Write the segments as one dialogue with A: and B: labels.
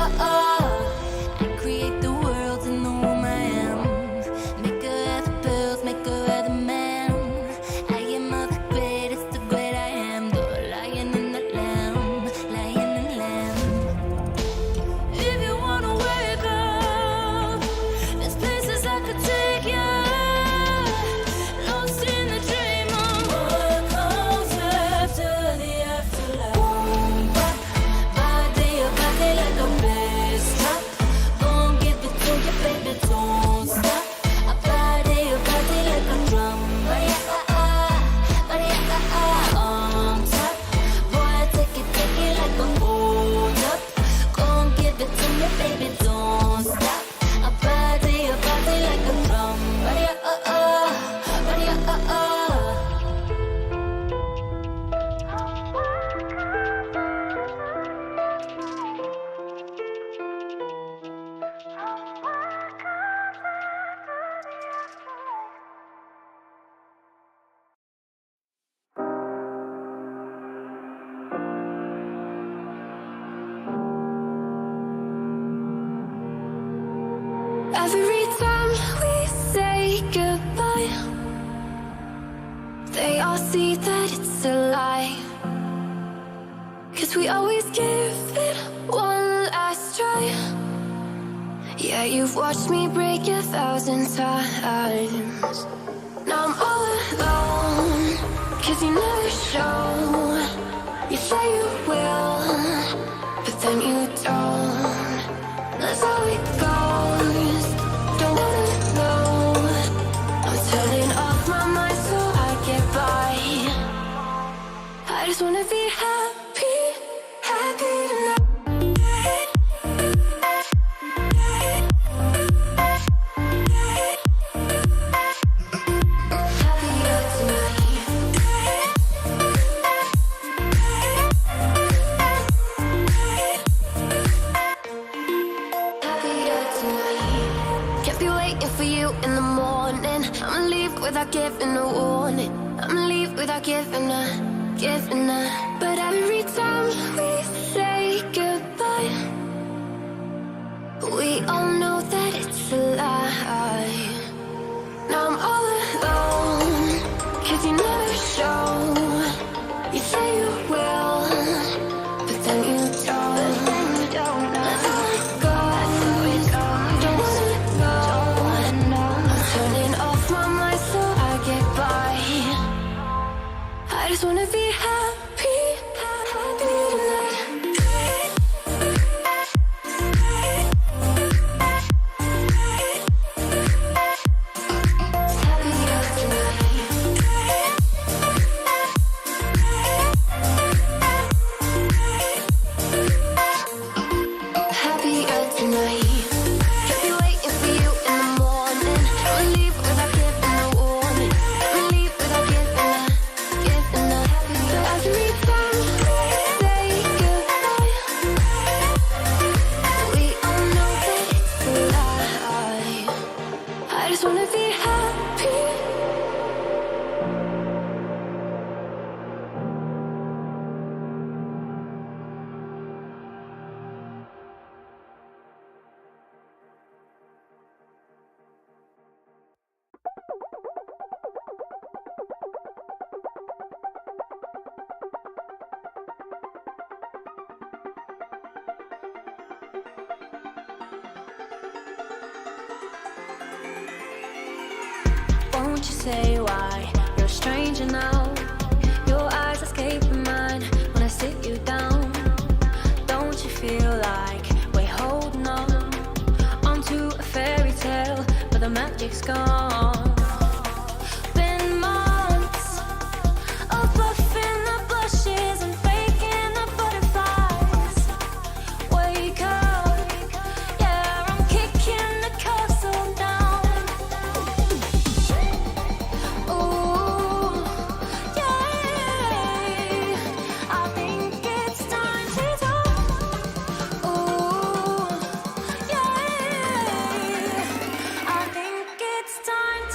A: I create the worlds in the womb I am. Make her have the pills, make her have the man. I am of the greatest, the great I am. The lion and the lamb, lion and lamb. If you wanna wake up, there's places I could take you. Lost in the dream of what comes after the afterlife. Body like a bass drop. Gon' give it to you, baby, don't stop. A body like a drum. Body on top. Boy, take it like a hold up. Gon' give it to me, baby, don't stop. A body like a drum. Body Every time we say goodbye, they all see that it's a lie. 'Cause we always give it one last try. Yeah, you've watched me break 1,000 times. Now I'm all alone, 'cause you never show. You say you will, but then you don't. That's how it goes. Don't wanna know. I'm turning off my mind so I get by. I just wanna be happy, happy tonight. Happier tonight. Happier tonight. Can't be waiting for you in the morning. I'ma leave without giving a warning. I'ma leave without giving a. But every time we say goodbye, we all know that it's a lie. Now I'm all alone, 'cause you never show. You say you will, but then you don't. Let's let it go. Don't wanna know. I'm turning off my mind so I get by. I just wanna be happy, happy tonight. Happier tonight. Happier tonight. Can't be waiting for you in the morning. I'ma leave without giving a warning. I'ma leave without giving a. But every time we say goodbye, we all know that it's a lie. I just wanna be happy.
B: Won't you say why you're a stranger now? Your eyes escaping mine when I sit you down. Don't you feel like we're holding on onto a fairy tale, but the magic's gone? Been months of buffing the blushes and faking the butterflies. Wake up, yeah, I'm kicking the castle down. Ooh, yeah, I think it's time to talk. Ooh, yeah, I think it's time to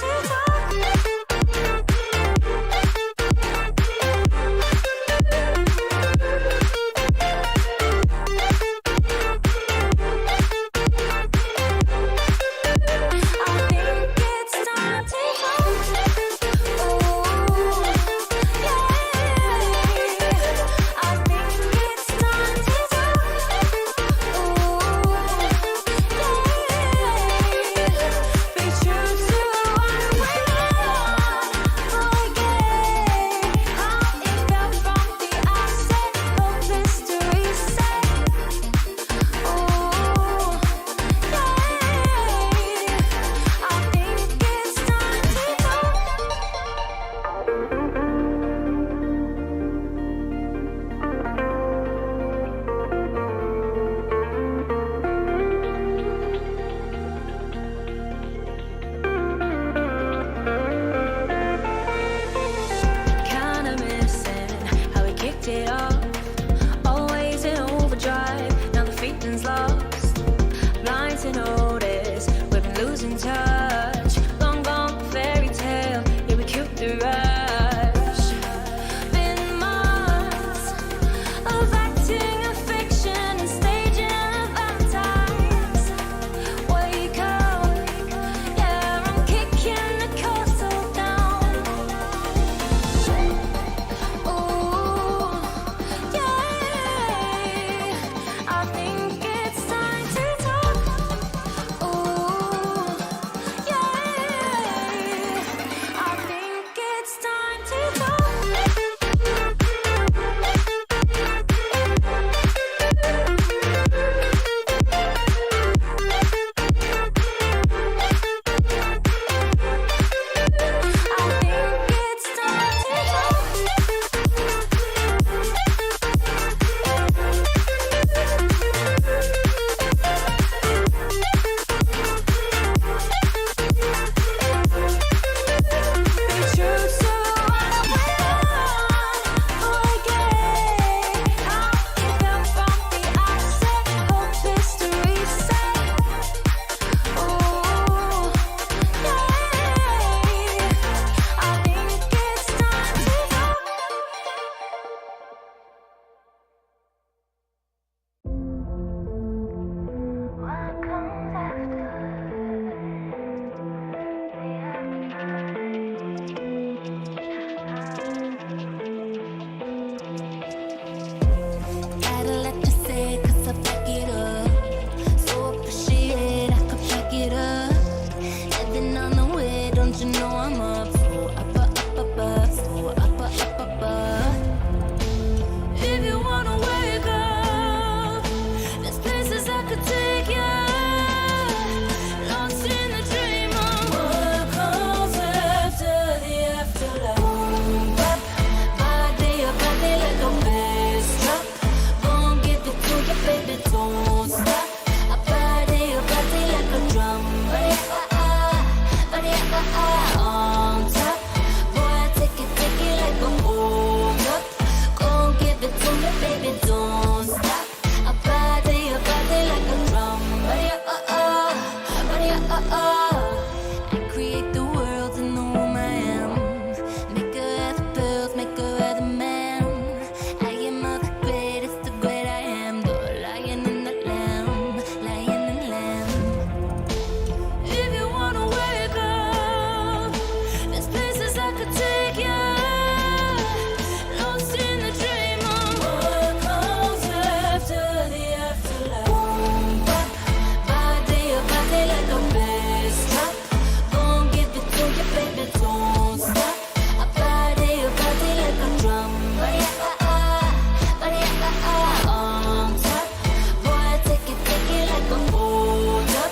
B: to notice we've been losing touch. Long gone fairy tale, yeah, we killed the rush. Been months of acting a fiction and staging a baptize. Wake up, yeah, I'm kicking the castle down. Ooh, yeah, I think it's time to talk. Ooh, yeah, I think it's time to talk. Gotta let you say it 'cause I back it up. So appreciate I could back it up. Heading on the way, don't you know I'm up? So up, up, up, up, so up, up, up, up. If you wanna wake up, there's places I could take you. Lost in the dream of what comes after the afterlife. Body like a bass drop. Gon' give it to you, baby, don't stop. A body like a drum. Body, on top. Boy, take it like a hold up. Gon' give it to me, baby, don't stop. A body like a drum. Body, and create the world in the womb I am. Make her have the pearls, make her have the man. I am the greatest, the great I am. The lion and the lamb, lion and lamb. If you wanna wake up, there's places I could take you. Lost in the dream of what comes after the afterlife. Body like a bass drop. Gon' give it to you, baby, don't stop. A body like a drum. Body, on top. Boy, take it like a hold up.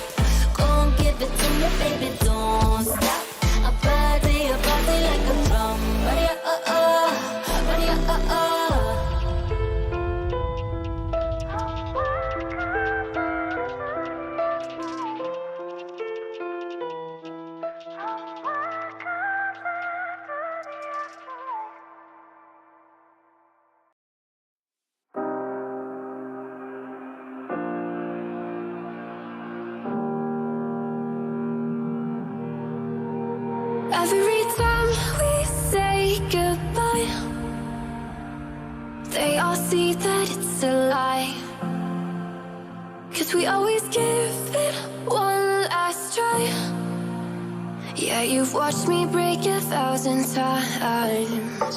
B: Gon' give it to me, baby, don't stop. A body like a drum. Body, every time we say goodbye, they all see that it's a lie. 'Cause we always give it one last try. Yeah, you've watched me break 1,000 times.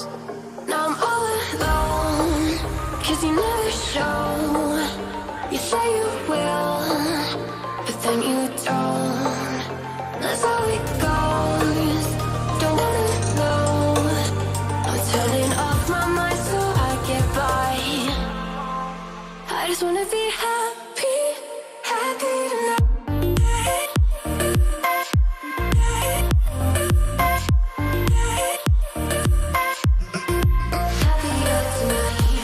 B: Now I'm all alone, 'cause you never show. You say you will, but then you don't. That's how it goes. Don't wanna know. I'm turning off my mind so I get by. I just wanna be happy, happy tonight. Happier tonight.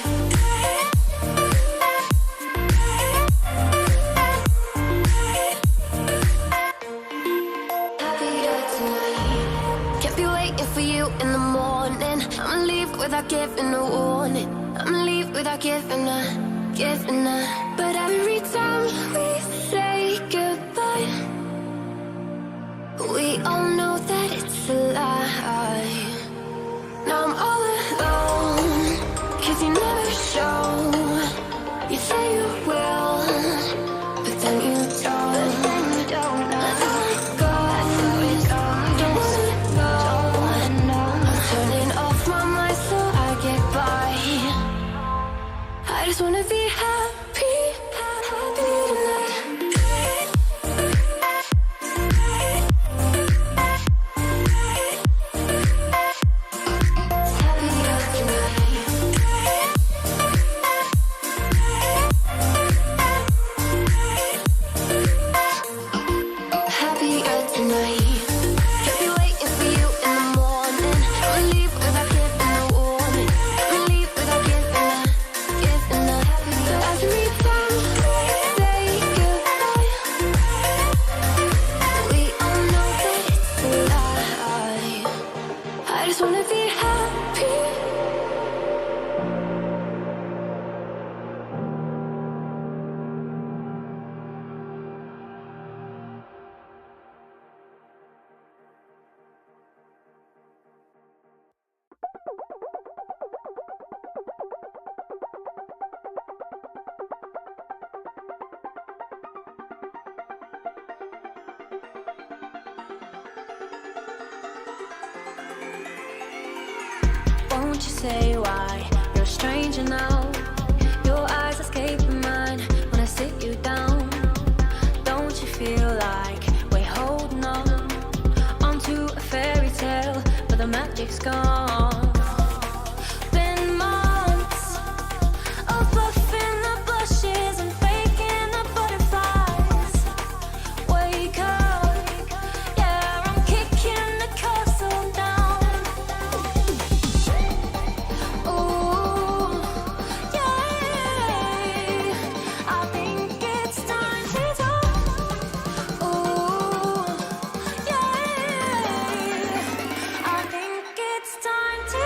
B: Happier tonight. Can't be waiting for you in the morning. I'ma leave without giving a warning. I'ma leave without giving a. But every time we say goodbye, Don't you say why you're a stranger now. Your eyes escaping mine when I sit you down. Don't you feel like we're holding on onto a fairy tale, but the magic's gone. Been months of bluffing the blushes and faking the butterflies. Wake up, yeah, I'm kicking the castle down. Ooh, yeah, I think it's time to talk. Ooh, yeah, I think it's time to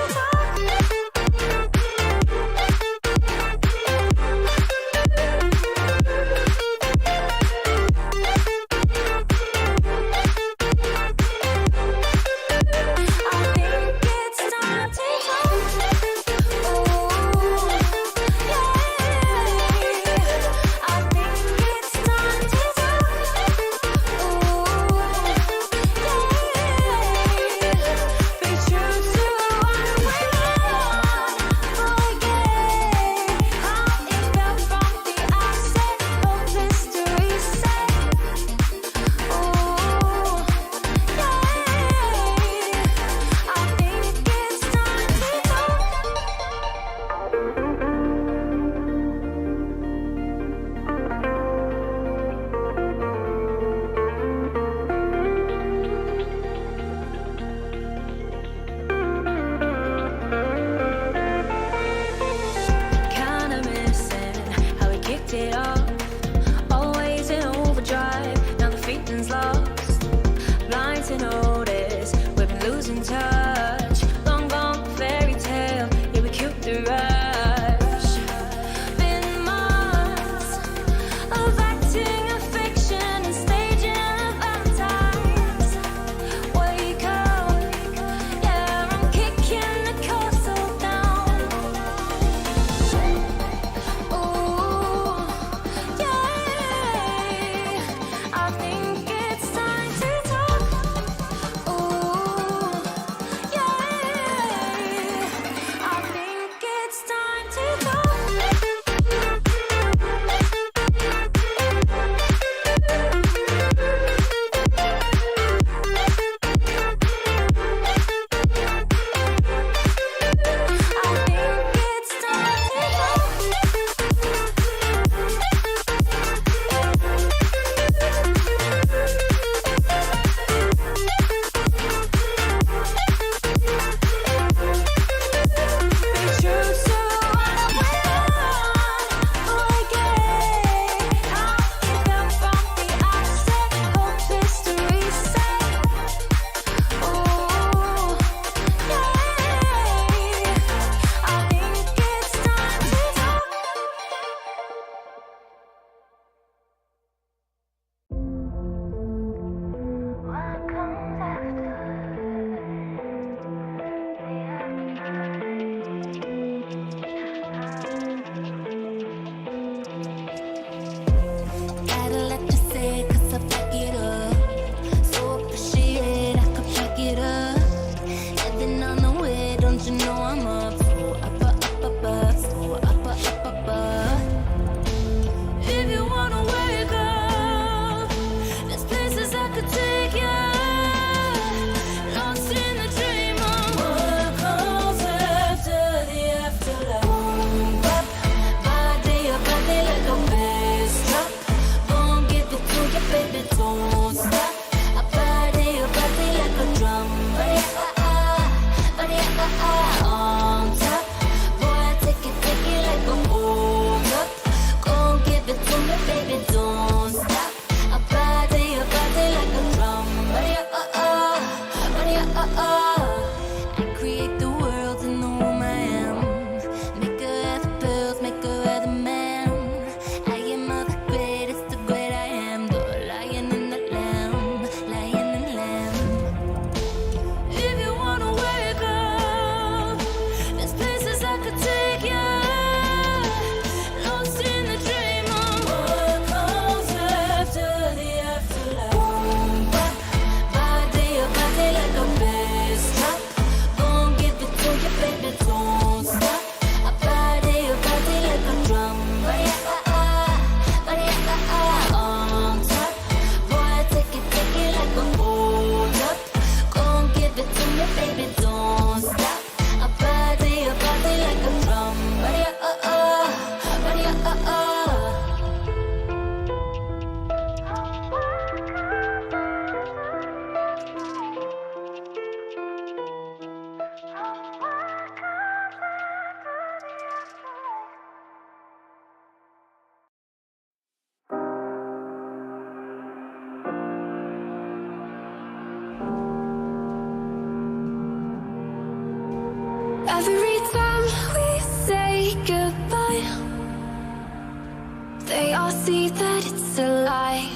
A: see that it's a lie.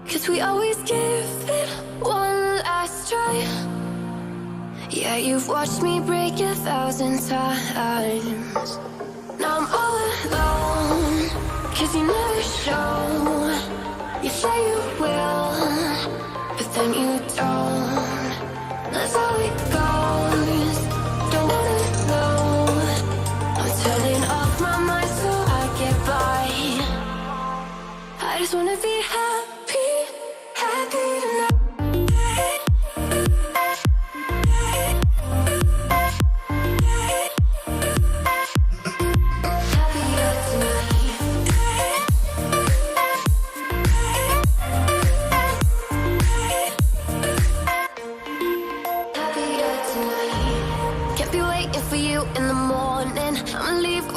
A: 'Cause we always give it one last try. Yeah, you've watched me break 1,000 times. Now I'm all alone, 'cause you never show. You say you will, but then you don't. That's how it goes. Don't wanna know. I'm turning off my mind so I get by. I just wanna be happy, happy tonight.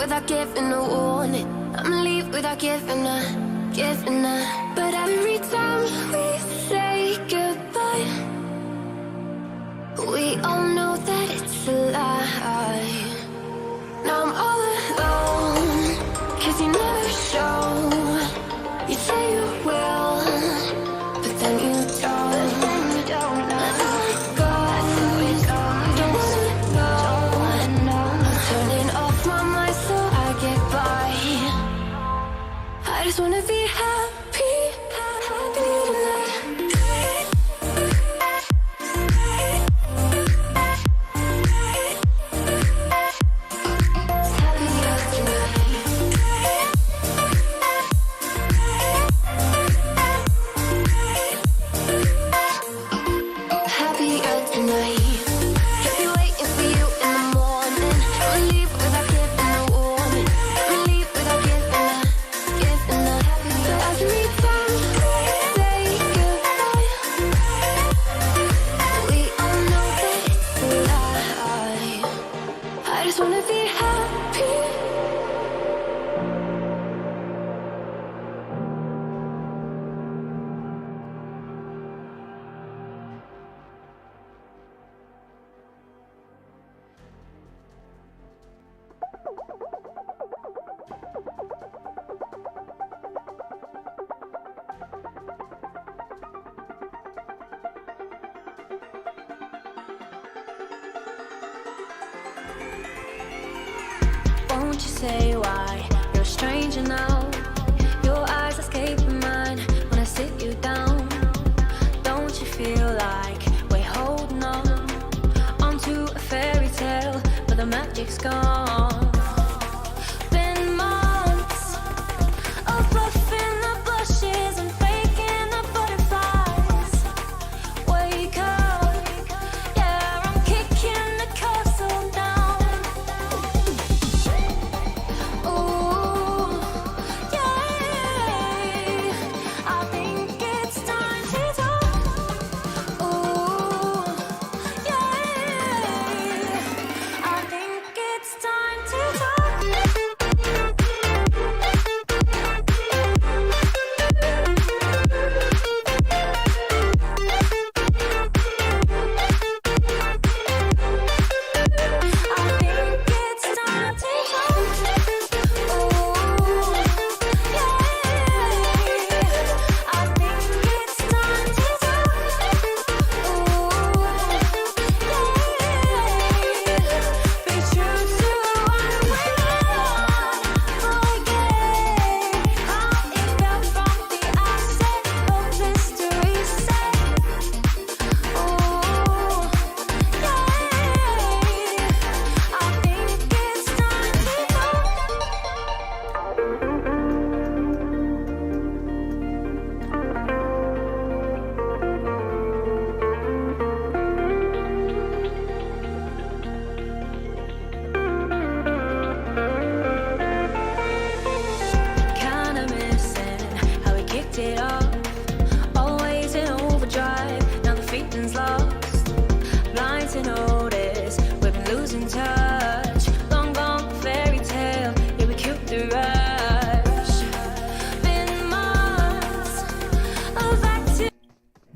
A: Without giving a warning, I'ma leave without giving a. But every time we say goodbye, we all know that it's a lie. Now I'm all alone, 'cause you never show. You say you will, but then you don't. That's how it goes. Don't wanna know. I'm turning off my mind so I get by. I just wanna be happy, happy tonight. Happier tonight. Happier tonight. Can't be waiting for you in the morning. I'ma leave without giving a warning. I'ma leave without giving a. But every time we say goodbye, we all know that it's a lie. I just wanna be happy.
B: Won't you say why you're a stranger now? Your eyes escape mine when I sit you down. Don't you feel like we're holding on onto a fairy tale, but the magic's gone? Been months of bluffing the blushes and faking the butterflies. Wake up, yeah, I'm kicking the castle down. Ooh, yeah, I think it's time to talk. Ooh, yeah, I think it's time to talk.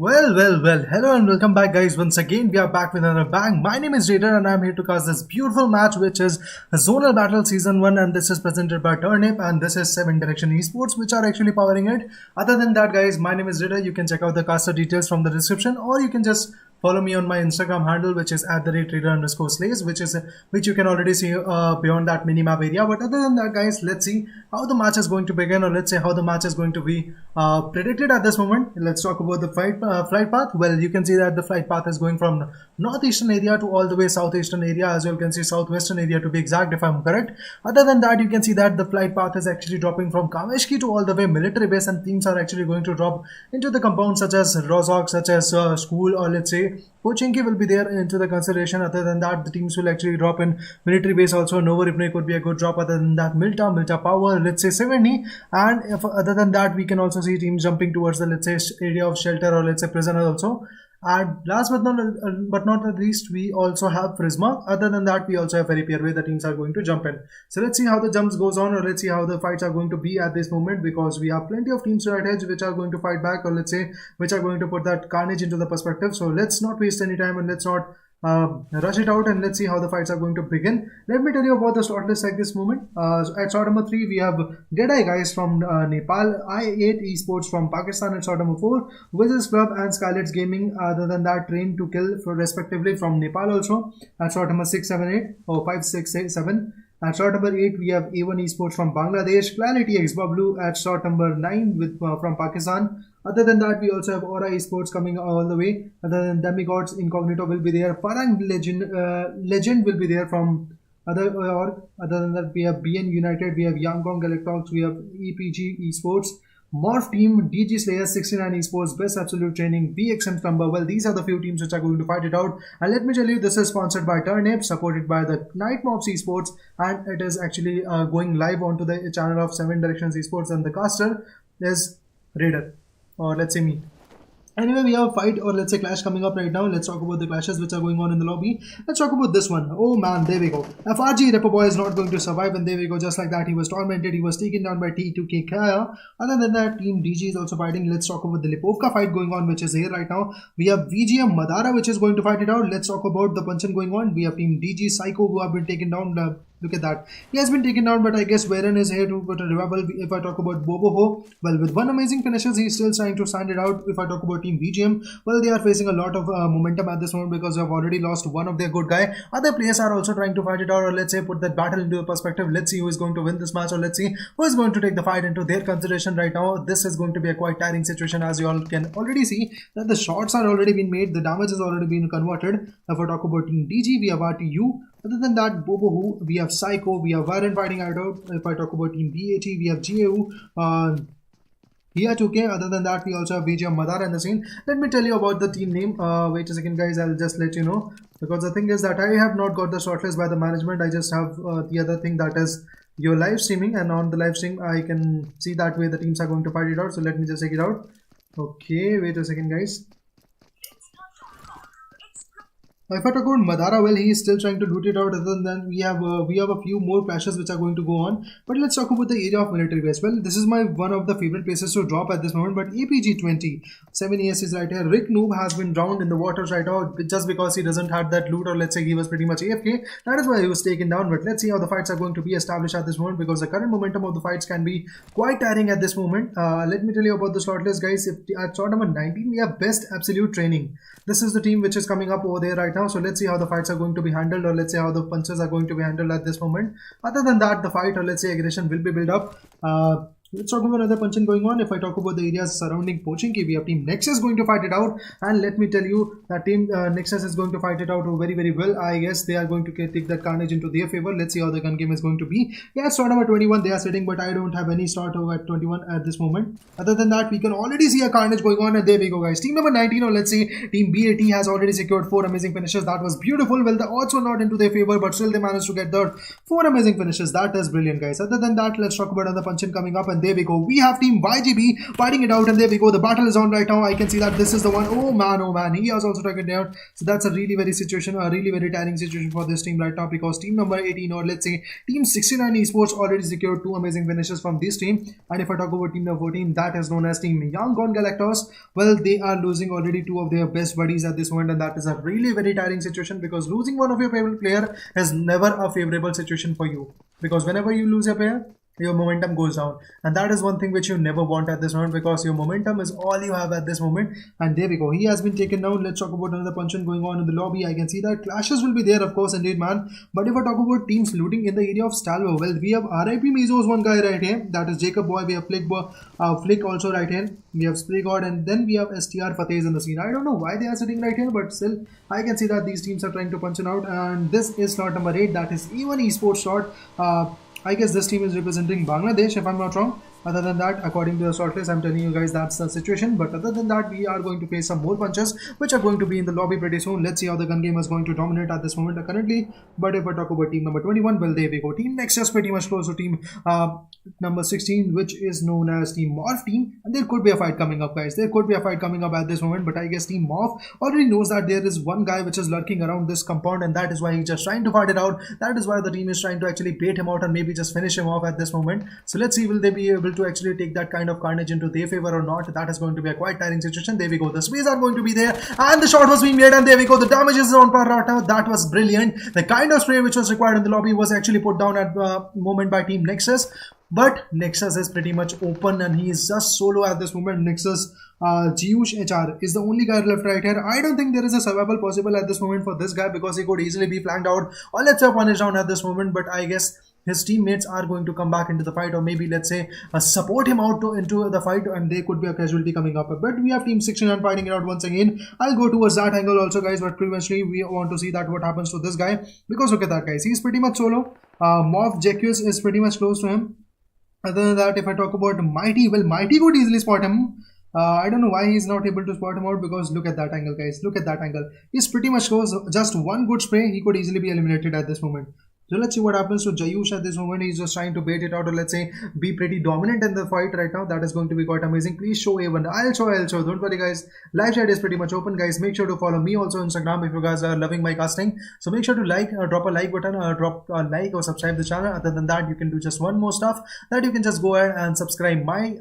C: Well, hello and welcome back guys. Once again, we are back with another bang. My name is Raider and I am here to cast this beautiful match which is Zonal Battle Season 1, and this is presented by Turnip, and this is 7 Direction Esports which are actually powering it. Other than that guys, my name is Raider. You can check out the caster details from the description, or you can just follow me on my Instagram handle, which is @Raider_slays, which you can already see beyond that minimap area. But other than that guys, let's see how the match is going to begin, or let's say how the match is going to be predicted at this moment. Let's talk about the flight path. Well, you can see that the flight path is going from northeastern area to all the way southeastern area, as well can see southwestern area to be exact, if I'm correct. Other than that, you can see that the flight path is actually dropping from Kameshki to all the way military base, and teams are actually going to drop into the compounds such as Rozhok, such as school, or let's say Pochinki will be there into the consideration. Other than that, the teams will actually drop in military base also. Nova Ripne could be a good drop. Other than that, Milta Power, let's say 70. And if other than that, we can also see teams jumping towards the, let's say, area of shelter, or let's say prisoner also. And last but not least, we also have Prisma. Other than that, we also have Very where the teams are going to jump in. So let's see how the jumps goes on, or let's see how the fights are going to be at this moment, because we have plenty of teams right edge which are going to fight back, or let's say which are going to put that carnage into the perspective. So let's not waste any time and let's not rush it out, and let's see how the fights are going to begin. Let me tell you about the slot list at this moment. At slot number 3, we have DEADEYE guys from Nepal, I8 Esports from Pakistan at slot number 4, Wizzes Club and Skylightz Gaming. Other than that, Train to Kill for respectively from Nepal also at slot number 6, 7, 8, or 5, 6, 8, 7. At slot number 8, we have A1 Esports from Bangladesh, CLARITYxBABLU at slot number 9 with from Pakistan. Other than that, we also have Aura Esports coming all the way. Other than Demigods, Incognito will be there. Farang Lejund will be there from other org. Other than that, we have BN United, we have YANGON, GALACTICOS, we have EPG Esports, Morph team, DG Slayers, 69 Esports, Best Absolute Training, BXM Slumber. Well, these are the few teams which are going to fight it out. And let me tell you, this is sponsored by Turnip, supported by the KNIGHTMOBS Esports, and it is actually going live onto the channel of 7 Directions Esports, and the caster is Raider, or let's say me. Anyway, we have a fight, or let's say clash coming up right now. Let's talk about the clashes which are going on in the lobby. Let's talk about this one. Oh man, there we go. FRG Repo is not going to survive, and there we go. Just like that, he was tormented. He was taken down by T2K Kaya. Other than that, Team DG is also fighting. Let's talk about the Lipovka fight going on, which is here right now. We have VGM Madara, which is going to fight it out. Let's talk about the Punchan going on. We have Team DG Psycho, who have been taken down. Look at that. He has been taken down, but I guess Varen is here to put a revival. If I talk about Boboho, well, with one amazing finishes, he's still trying to stand it out. If I talk about Team VGM, well, they are facing a lot of momentum at this moment, because they have already lost one of their good guy. Other players are also trying to fight it out, or let's say put that battle into a perspective. Let's see who is going to win this match, or let's see who is going to take the fight into their consideration right now. This is going to be a quite tiring situation, as you all can already see that the shots are already been made, the damage has already been converted. If I talk about Team DG, we have RTU. Other than that, Bobohu, we have Psycho, we have Varen fighting out. If I talk about Team BAT, we have GAU, here 2K. Other than that, we also have VGM Madara in the scene. Let me tell you about the team name. Wait a second guys, I'll just let you know, because the thing is that I have not got the shortlist by the management. I just have the other thing, that is your live streaming, and on the live stream I can see that way the teams are going to fight it out. So let me just check it out. Okay, wait a second guys. If I talk about Madara, well, he is still trying to loot it out. Other than that, we have a few more clashes which are going to go on. But let's talk about the area of military base. Well, this is my one of the favorite places to drop at this moment. But APG 20, 7 ES is right here. Rick Noob has been drowned in the waters right now, just because he doesn't have that loot, or let's say he was pretty much AFK. That is why he was taken down. But let's see how the fights are going to be established at this moment, because the current momentum of the fights can be quite tiring at this moment. Let me tell you about the slot list, guys. At slot number 19, we have Best Absolute Training. This is the team which is coming up over there right now. So let's see how the fights are going to be handled, or let's say how the punches are going to be handled at this moment. Other than that, the fight, or let's say aggression, will be built up. Let's talk about another punching going on. If I talk about the areas surrounding Pochinki, we have Team Nexus going to fight it out. And let me tell you that Team Nexus is going to fight it out very well. I guess they are going to take that carnage into their favor. Let's see how the gun game is going to be. Yeah, slot number 21 they are sitting, but I don't have any start over at 21 at this moment. Other than that, we can already see a carnage going on, and there we go guys. Team number 19, or let's say Team BAT, has already secured 4 amazing finishes. That was beautiful. Well, the odds were not into their favor, but still they managed to get the 4 amazing finishes. That is brilliant guys. Other than that, let's talk about another punching coming up, and and there we go. We have team YGB fighting it out, and there we go. The battle is on right now. I can see that this is the one. Oh man, he has also taken it down. So that's a really very tiring situation for this team right now, because team number 18, or let's say team 69 Esports, already secured 2 amazing finishes from this team. And if I talk about team number 14, that is known as team YANGON Galacticos. Well, they are losing already 2 of their best buddies at this moment, and that is a really very tiring situation, because losing one of your favorite player is never a favorable situation for you, because whenever you lose a player, your momentum goes down, and that is one thing which you never want at this moment, because your momentum is all you have at this moment. And there we go, he has been taken down. Let's talk about another punch going on in the lobby. I can see that clashes will be there, of course, indeed, man. But if I talk about teams looting in the area of Stalvo, well, we have RIP Mizo's one guy right here, that is Jacob Boy. We have Flick also right here, we have Spray God, and then we have STR Fatehs in the scene. I don't know why they are sitting right here, but still I can see that these teams are trying to punch it out. And this is slot number 8, that is E1 Esports slot. I guess this team is representing Bangladesh, if I'm not wrong. Other than that, according to the shortlist, I'm telling you guys that's the situation. But other than that, we are going to face some more punches, which are going to be in the lobby pretty soon. Let's see how the gun game is going to dominate at this moment currently. But if I talk about team number 21, well, there we go. Team Nexus pretty much close to team number 16, which is known as team Morph team. And there could be a fight coming up, guys. There could be a fight coming up at this moment. But I guess team Morph already knows that there is one guy which is lurking around this compound, and that is why he's just trying to fight it out. That is why the team is trying to actually bait him out and maybe just finish him off at this moment. So let's see, will they be able to actually take that kind of carnage into their favor or not? That is going to be a quite tiring situation. There we go, the sprays are going to be there, and the shot was being made, and there we go, the damage is on par right now. That was brilliant. The kind of spray which was required in the lobby was actually put down at the moment by team Nexus. But Nexus is pretty much open, and he is just solo at this moment. Nexus Giush HR is the only guy left right here. I don't think there is a survival possible at this moment for this guy, because he could easily be flanked out, or let's say punished down at this moment. But I guess his teammates are going to come back into the fight, or maybe let's say support him out into the fight, and there could be a casualty coming up. But we have team 69 fighting it out once again. I'll go towards that angle also, guys, but previously we want to see that what happens to this guy, because look at that, guys, he's pretty much solo. Morph Jacques is pretty much close to him. Other than that, if I talk about Mighty, well, Mighty could easily spot him. I don't know why he's not able to spot him out, because look at that angle, guys. Look at that angle. He's pretty much close. Just one good spray, he could easily be eliminated at this moment. So let's see what happens to Jayush at this moment. He's just trying to bait it out, or let's say be pretty dominant in the fight right now. That is going to be quite amazing. Please show A1. I'll show. Don't worry, guys. Live chat is pretty much open, guys. Make sure to follow me also on Instagram if you guys are loving my casting. So make sure to like, drop a like button, drop a like or subscribe the channel. Other than that, you can do just one more stuff, that you can just go ahead and subscribe my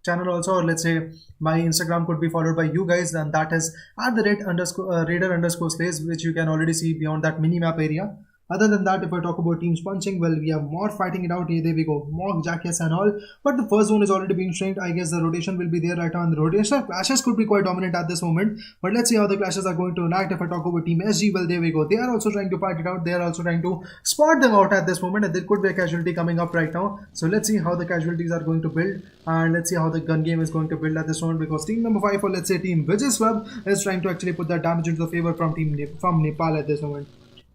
C: channel also, or let's say my Instagram could be followed by you guys, and that is at the @raider_slays, which you can already see beyond that mini map area. Other than that, if I talk about teams punching, well, we have Morph fighting it out here. There we go, Morph, Jacques and all. But the first zone is already being strained. I guess the rotation will be there right now, and the rotational clashes could be quite dominant at this moment. But let's see how the clashes are going to enact. If I talk about team SG, well, there we go. They are also trying to fight it out. They are also trying to spot them out at this moment, and there could be a casualty coming up right now. So let's see how the casualties are going to build, and let's see how the gun game is going to build at this moment, because team number 5, or let's say team Wizzes Club, is trying to actually put that damage into the favor from Nepal at this moment.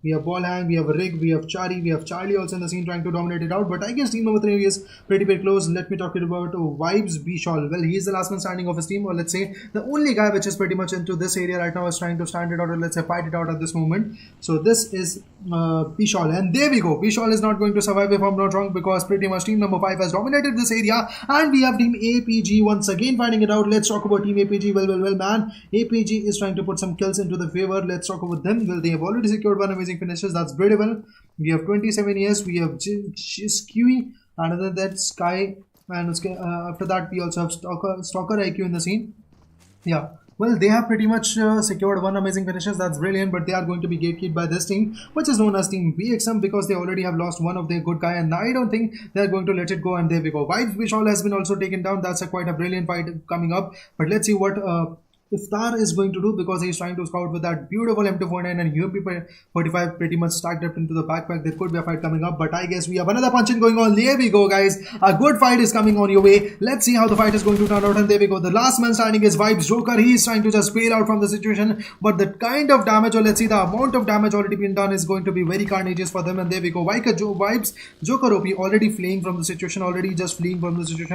C: We have Ballhang, we have Rig, we have Chari, we have Charlie also in the scene trying to dominate it out. But I guess team number 3 is pretty close. Let me talk about Vibes Bishal. Well, he's the last man standing of his team, or let's say the only guy which is pretty much into this area right now, is trying to stand it out, or let's say fight it out at this moment. So this is Bishal, and there we go. Bishal is not going to survive, if I'm not wrong, because pretty much team number 5 has dominated this area, and we have team APG once again fighting it out. Let's talk about team APG. Well, man, APG is trying to put some kills into the favor. Let's talk about them. Well, they have already secured one amazing finishes. That's pretty well. We have 27 years. We have Skewy, and other than that, Sky, and after that we also have Stalker IQ in the scene. Yeah. Well, they have pretty much secured one amazing finishes. That's brilliant, but they are going to be gatekept by this team, which is known as team BXM, because they already have lost one of their good guy, and I don't think they're going to let it go. And there we go. Vibes Vishal has been also taken down. That's quite a brilliant fight coming up. But let's see what Iftar is going to do, because he's trying to scout with that beautiful M249 and UMP45 pretty much stacked up into the backpack. There could be a fight coming up, but I guess we have another punching going on. There we go, guys. A good fight is coming on your way. Let's see how the fight is going to turn out, and there we go. The last man standing is Vibes Joker. He is trying to just bail out from the situation, but the kind of damage, or let's see the amount of damage already been done, is going to be very carnageous for them. And there we go. Vibes Joker OP already fleeing from the situation,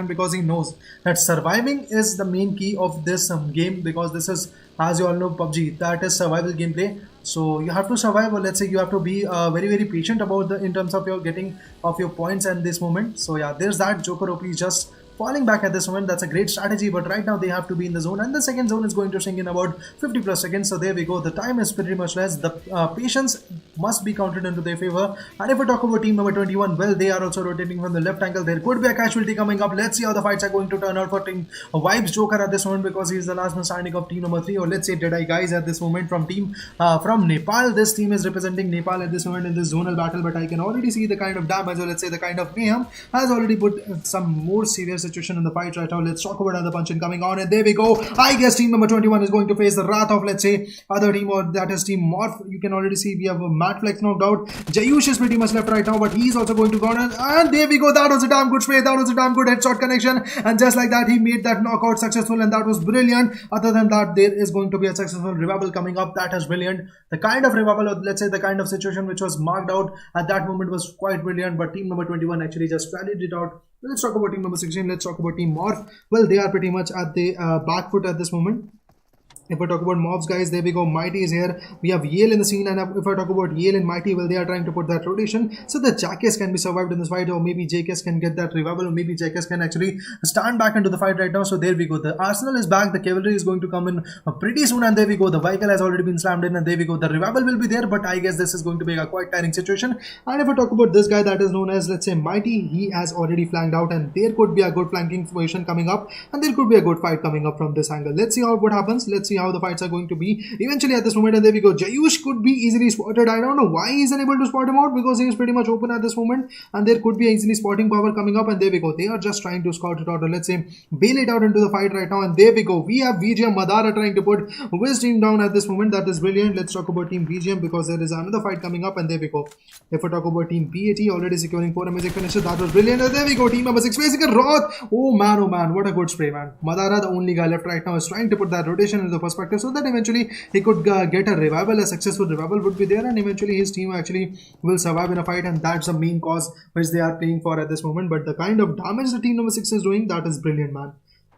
C: because he knows that surviving is the main key of this game, because because this is, as you all know, PUBG, that is survival gameplay. So you have to survive, or let's say you have to be very patient about in terms of your getting of your points at this moment. So yeah, there's that. Joker OP is just falling back at this moment. That's a great strategy, but right now they have to be in the zone, and the second zone is going to sink in about 50 plus seconds. So there we go. The time is pretty much less. The patience must be counted into their favor. And if we talk about team number 21, well, they are also rotating from the left angle. There could be a casualty coming up. Let's see how the fights are going to turn out for team Vibes Joker at this moment, because he's the last man standing of team number 3, or let's say DEADEYE guys at this moment from team from Nepal. This team is representing Nepal at this moment in this zonal battle, but I can already see the kind of damage, or let's say the kind of mayhem has already put some more serious situation in the fight right now. Let's talk about another punch-in coming on, and there we go. I guess team number 21 is going to face the wrath of, let's say, other team, or that is team Morph. You can already see we have Matt Flex knocked out. Jayush is pretty much left right now, but he's also going to go on, and there we go. That was a damn good spray. That was a damn good headshot connection, and just like that, he made that knockout successful, and that was brilliant. Other than that, there is going to be a successful revival coming up. That is brilliant. The kind of revival, or let's say the kind of situation which was marked out at that moment, was quite brilliant, but team number 21 actually just rallied it out. Let's talk about team number 16. Let's talk about team Morph. Well, they are pretty much at the back foot at this moment. If I talk about mobs, guys, there we go. Mighty is here. We have Yale in the scene, and if I talk about Yale and Mighty, well, they are trying to put that rotation so that Jackass can be survived in this fight, or maybe Jackass can get that revival, or maybe Jackass can actually stand back into the fight right now. So there we go. The Arsenal is back. The cavalry is going to come in pretty soon, and there we go. The vehicle has already been slammed in, and there we go. The revival will be there, but I guess this is going to be a quite tiring situation. And if I talk about this guy that is known as, let's say, Mighty, he has already flanked out, and there could be a good flanking position coming up, and there could be a good fight coming up from this angle. Let's see what happens. Let's see how the fights are going to be eventually at this moment. And there we go. Jayush could be easily spotted. I don't know why he's unable to spot him out, because he is pretty much open at this moment, and there could be easily spotting power coming up. And there we go. They are just trying to scout it out, or let's say bail it out into the fight right now. And there we go. We have VGM Madara trying to put Wiz team down at this moment. That is brilliant. Let's talk about team VGM, because there is another fight coming up. And there we go. If I talk about team BAT, already securing 4 amazing finishes. That was brilliant. And there we go. Team number 6 facing a Roth. Oh man, what a good spray, man. Madara, the only guy left right now, is trying to put that rotation into the perspective, so that eventually he could get a revival. A successful revival would be there, and eventually his team actually will survive in a fight, and that's the main cause which they are playing for at this moment. But the kind of damage the team number 6 is doing, that is brilliant, man.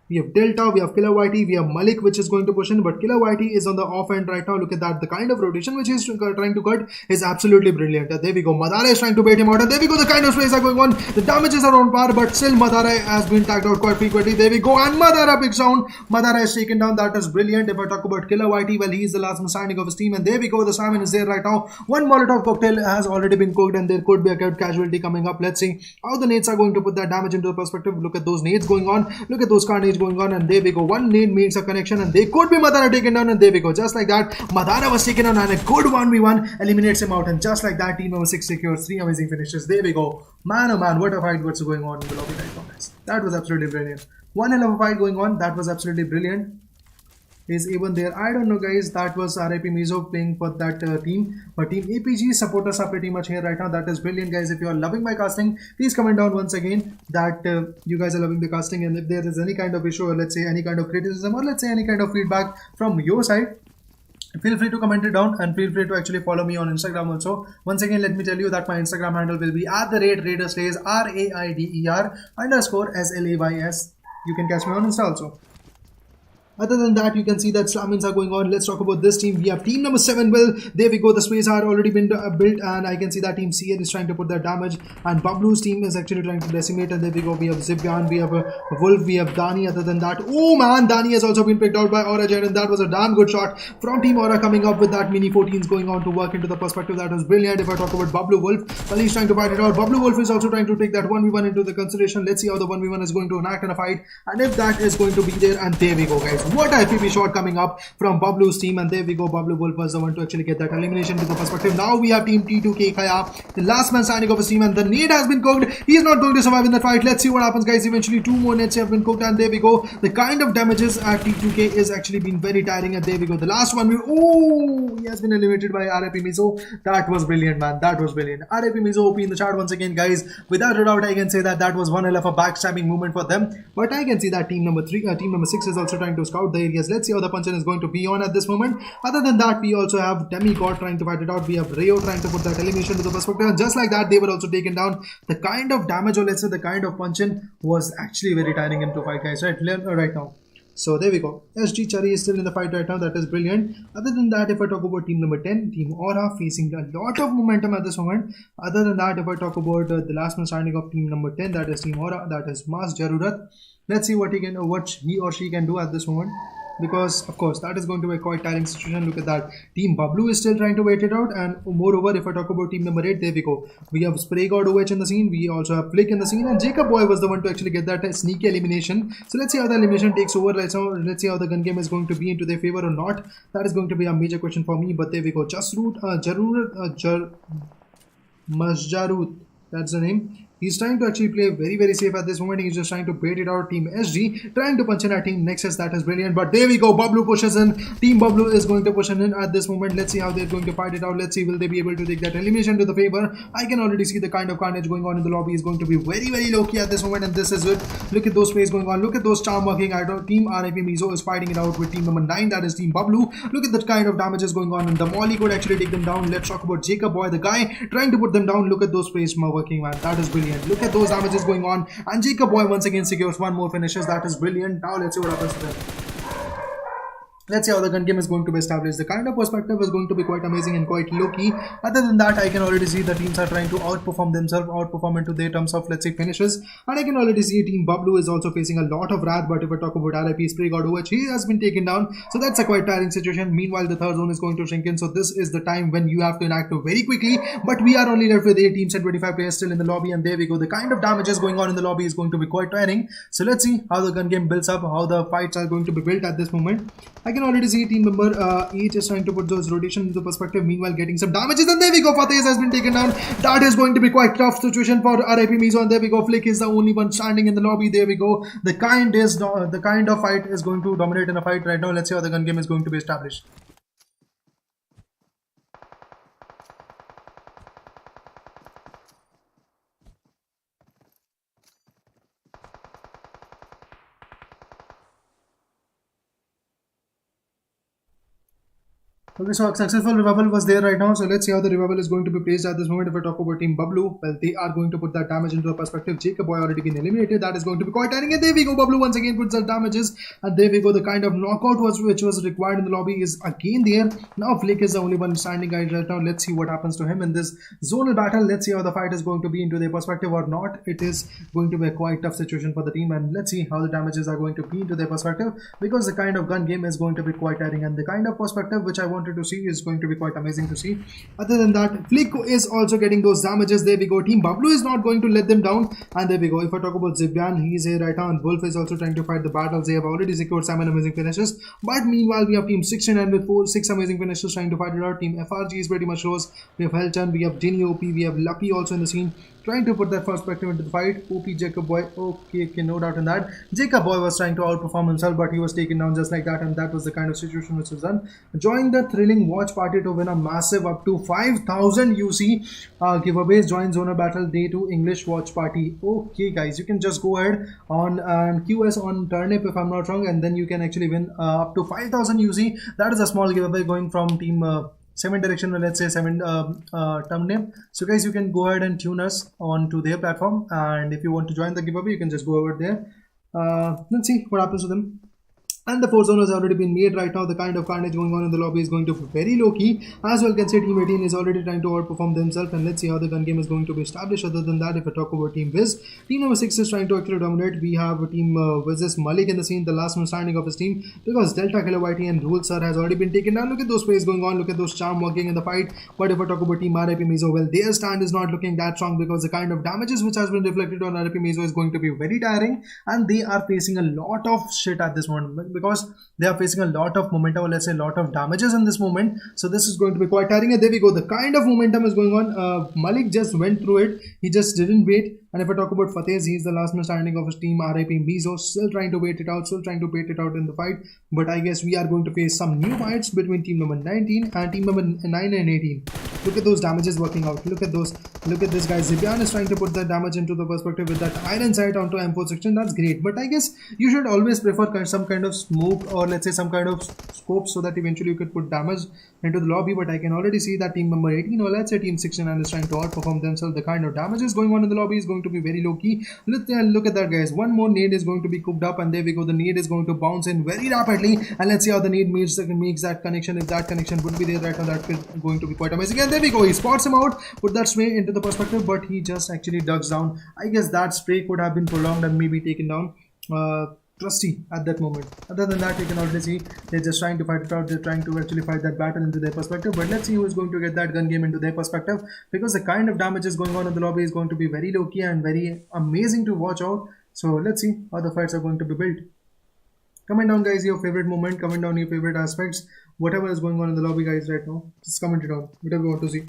C: We have Delta, we have Killer Whitey, we have Malik, which is going to push in, but Killer Whitey is on the off end right now. Look at that. The kind of rotation which he's trying to cut is absolutely brilliant. There we go. Madara is trying to bait him out, and there we go. The kind of sprays are going on. The damages are on par, but still Madara has been tagged out quite frequently. There we go, and Madara picks down. Madara is taken down. That is brilliant. If I talk about Killer Whitey, well, he is the last man standing of his team, and there we go. The Simon is there right now. One Molotov cocktail has already been cooked, and there could be a casualty coming up. Let's see how the nades are going to put that damage into the perspective. Look at those nades going on. Look at those carnage going on, and there we go. One nade makes a connection, and they could be Madara taken down, and there we go. Just like that, Madara was taken down, and a good 1v1 eliminates him out, and just like that, team number 6 secures 3 amazing finishes. There we go. Man, oh man, what a fight what's going on in the lobby right now, guys. That was absolutely brilliant. One hell of a fight going on. That was absolutely brilliant. Is even there. I don't know, guys. That was RIP Mizo playing for that team. But team APG supporters are pretty much here right now. That is brilliant, guys. If you are loving my casting, please comment down once again that you guys are loving the casting. And if there is any kind of issue, or let's say any kind of criticism, or let's say any kind of feedback from your side, feel free to comment it down, and feel free to actually follow me on Instagram also. Once again, let me tell you that my Instagram handle will be @RaiderSlays, RAIDER_SLAYS. You can catch me on Insta also. Other than that, you can see that slammings are going on. Let's talk about this team. We have team number 7. Well, there we go. The space are already been built, and I can see that team CL is trying to put that damage, and Bablu's team is actually trying to decimate. And there we go. We have Zibyan, we have Wolf, we have Dani. Other than that, oh man, Dani has also been picked out by Aura Jet, and that was a damn good shot from Team Aura, coming up with that mini 14s going on to work into the perspective. That was brilliant. If I talk about Bablu Wolf, well, he's trying to fight it out. Bablu Wolf is also trying to take that 1v1 into the consideration. Let's see how the 1v1 is going to enact in a fight, and if that is going to be there. And there we go, guys. What a FPP shot coming up from Bablu's team, and there we go. Bablu Wolf was the one to actually get that elimination into the perspective. Now we have team T2K Kaya, the last man standing of his team, and the nade has been cooked. He's not going to survive in the fight. Let's see what happens, guys. Eventually 2 more nades have been cooked, and there we go. The kind of damages at T2K is actually been very tiring, and there we go. The last one, oh, he has been eliminated by RIP Mizo. That was brilliant, man. That was brilliant. RIP Mizo OP in the chat once again, guys. Without a doubt, I can say that that was one hell of a backstabbing movement for them. But I can see that team number 6 is also trying to scout the areas. Let's see how the punch-in is going to be on at this moment. Other than that, we also have Demigod trying to fight it out. We have Rayo trying to put that elimination to the perspective, and just like that, they were also taken down. The kind of damage, or let's say the kind of punch-in, was actually very tiring into fight, guys, right now. So there we go. SG Chari is still in the fight right now. That is brilliant. Other than that, if I talk about team number 10, Team Aura facing a lot of momentum at this moment. Other than that, if I talk about the last man standing of team number 10, that is Team Aura, that is Mas Jarurat. Let's see what he or she can do at this moment. Because of course that is going to be a quite tiring situation. Look at that. Team Bablu is still trying to wait it out, and moreover, if I talk about team number 8, there we go. We have Spray God OH in the scene. We also have Flick in the scene, and Jacob Boy was the one to actually get that sneaky elimination. So let's see how the elimination takes over. Let's see how the gun game is going to be into their favor or not. That is going to be a major question for me. But there we go. Masjarut. That's the name. He's trying to actually play very safe at this moment. He's just trying to bait it out. Team SG trying to punch in at Team Nexus. That is brilliant. But there we go. Bablu pushes in. Team Bablu is going to push in at this moment. Let's see how they're going to fight it out. Let's see, will they be able to take that elimination to the favor. I can already see the kind of carnage going on in the lobby is going to be very low key at this moment. And this is it. Look at those plays going on. Look at those charm working out. Team RIP Mizo is fighting it out with team number 9. That is Team Bablu. Look at the kind of damages going on. And the Molly could actually take them down. Let's talk about Jacob Boy, the guy trying to put them down. Look at those plays working, man. That is brilliant. Look at those damages going on, and Jacob Boy once again secures one more finishes. That is brilliant. Now let's see what happens to them. Let's see how the gun game is going to be established. The kind of perspective is going to be quite amazing and quite low-key. Other than that, I can already see the teams are trying to outperform themselves, outperform into their terms of, let's say, finishes. And I can already see Team Bablu is also facing a lot of wrath. But if I talk about RIP Spray God OH, he has been taken down. So that's a quite tiring situation. Meanwhile, the third zone is going to shrink in. So this is the time when you have to enact very quickly. But we are only left with 8 teams and 25 players still in the lobby. And there we go. The kind of damages going on in the lobby is going to be quite tiring. So let's see how the gun game builds up, how the fights are going to be built at this moment. I can already see team member each is trying to put those rotation into perspective, meanwhile getting some damages, and there we go. Fateh has been taken down. That is going to be quite tough situation for RIP Mizo, and there we go. Flick is the only one standing in the lobby. There we go. The kind of fight is going to dominate in a fight right now. Let's see how the gun game is going to be established. Okay, so a successful revival was there right now. So let's see how the revival is going to be placed at this moment. If I talk about Team Bablu, well, they are going to put that damage into a perspective. Jacob Boy already been eliminated. That is going to be quite tiring. And there we go. Bablu once again puts the damages. And there we go. The kind of knockout which was required in the lobby is again there. Now Flick is the only one standing right now. Let's see what happens to him in this zonal battle. Let's see how the fight is going to be into their perspective or not. It is going to be a quite tough situation for the team. And let's see how the damages are going to be into their perspective, because the kind of gun game is going to be quite tiring. And the kind of perspective which I wanted to see is going to be quite amazing to see. Other than that, Flick is also getting those damages. There we go. Team Bablu is not going to let them down. And there we go. If I talk about Zibyan, he is here right now, and Wolf is also trying to fight the battles. They have already secured 7 amazing finishes. But meanwhile, we have Team 69 with 6 amazing finishes trying to fight it out. Team FRG is pretty much rose. We have Hellchan, we have Jinny OP, we have Lucky also in the scene, trying to put that perspective into the fight. OP Jacob Boy, okay, no doubt in that. Jacob Boy was trying to outperform himself, but he was taken down just like that, and that was the kind of situation which was done. Join the thrilling watch party to win a massive up to 5,000 UC giveaways. Join Zonal Battle Day 2 English Watch Party. Okay guys, you can just go ahead on QS on Turnip if I'm not wrong, and then you can actually win up to 5,000 UC. That is a small giveaway going from team 7 direction, let's say 7 thumbnail. So guys, you can go ahead and tune us on to their platform, and if you want to join the giveaway, you can just go over there. Let's see what happens to them. And the 4th zone has already been made right now. The kind of carnage going on in the lobby is going to be very low key. As well can say Team 18 is already trying to outperform themselves, and let's see how the gun game is going to be established. Other than that, if I talk about Team Wiz, team number 6 is trying to actually dominate. We have Team Wizzes Malik in the scene, the last man standing of his team, because Delta Killer YT and Rule Sir has already been taken down. Look at those plays going on. Look at those charm working in the fight. But if I talk about Team RIP Mizo, well, their stand is not looking that strong, because the kind of damages which has been reflected on RIP Mizo is going to be very tiring, and they are facing a lot of shit at this moment, because they are facing a lot of momentum, or let's say a lot of damages in this moment. So this is going to be quite tiring. And there we go. The kind of momentum is going on. Malik just went through it. He just didn't wait. And if I talk about Fateh, he's the last man standing of his team, RIP Mizo, still trying to wait it out, still trying to bait it out in the fight. But I guess we are going to face some new fights between team number 19 and team number 9 and 18. Look at those damages working out. Look at those. Look at this guy. Zibyan is trying to put that damage into the perspective with that iron sight onto M4 section. That's great. But I guess you should always prefer some kind of smoke, or let's say some kind of scope, so that eventually you could put damage into the lobby. But I can already see that team number 18, or let's say team 69 is trying to outperform themselves. The kind of damages going on in the lobby is going going to be very low key. Look at that, guys. One more nade is going to be cooked up, and there we go. The nade is going to bounce in very rapidly, and let's see how the nade makes that connection. If that connection would be there right now, that is going to be quite amazing. And there we go. He spots him out, put that spray into the perspective, but he just actually ducks down. I guess that spray could have been prolonged and maybe taken down. Trusty at that moment. Other than that, you can already see they're just trying to fight it out. They're trying to actually fight that battle into their perspective. But let's see who is going to get that gun game into their perspective, because the kind of damage is going on in the lobby is going to be very low key and very amazing to watch out. So let's see how the fights are going to be built. Comment down, guys, your favorite moment. Comment down your favorite aspects. Whatever is going on in the lobby, guys, right now. Just comment it down. Whatever you want to see.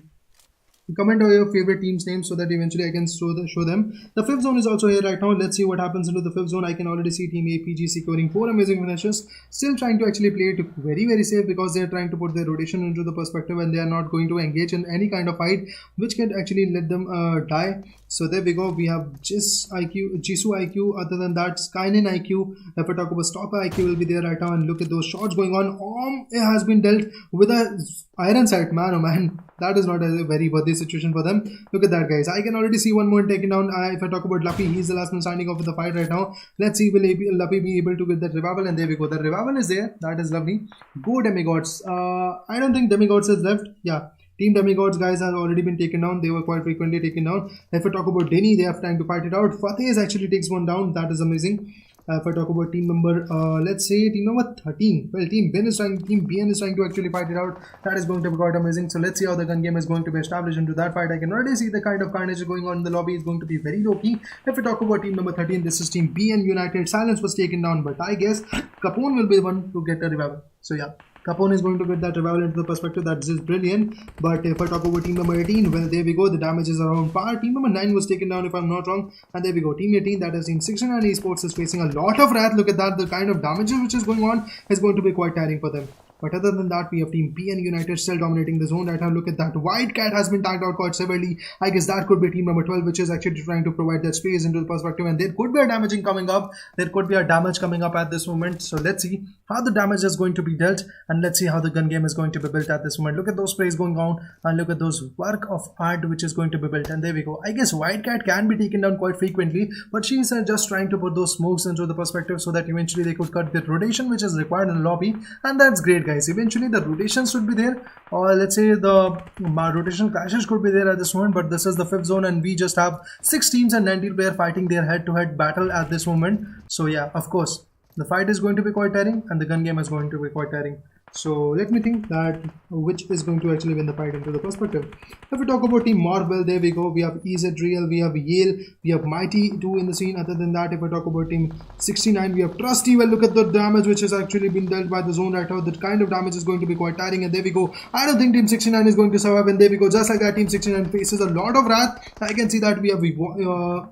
C: Comment down your favorite team's name so that eventually I can show them. The fifth zone is also here right now. Let's see what happens into the fifth zone. I can already see Team APG securing 4 amazing finishes. Still trying to actually play it very, very safe, because they're trying to put their rotation into the perspective, and they are not going to engage in any kind of fight which can actually let them die. So there we go. We have Jisoo IQ. Other than that, Skynin IQ. If I talk about Stopper IQ, will be there right now. And look at those shots going on. It has been dealt with a iron sight, man. Oh man, that is not a very worthy situation for them. Look at that, guys. I can already see one more taken down. If I talk about Luffy, he's the last man standing off with the fight right now. Let's see, will Luffy be able to get that revival? And there we go. The revival is there. That is lovely. Go Demigods. I don't think Demigods is left. Yeah. Team Demigods, guys, have already been taken down. They were quite frequently taken down. If I talk about Denny, they have time to fight it out. Fateh actually takes one down. That is amazing. If I talk about team number, let's say team number 13. Well, Team BN is trying to actually fight it out. That is going to be quite amazing. So let's see how the gun game is going to be established into that fight. I can already see the kind of carnage going on in the lobby is going to be very low key. If we talk about team number 13, this is Team BN United. Silence was taken down, but I guess Capone will be the one to get a revival. So yeah, Capone is going to get that revival into the perspective. That is brilliant. But if I talk about team number 18, well, there we go. The damage is around par. Team number 9 was taken down, if I'm not wrong. And there we go. Team 18, that is Team 69 Esports, is facing a lot of wrath. Look at that. The kind of damages which is going on is going to be quite tiring for them. But other than that, we have Team BN United still dominating the zone right now. Look at that. White Cat has been tagged out quite severely. I guess that could be team number 12, which is actually trying to provide that space into the perspective. And there could be a damaging coming up. There could be a damage coming up at this moment. So let's see how the damage is going to be dealt. And let's see how the gun game is going to be built at this moment. Look at those sprays going on. And look at those work of art which is going to be built. And there we go. I guess White Cat can be taken down quite frequently. But she's just trying to put those smokes into the perspective so that eventually they could cut the rotation which is required in the lobby. And that's great, guys. Eventually the rotation should be there, or let's say the rotation clashes could be there at this moment. But this is the fifth zone, and we just have 6 teams and 19 players fighting their head-to-head battle at this moment. So yeah, of course, the fight is going to be quite tiring, and the gun game is going to be quite tiring. So let me think that which is going to actually win the fight into the perspective. If we talk about Team Morph, well, there we go. We have EZ Real, we have Yale, we have Mighty 2 in the scene. Other than that, if I talk about Team 69, we have Trusty. Well, look at the damage which has actually been dealt by the zone right now. That kind of damage is going to be quite tiring, and there we go. I don't think Team 69 is going to survive, and there we go. Just like that, Team 69 faces a lot of wrath. I can see that we have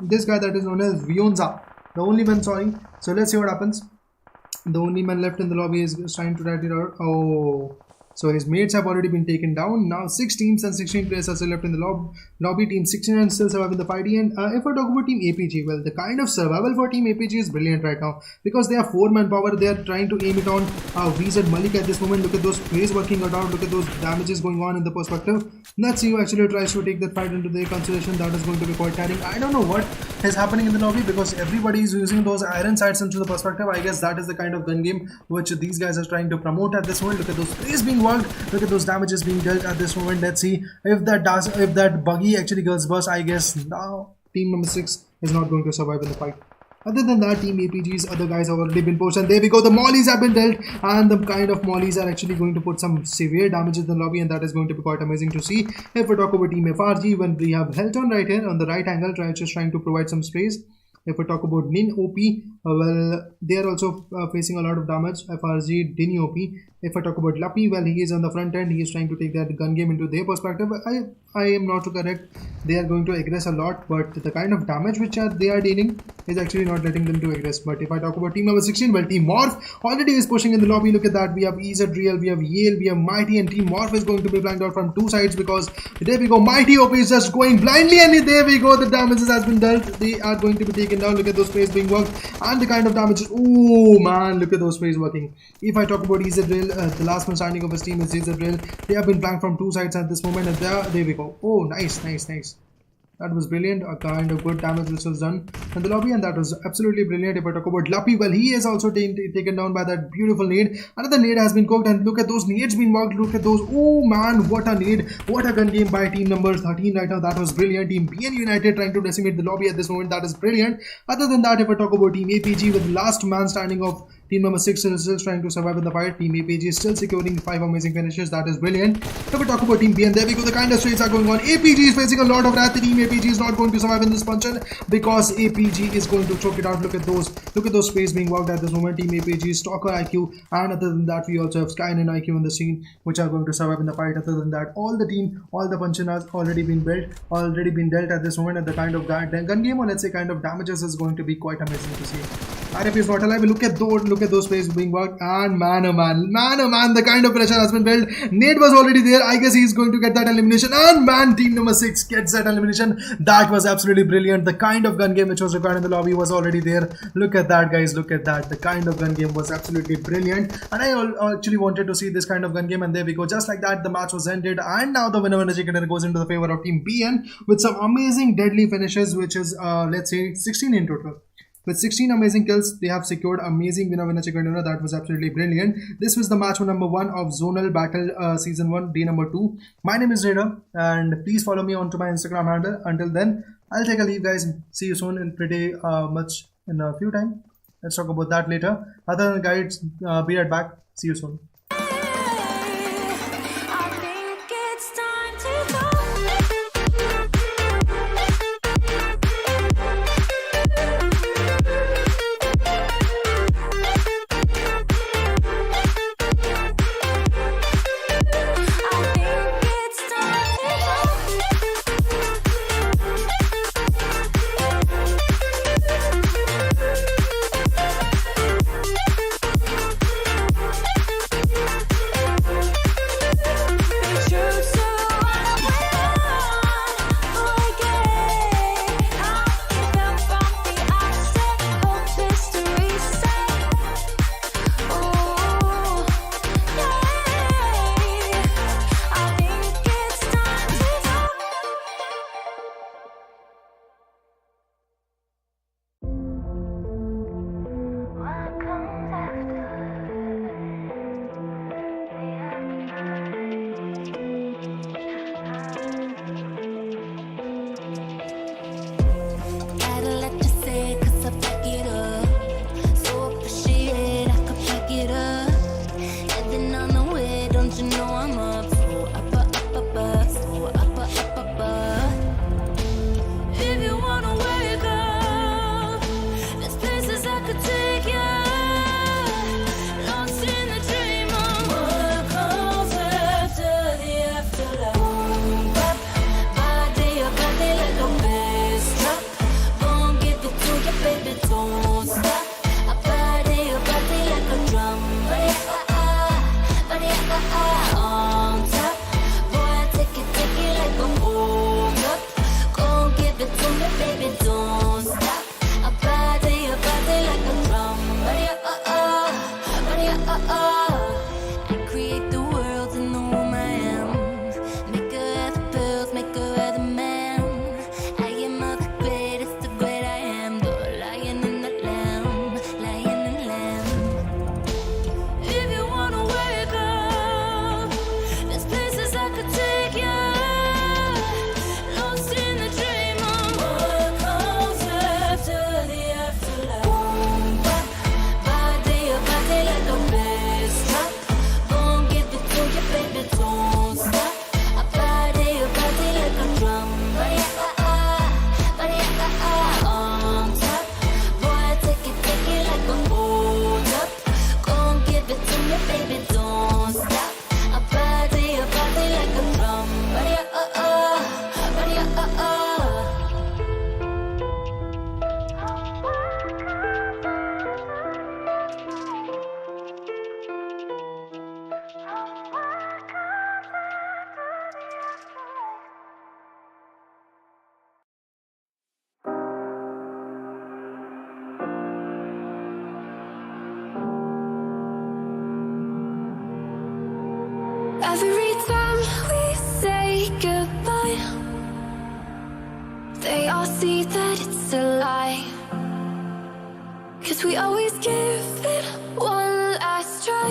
C: this guy that is known as Vionza, the only one, sorry. So let's see what happens. The only man left in the lobby is trying to write it out. Oh, so his mates have already been taken down. Now 6 teams and 16 players are still left in the lobby. Team 69 still surviving the fight. And if I talk about Team APG, well, the kind of survival for Team APG is brilliant right now, because they have 4 manpower. They are trying to aim it on VZ Malik at this moment. Look at those plays working it out. Look at those damages going on in the perspective. Let's see who actually tries to take that fight into their consideration. That is going to be quite tiring. I don't know what is happening in the lobby, because everybody is using those iron sights into the perspective. I guess that is the kind of gun game which these guys are trying to promote at this moment. Look at those plays being worked. Look at those damages being dealt at this moment. Let's see if that buggy actually goes bust. I guess now team number 6 is not going to survive in the fight. Other than that, Team APG's other guys have already been pushed, and there we go. The mollies have been dealt, and the kind of mollies are actually going to put some severe damages in the lobby, and that is going to be quite amazing to see. If we talk about Team FRG, when we have Helton right here on the right angle, just trying to provide some space. If we talk about Nin OP, well, they are also facing a lot of damage. FRG, Dini OP. If I talk about Lappy, well, he is on the front end. He is trying to take that gun game into their perspective. I am not too correct. They are going to aggress a lot, but the kind of damage which they are dealing is actually not letting them to aggress. But if I talk about team number 16, well, Team Morph already is pushing in the lobby. Look at that. We have EZ Real, we have Yale, we have Mighty, and Team Morph is going to be blanked out from 2 sides, because there we go. Mighty OP is just going blindly, and there we go. The damages has been dealt. They are going to be taken down. Look at those plays being worked, and the kind of damages. Oh man, look at those plays working. If I talk about EZ Real, the last man standing of his team is EZ Real. They have been blanked from 2 sides at this moment, and there we go. Oh, nice. That was brilliant. A kind of good damage which was done in the lobby, and that was absolutely brilliant. If I talk about Lappy, well, he is also taken down by that beautiful nade. Another nade has been cooked, and look at those nades being worked. Look at those. Oh man, what a nade. What a gun game by team number 13 right now. That was brilliant. Team BN United trying to decimate the lobby at this moment. That is brilliant. Other than that, if I talk about Team APG with the last man standing of team number 6 is still trying to survive in the fight. Team APG is still securing 5 amazing finishes. That is brilliant. If we talk about Team BN, there we go. The kind of trades are going on. APG is facing a lot of wrath. The Team APG is not going to survive in this puncheon because APG is going to choke it out. Look at those. Look at those sprays being worked at this moment. Team APG, Stalker IQ, and other than that, we also have Sky and IQ in the scene, which are going to survive in the fight. Other than that, all the puncheon has already been built, already been dealt at this moment. And the kind of gun game, or let's say kind of damages, is going to be quite amazing to see. RF is not alive. Look at those plays being worked, and man oh man, the kind of pressure has been built. Nate was already there. I guess he's going to get that elimination, and man, team number 6 gets that elimination. That was absolutely brilliant. The kind of gun game which was required in the lobby was already there. Look at that, guys. Look at that. The kind of gun game was absolutely brilliant, and I actually wanted to see this kind of gun game, and there we go. Just like that, the match was ended, and now the winner chicken dinner goes into the favor of Team BN with some amazing deadly finishes, which is let's say 16 in total. With 16 amazing kills, they have secured amazing winner chicken dinner. That was absolutely brilliant. This was the match number 1 of Zonal Battle Season 1, day number 2. My name is Raider, and please follow me onto my Instagram handle. Until then, I'll take a leave, guys. See you soon in pretty much in a few time. Let's talk about that later. Other than guys, be right back. See you soon.
A: They all see that it's a lie, 'cause we always give it one last try.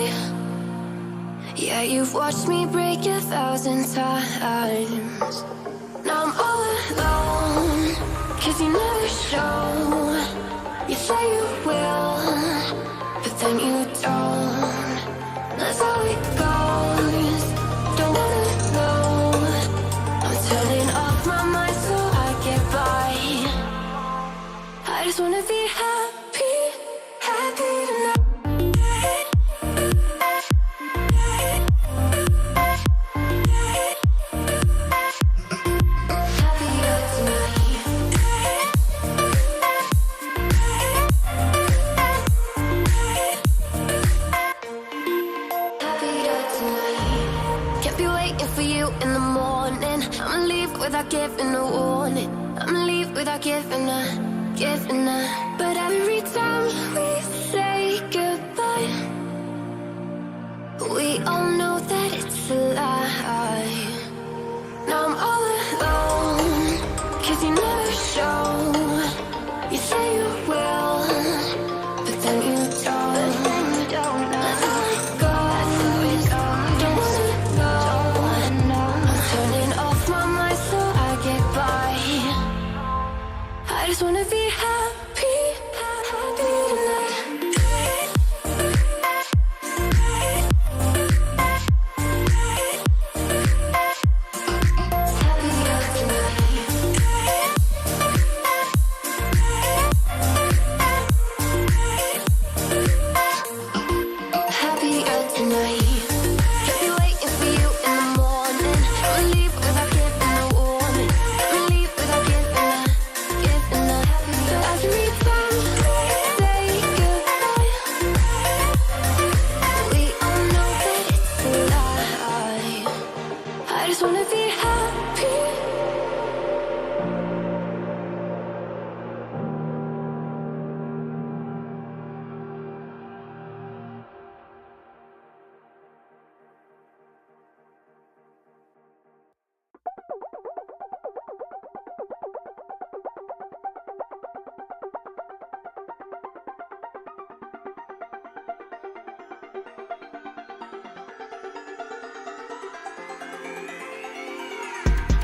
A: Yeah, you've watched me break 1,000 times. Now I'm all alone, 'cause you never show. You say you will, but then you don't. That's how it goes. Don't wanna know. I'm turning off my mind so I get by. I just wanna be happy, happy tonight. Without giving a warning, I'ma leave without giving a. But every time we say goodbye, we all know that it's a lie. Now I'm all alone, 'cause you never show. You say you will, but then you don't. That's how it goes. Don't wanna know. I'm turning off my mind so I get by. I just wanna be happy, happy tonight.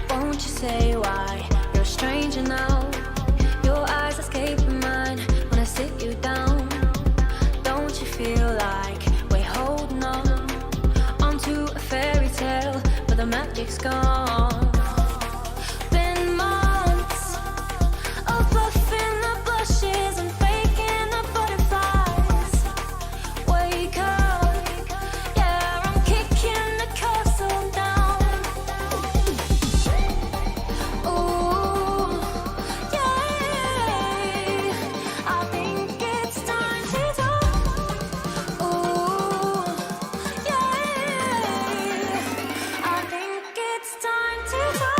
B: Won't you say why you're a stranger now? Your eyes escape mine when I sit you down. Don't you feel like we're holding on onto a fairy tale, but the magic's gone? Been months of buffing the blushes and faking the butterflies. Wake up, yeah, I'm kicking the castle down. Ooh, yeah, I think it's time to talk. Ooh, yeah, I think it's time to talk.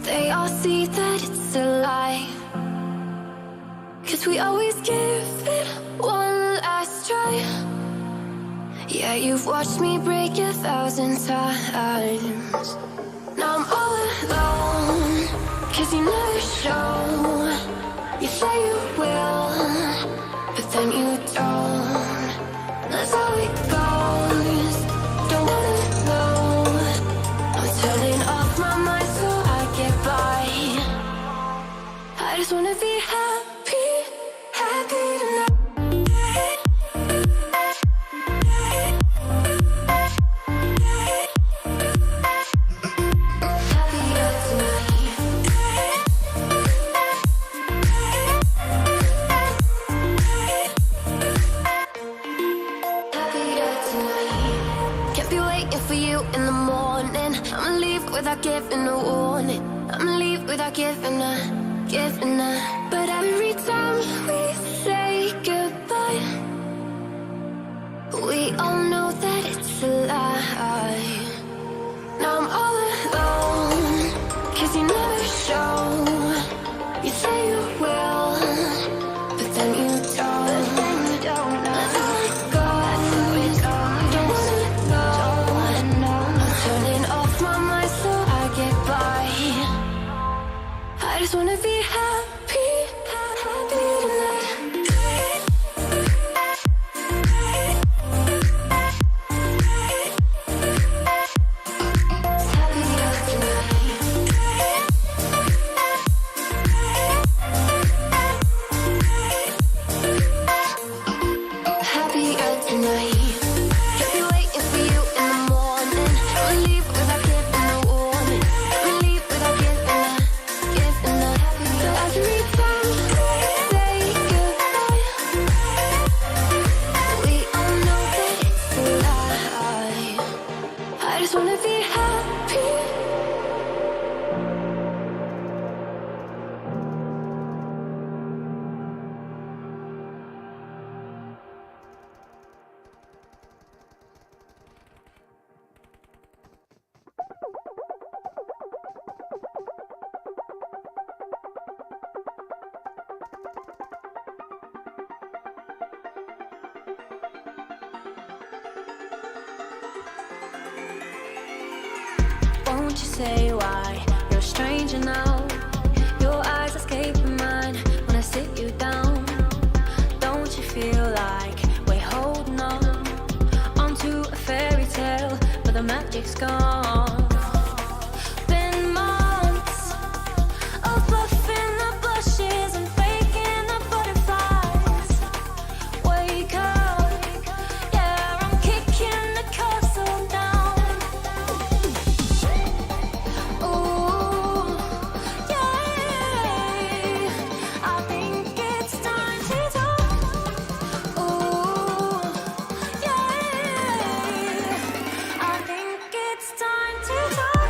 A: They all see that it's a lie, 'cause we always give it one last try. Yeah, you've watched me break 1,000 times. Now I'm all alone, 'cause you never show. You say you will, but then you don't. That's how it goes. Don't wanna know. I'm turning off my mind so I get by. I just wanna be happy, happy tonight. Without giving a warning, I'ma leave without giving a. But every time we say goodbye, we all know that it's a lie. Now I'm all alone, 'cause you never show. You say you will, but then you don't. That's how it goes. Don't wanna know. I'm turning off my mind so I get by. I just wanna be happy, happy tonight. Happier tonight. Kept me waiting for you in the morning. I'ma leave without giving a warning. I'ma leave without giving a. So every time we say goodbye, we all know that it's a lie. I just wanna be happy.
B: Won't you say why you're a stranger now? Your eyes escaping mine when I sit you down. Don't you feel like we're holding on onto a fairy tale, but the magic's gone? Been months of bluffing the blushes and faking the butterflies. Wake up, yeah, I'm kicking the castle down. Ooh, yeah, I think it's time to talk. Ooh, yeah, I think it's time to talk.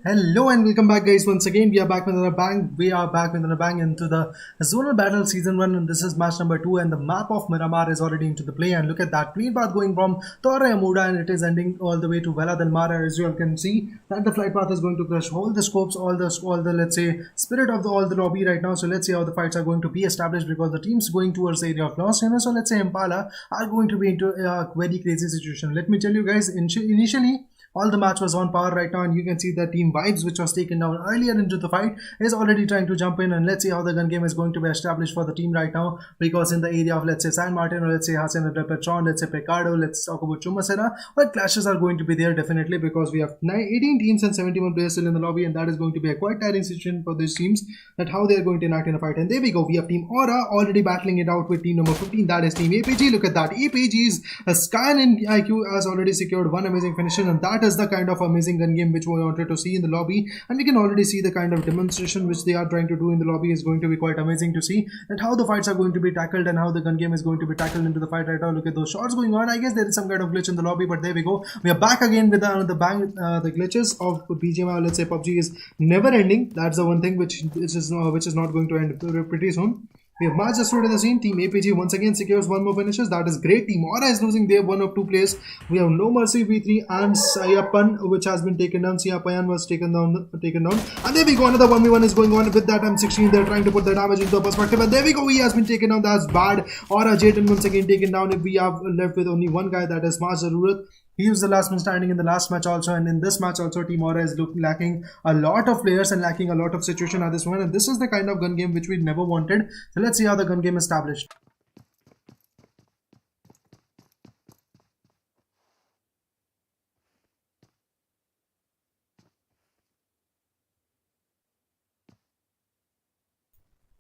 C: Hello and welcome back, guys. Once again we are back with another bang. We are back with another bang into the zonal battle season 1, and this is match number 2, and the map of Miramar is already into the play. And look at that clean path going from Torre Amuda, and it is ending all the way to Vela del Mar. As you all can see that the flight path is going to crush all the scopes, all the let's say spirit of all the lobby right now. So let's see how the fights are going to be established, because the teams going towards the area of Los Angeles, so let's say Impala, are going to be into a very crazy situation. Let me tell you guys, initially all the match was on par right now, and you can see the team vibes which was taken down earlier into the fight is already trying to jump in. And let's see how the gun game is going to be established for the team right now, because in the area of, let's say, San Martin, or let's say Hassan de Petron, let's say Picardo, let's talk about Chumacera, but clashes are going to be there definitely, because we have 18 teams and 71 players still in the lobby, and that is going to be a quite tiring situation for these teams, that how they are going to enact in a fight. And there we go, we have team Aura already battling it out with team number 15, that is team APG. Look at that, APG's Sky and IQ has already secured one amazing finish, and that is the kind of amazing gun game which we wanted to see in the lobby, and we can already see the kind of demonstration which they are trying to do in the lobby is going to be quite amazing to see, and how the fights are going to be tackled and how the gun game is going to be tackled into the fight right now. Look at those shots going on. I guess there is some kind of glitch in the lobby, but there we go. We are back again with the glitches of BGMI. Let's say PUBG is never ending. That's the one thing which is not going to end pretty soon. We have Mars just in the scene. Team APG once again secures one more finishes. That is great. Team Aura is losing their one of two players. We have No Mercy V3 and Sayapan, which has been taken down. Sayapan was taken down. And there we go. Another 1v1 is going on with that M16. They're trying to put the damage into perspective. And there we go. He has been taken down. That's bad. Aura Jayden once again taken down. If we have left with only one guy, that is Mars Zarurat. He was the last man standing in the last match also, and in this match also Team Aura is lacking a lot of players and lacking a lot of situation at this moment, and this is the kind of gun game which we never wanted. So let's see how the gun game is established.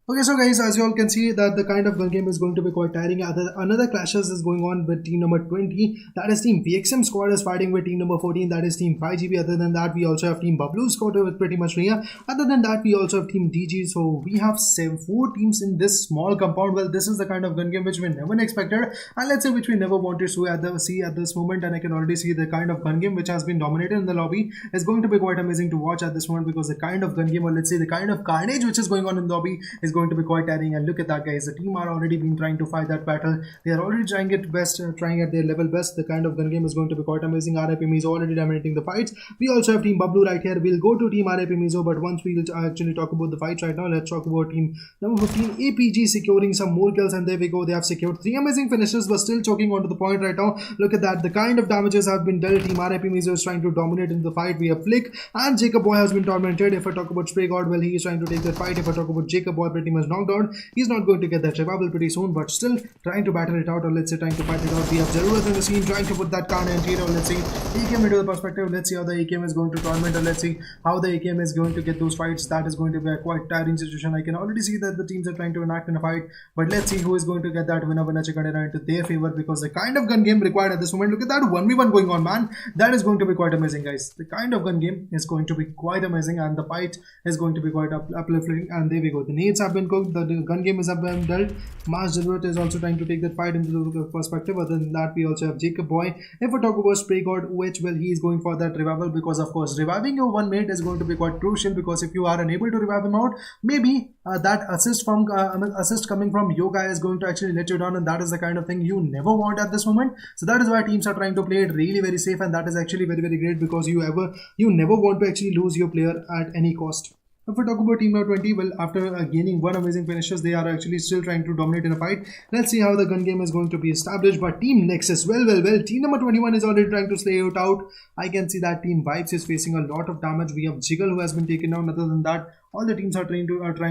C: Okay, so guys, as you all can see that the kind of gun game is going to be quite tiring. Another clashes is going on with team number 20. That is team VXM squad is fighting with team number 14. That is team 5GB. Other than that, we also have team Bablu squad with pretty much Ria. Other than that, we also have team DG. So we have 4 teams in this small compound. Well, this is the kind of gun game which we never expected, and let's say which we never wanted to see at this moment. And I can already see the kind of gun game which has been dominated in the lobby is going to be quite amazing to watch at this moment, because the kind of gun game, or let's say the kind of carnage which is going on in the lobby is going to be quite tiring. And look at that, guys. The team are already been trying to fight that battle. They are already trying it best, trying at their level best. The kind of gun game is going to be quite amazing. RIP Mizo already dominating the fights. We also have team Bablu right here. We'll go to team RIP Mizo, but once we'll actually talk about the fights right now, let's talk about team number 15 APG securing some more kills, and there we go. They have secured 3 amazing finishes, but still choking onto the point right now. Look at that. The kind of damages have been dealt. Team RIP Mizo is trying to dominate in the fight. We have Flick and Jacob Boy has been tormented. If I talk about Spray God, well, he is trying to take that fight. If I talk about Jacob Boy, pretty much knocked out. He's not going to get that revival pretty soon, but still trying to battle it out, or let's say trying to fight it out. We have Zarurat in the scene trying to put that Khan anti-hero. Let's see AKM into the perspective. Let's see how the AKM is going to torment, or let's see how the AKM is going to get those fights. That is going to be a quite tiring situation. I can already see that the teams are trying to enact in a fight, but let's see who is going to get that winner chicken dinner into their favor, because the kind of gun game required at this moment. Look at that 1v1 going on, man. That is going to be quite amazing, guys. The kind of gun game is going to be quite amazing, and the fight is going to be quite uplifting. And there we go. The nades have been cooked. The gun game is been dealt. Mars Zarurat is also trying to take that fight into the perspective. Other than that, we also have Jacob Boy. If we talk about Spray God, which, well, he is going for that revival, because of course reviving your one mate is going to be quite crucial, because if you are unable to revive him out, maybe that assist coming from your guy is going to actually let you down, and that is the kind of thing you never want at this moment. So that is why teams are trying to play it really very safe, and that is actually very, very great, because you never want to actually lose your player at any cost. If we talk about team number 20, well, after gaining 1 amazing finishes, they are actually still trying to dominate in a fight. Let's see how the gun game is going to be established. But team Nexus, well, team number 21 is already trying to slay it out. I can see that team Vibes is facing a lot of damage. We have Jiggle who has been taken down. Other than that, all the teams are trying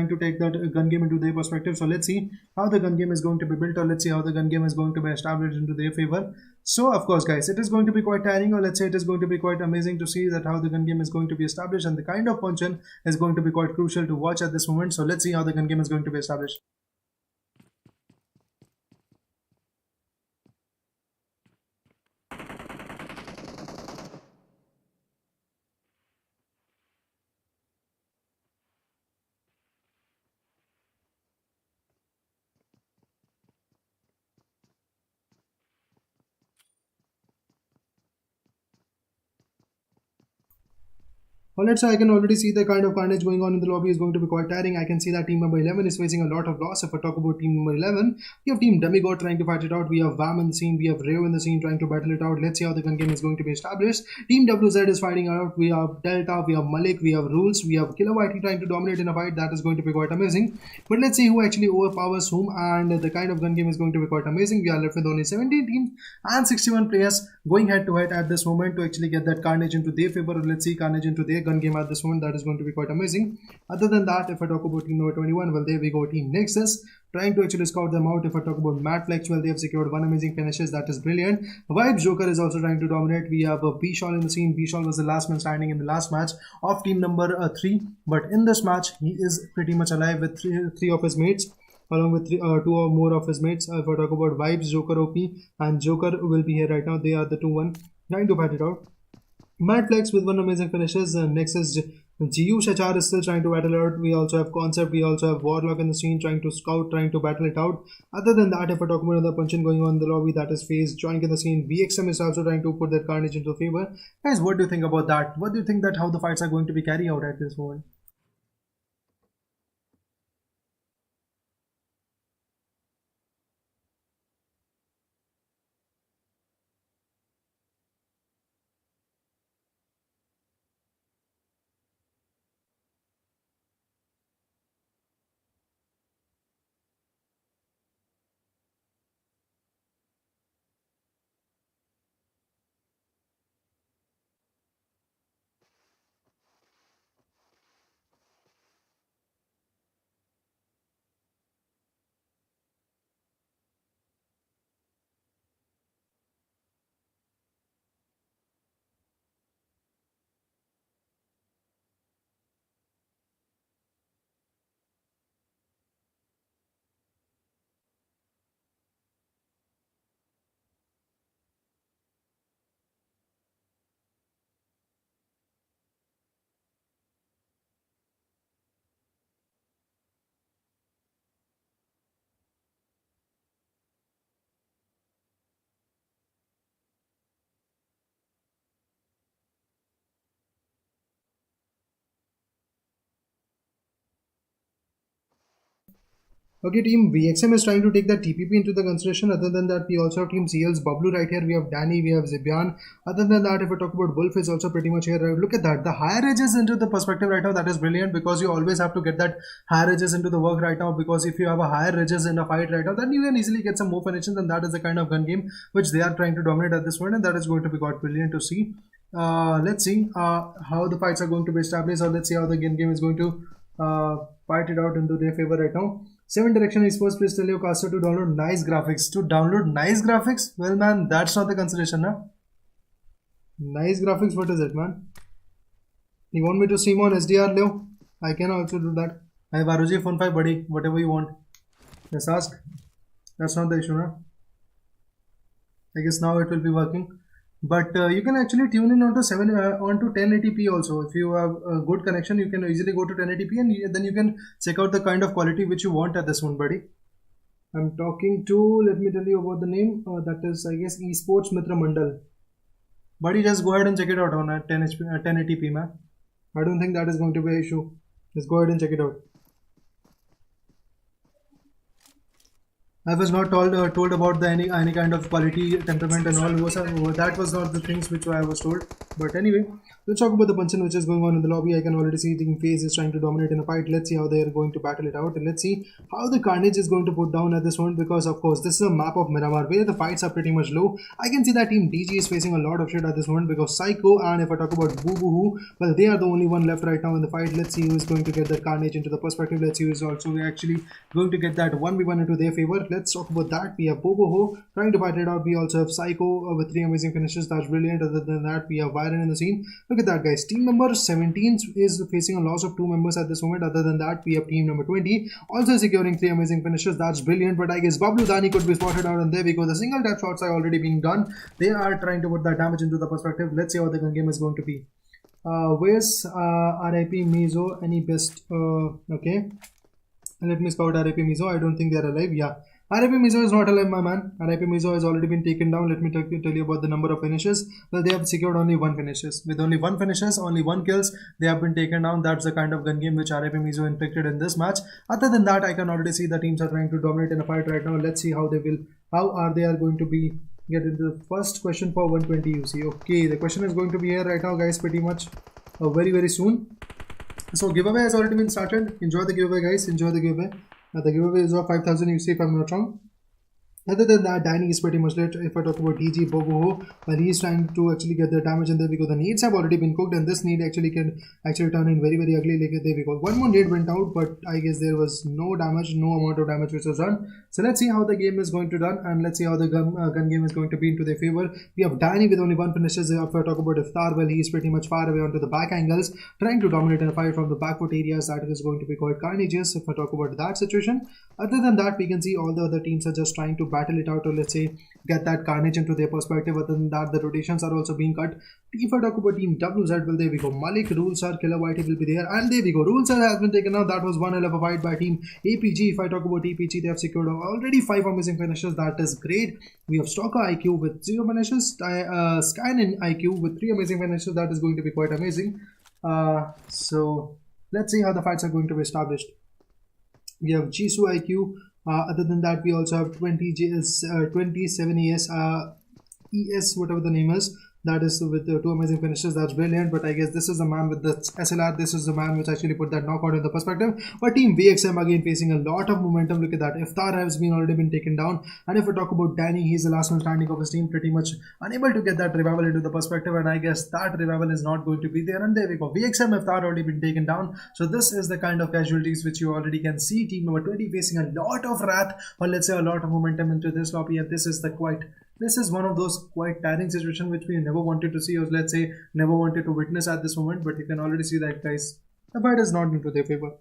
C: to take that gun game into their perspective. So let's see how the gun game is going to be built, or let's see how the gun game is going to be established into their favor. So of course, guys, it is going to be quite tiring, or let's say it is going to be quite amazing to see that how the gun game is going to be established, and the kind of punch-in is going to be quite crucial to watch at this moment. So let's see how the gun game is going to be established. Alright, so I can already see the kind of carnage going on in the lobby is going to be quite tiring. I can see that team number 11 is facing a lot of loss. If I talk about team number 11, we have team Demigod trying to fight it out. We have Vam in the scene. We have Reo in the scene trying to battle it out. Let's see how the gun game is going to be established. Team WZ is fighting out. We have Delta, we have Malik, we have Rules, we have Killer Whitey trying to dominate in a fight. That is going to be quite amazing. But let's see who actually overpowers whom, and the kind of gun game is going to be quite amazing. We are left with only 17 teams and 61 players going head to head at this moment to actually get that carnage into their favor. Let's see carnage into their gun game at this moment. That is going to be quite amazing. Other than that, if I talk about team number 21, well, there we go, team Nexus trying to actually scout them out. If I talk about Matt Flex, well, they have secured 1 amazing finishes. That is brilliant. Vibe Joker is also trying to dominate. We have B-Shawl in the scene. B-Shawl was the last man standing in the last match of team number 3, but in this match he is pretty much alive with three of his mates, along with 2 or more of his mates. If I talk about Vibes, Joker OP and Joker will be here right now. They are the 2-1 trying to fight it out. Mad Flex with one amazing finishes. Next is GU Shachar is still trying to battle out. We also have Concept, we also have Warlock in the scene trying to scout, trying to battle it out. Other than that, if I talk about another punch-in going on in the lobby, that is FaZe joining in the scene. VXM is also trying to put that Carnage into favor. Guys, what do you think about that? What do you think that how the fights are going to be carried out at this moment? Okay, team VXM is trying to take that TPP into the consideration. Other than that, we also have team CL'sBABLU right here. We have Danny, we have Zibian. Other than that, if we talk about Wolf, is also pretty much here. Look at that. The higher edges into the perspective right now, that is brilliant, because you always have to get that higher edges into the work right now, because if you have a higher edges in a fight right now, then you can easily get some more finishes, and that is the kind of gun game which they are trying to dominate at this point, and that is going to be quite brilliant to see. Let's see how the fights are going to be established, or let's see how the game is going to fight it out into their favor right now. 7 Direction Esports, please tell your caster to download nice graphics. To download nice graphics? Well, man, that's not the consideration, na? Nice graphics, what is it, man? You want me to stream on SDR, Leo? I can also do that. I have ROG Phone 5, buddy. Whatever you want. Just ask. That's not the issue, na? I guess now it will be working. But you can actually tune in onto 1080p also. If you have a good connection, you can easily go to 1080p, and then you can check out the kind of quality which you want at this one, buddy. I'm talking to, let me tell you about the name. That is, I guess, Esports Mitra Mandal. Buddy, just go ahead and check it out on 1080p, man. I don't think that is going to be an issue. Just go ahead and check it out. I was not told about the any kind of quality, temperament and all. That was not the things which I was told. But anyway, let's talk about the punch-in which is going on in the lobby. I can already see Team FaZe is trying to dominate in a fight. Let's see how they are going to battle it out, and let's see how the Carnage is going to put down at this point, because of course this is a map of Miramar where the fights are pretty much low. I can see that Team DG is facing a lot of shit at this moment, because Psycho, and if I talk about Boo Boo Hoo, well, they are the only one left right now in the fight. Let's see who is going to get that Carnage into the perspective. Let's see who is also actually going to get that 1v1 into their favor. Let's talk about that. We have Bobo Ho trying to fight it out. We also have Psycho with 3 amazing finishes. That's brilliant. Other than that, we have Byron in the scene. Look at that, guys. Team number 17 is facing a loss of 2 members at this moment. Other than that, we have team number 20 also securing 3 amazing finishes. That's brilliant. But I guess Bablu Dani could be spotted out, and there we go. The single tap shots are already being done. They are trying to put that damage into the perspective. Let's see how the gun game is going to be. Where's RIP Mizo? Any best? Okay. Let me scout RIP Mizo. I don't think they are alive. Yeah. RIP Mizo is not alive, my man. RIP Mizo has already been taken down. Let me tell you about the number of finishes. Well, they have secured only 1 finishes. With only 1 finishes, only 1 kills, they have been taken down. That's the kind of gun game which RIP Mizo inflicted in this match. Other than that, I can already see the teams are trying to dominate in a fight right now. Let's see how they are going to be get into the first question for 120 UC. Okay, the question is going to be here right now, guys, pretty much very soon. So giveaway has already been started. Enjoy the giveaway, guys. Enjoy the giveaway. The giveaway is of 5,000 UC if I'm not wrong. Other than that, Danny is pretty much late. If I talk about DG Bobo Ho, well, he is trying to actually get the damage in there, because the needs have already been cooked, and this need actually can turn in very ugly. Like there we go. 1 more nade went out, but I guess there was no damage, no amount of damage which was done. So let's see how the game is going to done, and let's see how the gun game is going to be into their favor. We have Danny with only 1 finishes. If I talk about Iftar, well, he is pretty much far away onto the back angles, trying to dominate in a fight from the back foot areas. That is going to be quite carnageous if I talk about that situation. Other than that, we can see all the other teams are just trying to battle it out, or let's say get that carnage into their perspective. Other than that, the rotations are also being cut. If I talk about team WZ, well, there we go. Malik, Rulesar, Killer Whitey will be there, and there we go. Rulesar has been taken out. That was one hell of a fight by team APG. If I talk about APG, they have secured already 5 amazing finishes. That is great. We have Stalker IQ with 0 finishes, Skynin IQ with 3 amazing finishes. That is going to be quite amazing. So let's see how the fights are going to be established. We have Jisoo IQ. Other than that, we also have 27 ES, whatever the name is. That is with 2 amazing finishes. That's brilliant. But I guess this is the man with the SLR. This is the man which actually put that knockout in the perspective. But team VXM again facing a lot of momentum. Look at that. Iftar has already been taken down. And if we talk about Danny, he's the last one standing of his team, pretty much unable to get that revival into the perspective. And I guess that revival is not going to be there. And there we go. VXM Iftar already been taken down. So this is the kind of casualties which you already can see. Team number 20 facing a lot of wrath, or let's say a lot of momentum into this lobby. And this is one of those quite tiring situations which we never wanted to see, or let's say never wanted to witness at this moment. But you can already see that, guys, the fight is not into their favor.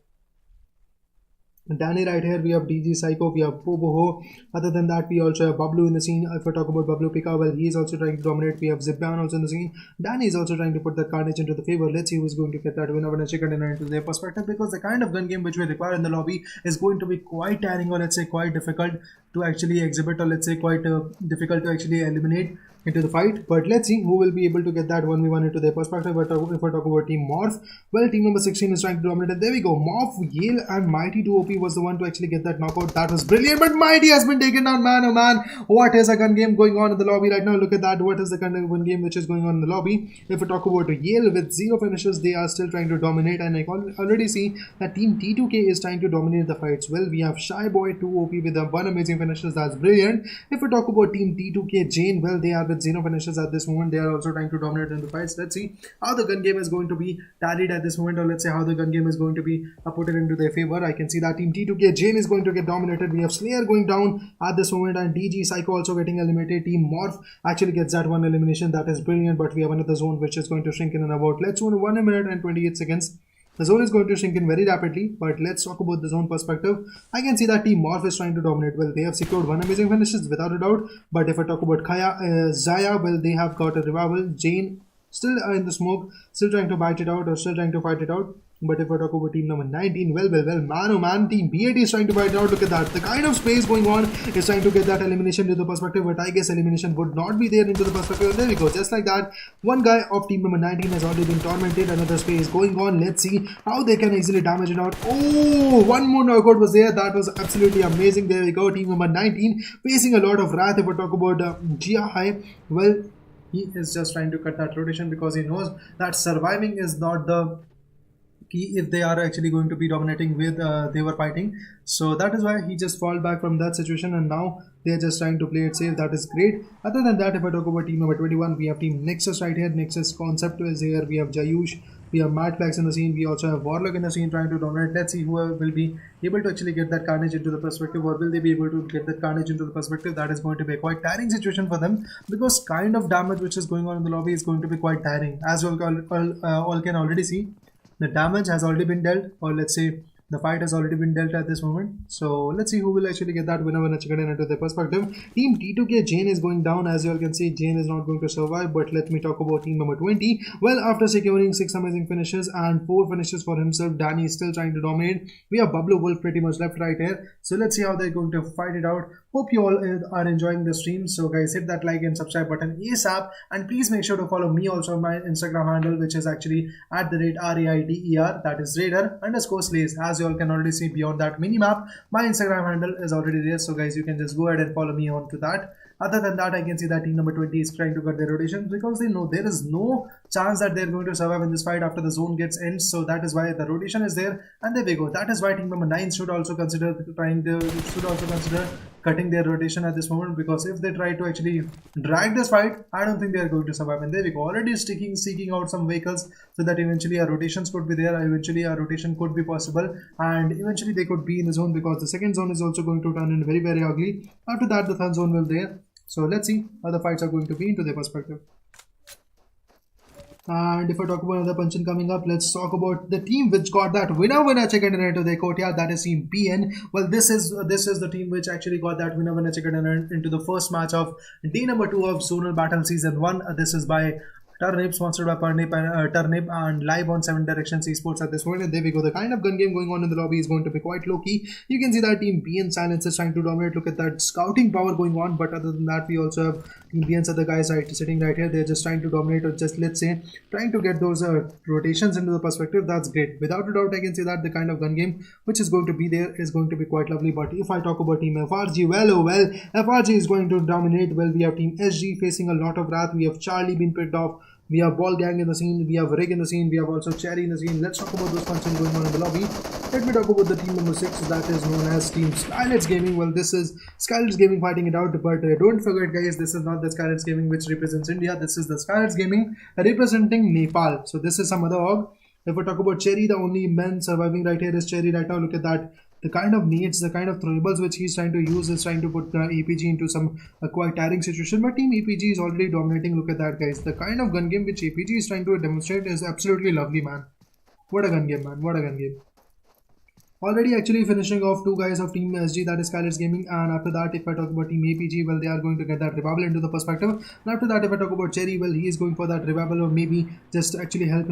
C: Danny right here, we have DG Psycho, we have Poboho. Other than that, we also have Bablu in the scene. If I talk about Bablu Pika, well, he is also trying to dominate. We have Zibban also in the scene. Danny is also trying to put the carnage into the favor. Let's see who is going to get that winner and a chicken dinner into their perspective, because the kind of gun game which we require in the lobby is going to be quite tiring, or let's say quite difficult to actually exhibit, or let's say quite difficult to actually eliminate into the fight. But let's see who will be able to get that 1v1 into their perspective. But if I talk about team Morph, well, team number 16 is trying to dominate, and there we go. Morph, Yale and Mighty 2OP was the one to actually get that knockout. That was brilliant, but Mighty has been taken down. Man, oh man, what is a gun game going on in the lobby right now? Look at that. What is the kind of gun game which is going on in the lobby? If we talk about Yale with 0 finishes, they are still trying to dominate, and I can already see that team T2K is trying to dominate the fights. Well, we have Shy Boy 2OP with 1 amazing finishes. That's brilliant. If we talk about team T2K Jane, well, they are with 0 finishes at this moment. They are also trying to dominate in the fights. Let's see how the gun game is going to be tallied at this moment, or let's say how the gun game is going to be put it into their favor. I can see that team T2K Jane is going to get dominated. We have Slayer going down at this moment, and DG Psycho also getting eliminated. Team Morph actually gets that 1 elimination. That is brilliant. But we have another zone which is going to shrink in about, let's say, 1 minute and 28 seconds. The zone is going to shrink in very rapidly, but let's talk about the zone perspective. I can see that team Morph is trying to dominate. Well, they have secured 1 amazing finishes without a doubt. But if I talk about Zaya, well, they have got a revival. Jane still in the smoke, still trying to bite it out, or still trying to fight it out. But if I talk about team number 19, well, man, oh man, team BAT is trying to fight it out. Look at that. The kind of space going on is trying to get that elimination into the perspective, but I guess elimination would not be there into the perspective. And there we go. Just like that, one guy of team number 19 has already been tormented. Another space going on. Let's see how they can easily damage it out. Oh, one more knockout was there. That was absolutely amazing. There we go. Team number 19 facing a lot of wrath. If I talk about Gia High, well, he is just trying to cut that rotation because he knows that surviving is not the key if they are actually going to be dominating with they were fighting. So that is why he just fall back from that situation, and now they are just trying to play it safe. That is great. Other than that, if I talk about team number 21, we have team Nexus right here. Nexus Concept is here. We have Jayush, we have Matt Flax in the scene, we also have Warlock in the scene trying to dominate. Let's see who will be able to actually get that carnage into the perspective, or will they be able to get that carnage into the perspective. That is going to be a quite tiring situation for them, because kind of damage which is going on in the lobby is going to be quite tiring. As you all can already see, the damage has already been dealt, or let's say the fight has already been dealt at this moment. So let's see who will actually get that winner chicken into their perspective. Team T2K Jane is going down. As you all can see, Jane is not going to survive. But let me talk about team number 20. Well, after securing 6 amazing finishes and 4 finishes for himself, Danny is still trying to dominate. We have Bablu Wolf pretty much left right here. So let's see how they're going to fight it out. Hope you all are enjoying the stream. So guys, hit that like and subscribe button ASAP, and please make sure to follow me also on my Instagram handle, which is actually @RAIDER, that is Raider_Slays. As you all can already see beyond that mini map, my Instagram handle is already there. So guys, you can just go ahead and follow me on to that. Other than that, I can see that team number 20 is trying to cut their rotations, because they know there is no chance that they're going to survive in this fight after the zone gets ends. So that is why the rotation is there, and there we go. That is why team number 9 should also consider cutting their rotation at this moment, because if they try to actually drag this fight, I don't think they are going to survive. And there we go, already seeking out some vehicles so that eventually our rotations could be there, eventually our rotation could be possible, and eventually they could be in the zone, because the second zone is also going to turn in very, very ugly. After that, the third zone will there. So let's see how the fights are going to be into their perspective. And if I talk about another punch-in coming up, let's talk about the team which got that winner chicken dinner into their courtyard. That is Team PN. Well, this is the team which actually got that winner chicken dinner into the first match of day number 2 of Zonal Battle Season 1. This is by Turnip, sponsored by Turnip and live on 7 Directions Esports at this point. And there we go. The kind of gun game going on in the lobby is going to be quite low-key. You can see that Team PN Silence is trying to dominate. Look at that scouting power going on. But other than that, we also have Team PN's other guys sitting right here. They're just trying to dominate, or just, let's say, trying to get those rotations into the perspective. That's great. Without a doubt, I can say that the kind of gun game which is going to be there is going to be quite lovely. But if I talk about Team FRG, well, FRG is going to dominate. Well, we have Team SG facing a lot of wrath. We have Charlie being picked off. We have Ball Gang in the scene, we have Rig in the scene, we have also Cherry in the scene. Let's talk about those functions going on in the lobby. Let me talk about the team number 6, that is known as Team Skylightz Gaming. Well, this is Skylightz Gaming fighting it out, but don't forget guys, this is not the Skylightz Gaming which represents India. This is the Skylightz Gaming representing Nepal. So this is some other org. If we talk about Cherry, the only man surviving right here is Cherry right now. Look at that. The kind of needs, the kind of throwables which he's trying to use is trying to put the APG into some quite tiring situation. But Team APG is already dominating. Look at that, guys. The kind of gun game which APG is trying to demonstrate is absolutely lovely, man. What a gun game, man. What a gun game. Already actually finishing off 2 guys of Team SG, that is Skylightz Gaming, and after that if I talk about Team APG, well, they are going to get that revival into the perspective. And after that if I talk about Cherry, well, he is going for that revival, or maybe just actually help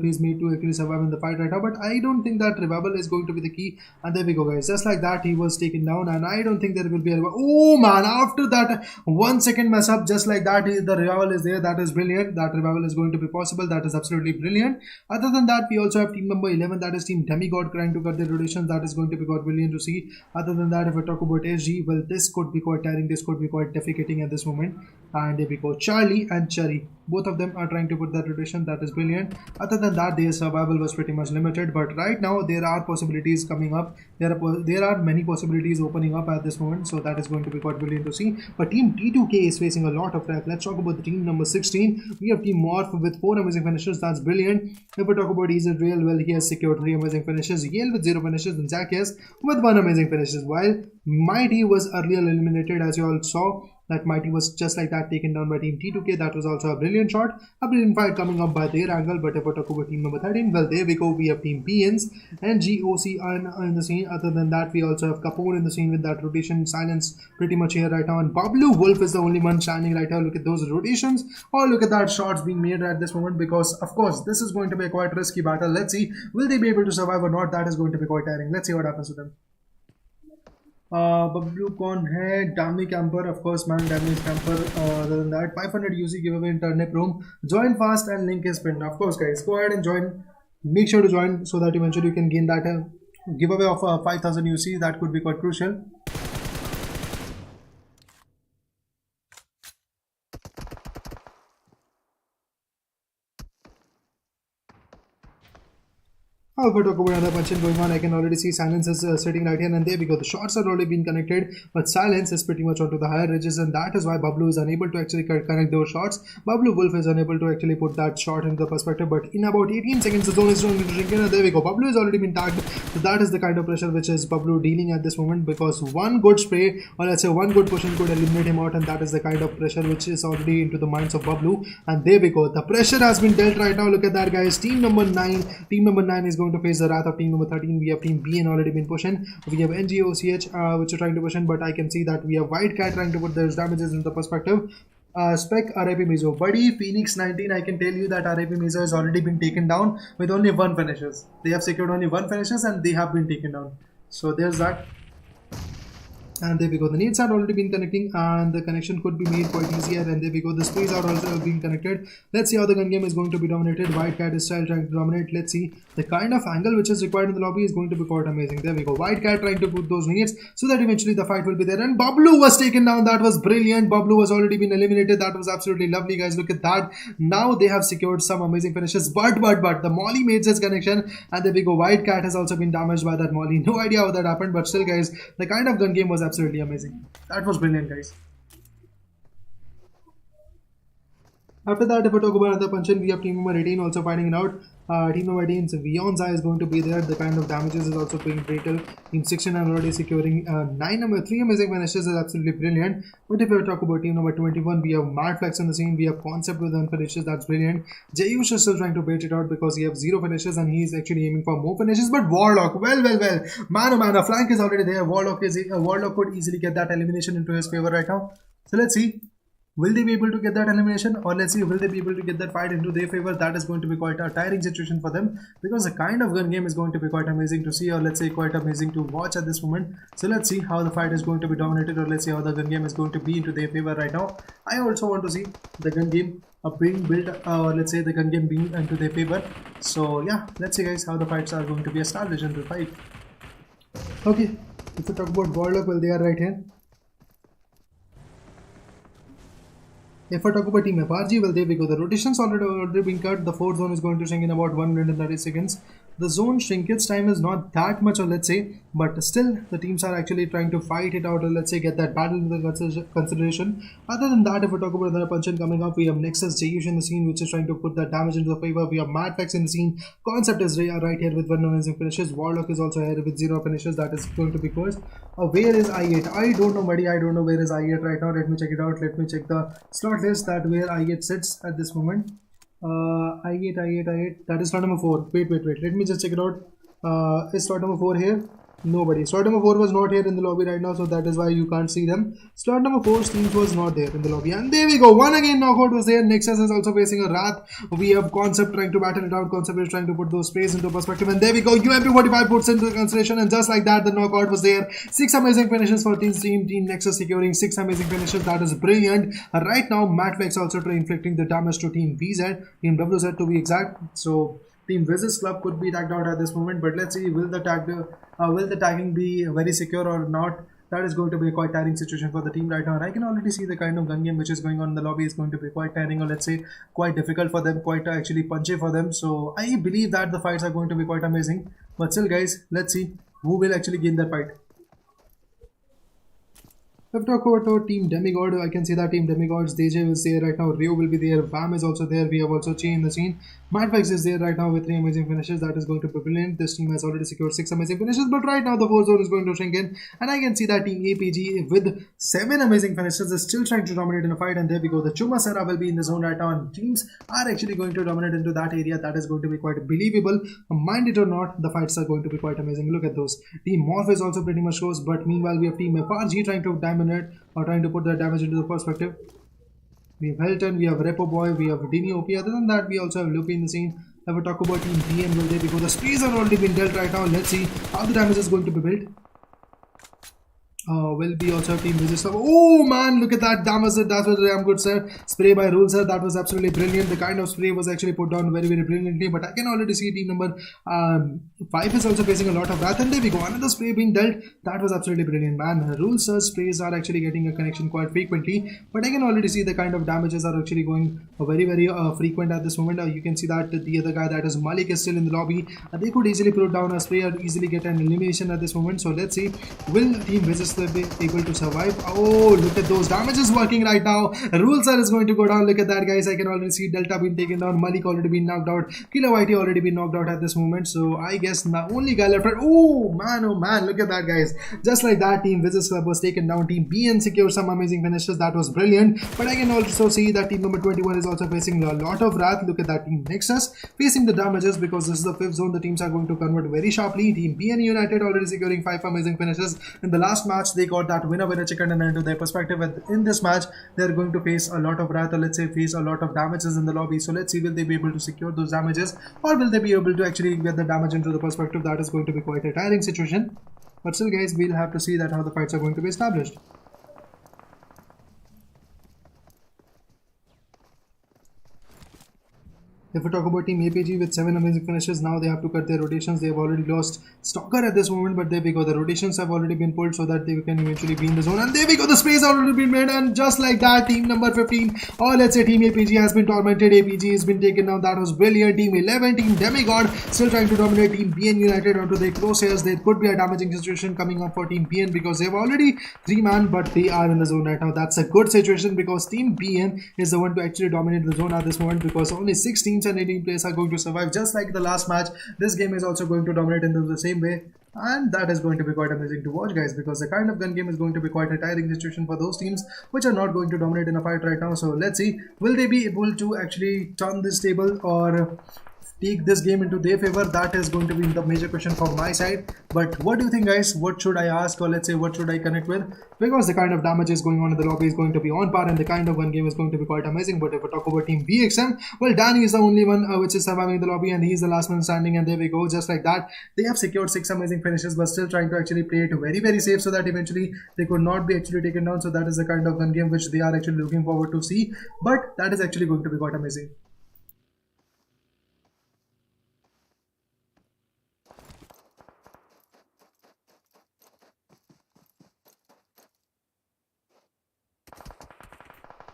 C: his mate to actually survive in the fight right now. But I don't think that revival is going to be the key. And there we go, guys. Just like that, he was taken down, and I don't think there will be a revival. Oh man, after that 1 second mess up, just like that, the revival is there. That is brilliant. That revival is going to be possible. That is absolutely brilliant. Other than that, we also have team number 11, that is Team Demigod, trying to cut their rotation. That is going to be quite brilliant to see. Other than that, if I talk about SG, well, this could be quite tiring. This could be quite defecating at this moment. And there we go. Charlie and Cherry, both of them are trying to put that rotation. That is brilliant. Other than that, their survival was pretty much limited. But right now, there are possibilities coming up. There are many possibilities opening up at this moment. So that is going to be quite brilliant to see. But Team T2K is facing a lot of threat. Let's talk about the team number 16. We have Team Morph with 4 amazing finishes. That's brilliant. If we talk about Easy Real, well, he has secured 3 amazing finishes. Yale with 0 finishes, and Zacchaeus with 1 amazing finishes. While Mighty was earlier eliminated, as you all saw, that Mighty was just like that taken down by Team T2K. That was also a brilliant shot, a brilliant fight coming up by their angle. But if I talk about team number 13, well, there we go. We have Team PNs and GOC in the scene. Other than that, we also have Kapoor in the scene with that rotation. Silence pretty much here right now, and Bablu Wolf is the only one shining right now. Look at those rotations. Oh, look at that shots being made at this moment, because of course this is going to be a quite risky battle. Let's see, will they be able to survive or not? That is going to be quite tiring. Let's see what happens to them. Bablu कौन है? Dummy camper, of course man, damage camper. Other than that, 500 UC giveaway in Turnip room. Join fast and link is pinned. Of course, guys, go ahead and join. Make sure to join so that eventually you can gain that giveaway of 5000 UC. That could be quite crucial. If I talk about another punch-in going on, I can already see Silence is sitting right here, and there we go. The shots are already been connected, but Silence is pretty much onto the higher ridges, and that is why Bablu is unable to actually connect those shots. Bablu Wolf is unable to actually put that shot into the perspective, but in about 18 seconds, the zone is going to shrink in, and there we go. Bablu has already been tagged, so that is the kind of pressure which is Bablu dealing at this moment, because one good spray, or let's say one good push-in, could eliminate him out, and that is the kind of pressure which is already into the minds of Bablu. And there we go. The pressure has been dealt right now. Look at that, guys. Team number 9 is going to face the wrath of team number 13. We have Team BN already been pushing. We have NGOCH which are trying to push in, but I can see that we have White Cat trying to put those damages into perspective. Spec RIP Mizo. Buddy Phoenix 19, I can tell you that RIP Mizo has already been taken down with only 1 finishes. They have secured only 1 finishes and they have been taken down. So there's that. And there we go. The needs had already been connecting, and the connection could be made quite easier. And there we go. The sprays are also being connected. Let's see how the gun game is going to be dominated. White Cat is still trying to dominate. Let's see. The kind of angle which is required in the lobby is going to be quite amazing. There we go. White Cat trying to put those needs so that eventually the fight will be there. And Bablu was taken down. That was brilliant. Bablu has already been eliminated. That was absolutely lovely, guys. Look at that. Now they have secured some amazing finishes. But the Molly made his connection, and there we go. White Cat has also been damaged by that Molly. No idea how that happened, but still, guys, the kind of gun game was absolutely amazing. That was brilliant, guys. After that, if I talk about another punch-in, we have team number 18 also finding it out. Team number 18's Beyond's is going to be there. The kind of damages is also being brutal. Team 16 are already securing 3 amazing finishes is absolutely brilliant. But if we talk about team number 21, we have Marflex on the scene, we have Concept with 1 finishes, that's brilliant. Jayush is still trying to bait it out because he has 0 finishes and he is actually aiming for more finishes. But Warlock, well, man oh man, a flank is already there. Warlock could easily get that elimination into his favor right now. So let's see. Will they be able to get that elimination, or let's see, will they be able to get that fight into their favor? That is going to be quite a tiring situation for them, because the kind of gun game is going to be quite amazing to see, or let's say quite amazing to watch at this moment. So let's see how the fight is going to be dominated, or let's see how the gun game is going to be into their favor right now. I also want to see the gun game being built, let's say the gun game being into their favor. So yeah, let's see guys how the fights are going to be established into the fight. Okay, if we talk about Warlock, well, they are right here. If I talk about Team FRG, well, there we go. The rotations already been cut. The 4th zone is going to shrink in about 1 minute and 30 seconds. The zone shrinkage time is not that much, or let's say, but still the teams are actually trying to fight it out, or let's say get that battle into the consideration. Other than that, if we talk about another punch-in coming up, we have Nexus Jayush in the scene, which is trying to put that damage into the favor. We have Madfax in the scene. Concept is right here with 1 amazing finishes. Warlock is also here with 0 finishes. That is going to be cursed. Where is I8? I don't know, buddy. I don't know where is I8 right now. Let me check it out. Let me check the slot list that where I8 sits at this moment. I8, that is slot number 4. Wait, let me just check it out. Is slot number 4 here? Nobody. Slot number 4 was not here in the lobby right now, so that is why you can't see them. Slot number 4's teams was not there in the lobby, and there we go. One again knockout was there. Nexus is also facing a Wrath. We have Concept trying to battle it out. Concept is trying to put those sprays into perspective, and there we go. UMP45 puts into consideration, and just like that, the knockout was there. 6 amazing finishes for Team Nexus securing 6 amazing finishes. That is brilliant. Right now, Matflex also inflicting the damage to Team VZ, Team WZ to be exact. So Team Wizzes Club could be tagged out at this moment, but let's see, will the tagging be very secure or not? That is going to be a quite tiring situation for the team right now, and I can already see the kind of gun game which is going on in the lobby is going to be quite tiring, or let's say quite difficult for them, quite actually punchy for them. So I believe that the fights are going to be quite amazing, but still guys, let's see who will actually gain that fight. If we talk about our Team Demigod, I can see that Team Demigods, DEADEYE is there right now, Rio will be there, Vam is also there, we have also Chi in the scene. Madfax is there right now with 3 amazing finishes. That is going to be brilliant. This team has already secured 6 amazing finishes, but right now the 4th zone is going to shrink in, and I can see that Team APG with 7 amazing finishes is still trying to dominate in a fight, and there we go. The Chuma Serra will be in the zone right now, and teams are actually going to dominate into that area. That is going to be quite believable. Mind it or not, the fights are going to be quite amazing. Look at those. Team Morph is also pretty much close, but meanwhile we have Team FRG trying to dominate, or trying to put that damage into the perspective. We have Helton, we have Repo Boy, we have Dini OP. Other than that, we also have Loopy in the scene. If we talk about Team BN, will they, because the sprays are already been dealt right now. Let's see how the damage is going to be built. Will be also Team Wizzes Club. Oh man, look at that damage. That was damn good, sir. Spray by Rule, sir. That was absolutely brilliant. The kind of spray was actually put down very brilliantly. But I can already see team number 5 is also facing a lot of wrath. And there we go. Another spray being dealt. That was absolutely brilliant, man. Rule, sir, sprays are actually getting a connection quite frequently. But I can already see the kind of damages are actually going very frequent at this moment. You can see that the other guy, that is Malik, is still in the lobby. They could easily put down a spray or easily get an elimination at this moment. So let's see, will Team Wizzes be able to survive? Oh, look at those damages working right now. Rule, sir, is going to go down. Look at that, guys. I can already see Delta being taken down. Malik already been knocked out. Killer Whitey already been knocked out at this moment. So I guess the only guy left. Oh man, look at that, guys. Just like that, Team Wizzes Club was taken down. Team BN secured some amazing finishes. That was brilliant. But I can also see that team number 21 is also facing a lot of wrath. Look at that, Team Nexus facing the damages, because this is the 5th zone. The teams are going to convert very sharply. Team BN United already securing 5 amazing finishes. In the last match, they got that winner chicken dinner into their perspective, and in this match they're going to face a lot of wrath, or let's say face a lot of damages in the lobby. So let's see, will they be able to secure those damages, or will they be able to actually get the damage into the perspective? That is going to be quite a tiring situation, but still, guys, we'll have to see that how the fights are going to be established. If we talk about Team APG with 7 amazing finishes, now they have to cut their rotations. They have already lost Stalker at this moment, but there we go. The rotations have already been pulled so that they can eventually be in the zone. And there we go. The space already been made, and just like that, team number 15, or let's say Team APG, has been tormented. APG has been taken down. That was brilliant. Team 11, Team Demigod, still trying to dominate Team BN United onto their crosshairs. There could be a damaging situation coming up for Team BN, because they've already 3-man, but they are in the zone right now. That's a good situation, because Team BN is the one to actually dominate the zone at this moment, because only 6 teams teams and 18 players are going to survive. Just like the last match, this game is also going to dominate in the same way. And that is going to be quite amazing to watch, guys, because the kind of gun game is going to be quite a tiring situation for those teams which are not going to dominate in a fight right now. So let's see, will they be able to actually turn this table or take this game into their favor? That is going to be the major question from my side. But what do you think, guys? What should I ask, or let's say what should I connect with? Because the kind of damage is going on in the lobby is going to be on par, and the kind of gun game is going to be quite amazing. But if I talk about team BXM, well, Danny is the only one which is surviving the lobby, and he's the last one standing, and there we go. Just like that, they have secured 6 amazing finishes, but still trying to actually play it very safe so that eventually they could not be actually taken down. So that is the kind of gun game which they are actually looking forward to see, but that is actually going to be quite amazing.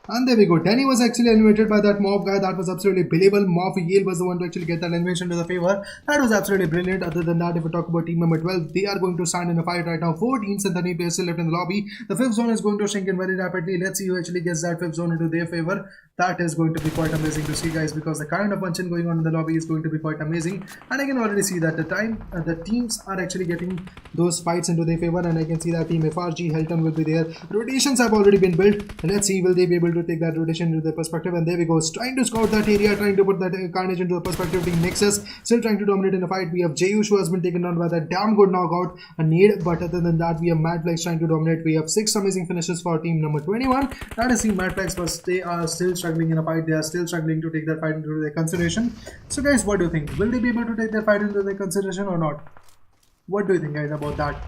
C: And there we go. Danny was actually eliminated by that Morph guy. That was absolutely believable. Morph Yale was the one to actually get that elimination to the favor. That was absolutely brilliant. Other than that, if we talk about team number 12, they are going to stand in a fight right now. 4 teams and 30 players still left in the lobby. The 5th zone is going to shrink in very rapidly. Let's see who actually gets that 5th zone into their favor. That is going to be quite amazing to see, guys, because the kind of punching going on in the lobby is going to be quite amazing. And I can already see that the teams are actually getting those fights into their favor, and I can see that team FRG, Helton will be there. Rotations have already been built, and let's see will they be able to take that rotation into their perspective. And there we go, trying to scout that area, trying to put that carnage into the perspective. Team Nexus still trying to dominate in the fight. We have Jayush who has been taken down by that damn good knockout, a nade, but other than that we have Madflex trying to dominate. We have 6 amazing finishes for team number 21. That is team Madflex, but they are still struggling in a fight. They are still struggling to take that fight into their consideration. So guys, what do you think? Will they be able to take that fight into their consideration or not? What do you think, guys, about that?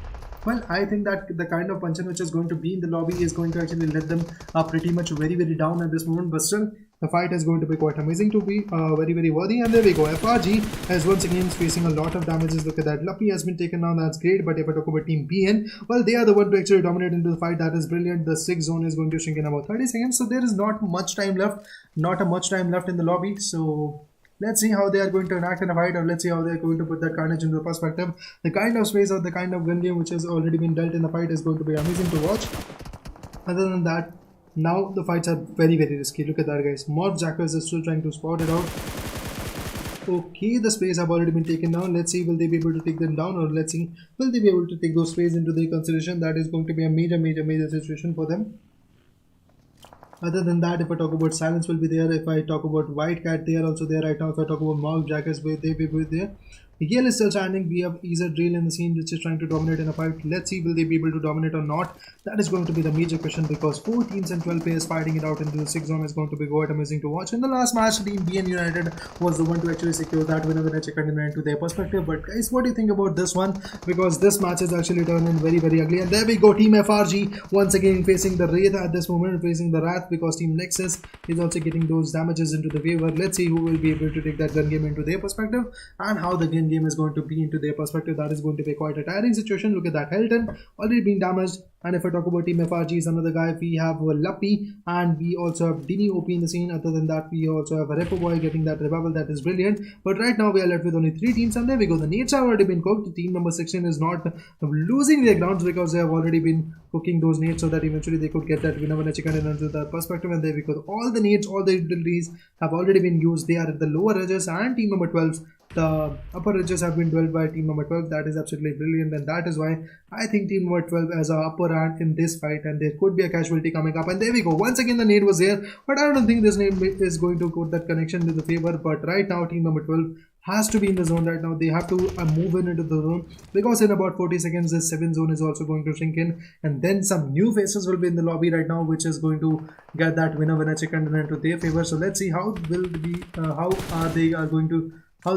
C: Well, I think that the kind of punching which is going to be in the lobby is going to actually let them pretty much very down at this moment, but still the fight is going to be quite amazing to be very worthy. And there we go, FRG has once again facing a lot of damages. Look at that, Luppy has been taken down, that's great. But if I talk about team BN, well, they are the one to actually dominate into the fight. That is brilliant. The 6th zone is going to shrink in about 30 seconds, so there is not much time left, much time left in the lobby. So let's see how they are going to enact in a fight, or let's see how they are going to put that carnage into perspective. The kind of space or the kind of gun game which has already been dealt in the fight is going to be amazing to watch. Other than that, now the fights are very risky. Look at that, guys. Morph Jackers is still trying to spot it out. Okay, the space have already been taken down. Let's see, will they be able to take them down, or let's see, will they be able to take those space into their consideration. That is going to be a major situation for them. Other than that, if I talk about Silence will be there. If I talk about White Cat, they are also there right now. If I talk about Morph Jackers, they will be there. Miguel is still standing. We have Easer Drill in the scene which is trying to dominate in a fight. Let's see, will they be able to dominate or not? That is going to be the major question, because 4 teams and 12 players fighting it out into the 6th zone is going to be quite amazing to watch. In the last match, team BN United was the one to actually secure that winner chicken dinner into their perspective. But guys, what do you think about this one? Because this match is actually turning very ugly. And there we go, team FRG once again facing the Wraith at this moment, facing the Wrath, because team Nexus is also getting those damages into the favor. Let's see who will be able to take that gun game into their perspective, and how the gun game is going to be into their perspective. That is going to be quite a tiring situation. Look at that, Helton already being damaged. And if I talk about team FRG is another guy, we have Luppy, and we also have Dini OP in the scene. Other than that, we also have a Repo Boy getting that revival. That is brilliant. But right now we are left with only 3 teams, and there we go. The nades have already been cooked. Team number 16 is not losing their grounds because they have already been cooking those nades so that eventually they could get that winner chicken into the perspective. And there we go. All the nades, all the utilities have already been used. They are at the lower edges, and team number 12, the upper edges have been dwelled by team number 12. That is absolutely brilliant, and that is why I think team number 12 has an upper hand in this fight, and there could be a casualty coming up. And there we go, once again the nade was there, but I don't think this nade is going to put that connection to the favor. But right now team number 12 has to be in the zone right now. They have to move into the zone, because in about 40 seconds this 7th zone is also going to shrink in, and then some new faces will be in the lobby right now, which is going to get that winner chicken dinner into their favor. So let's see how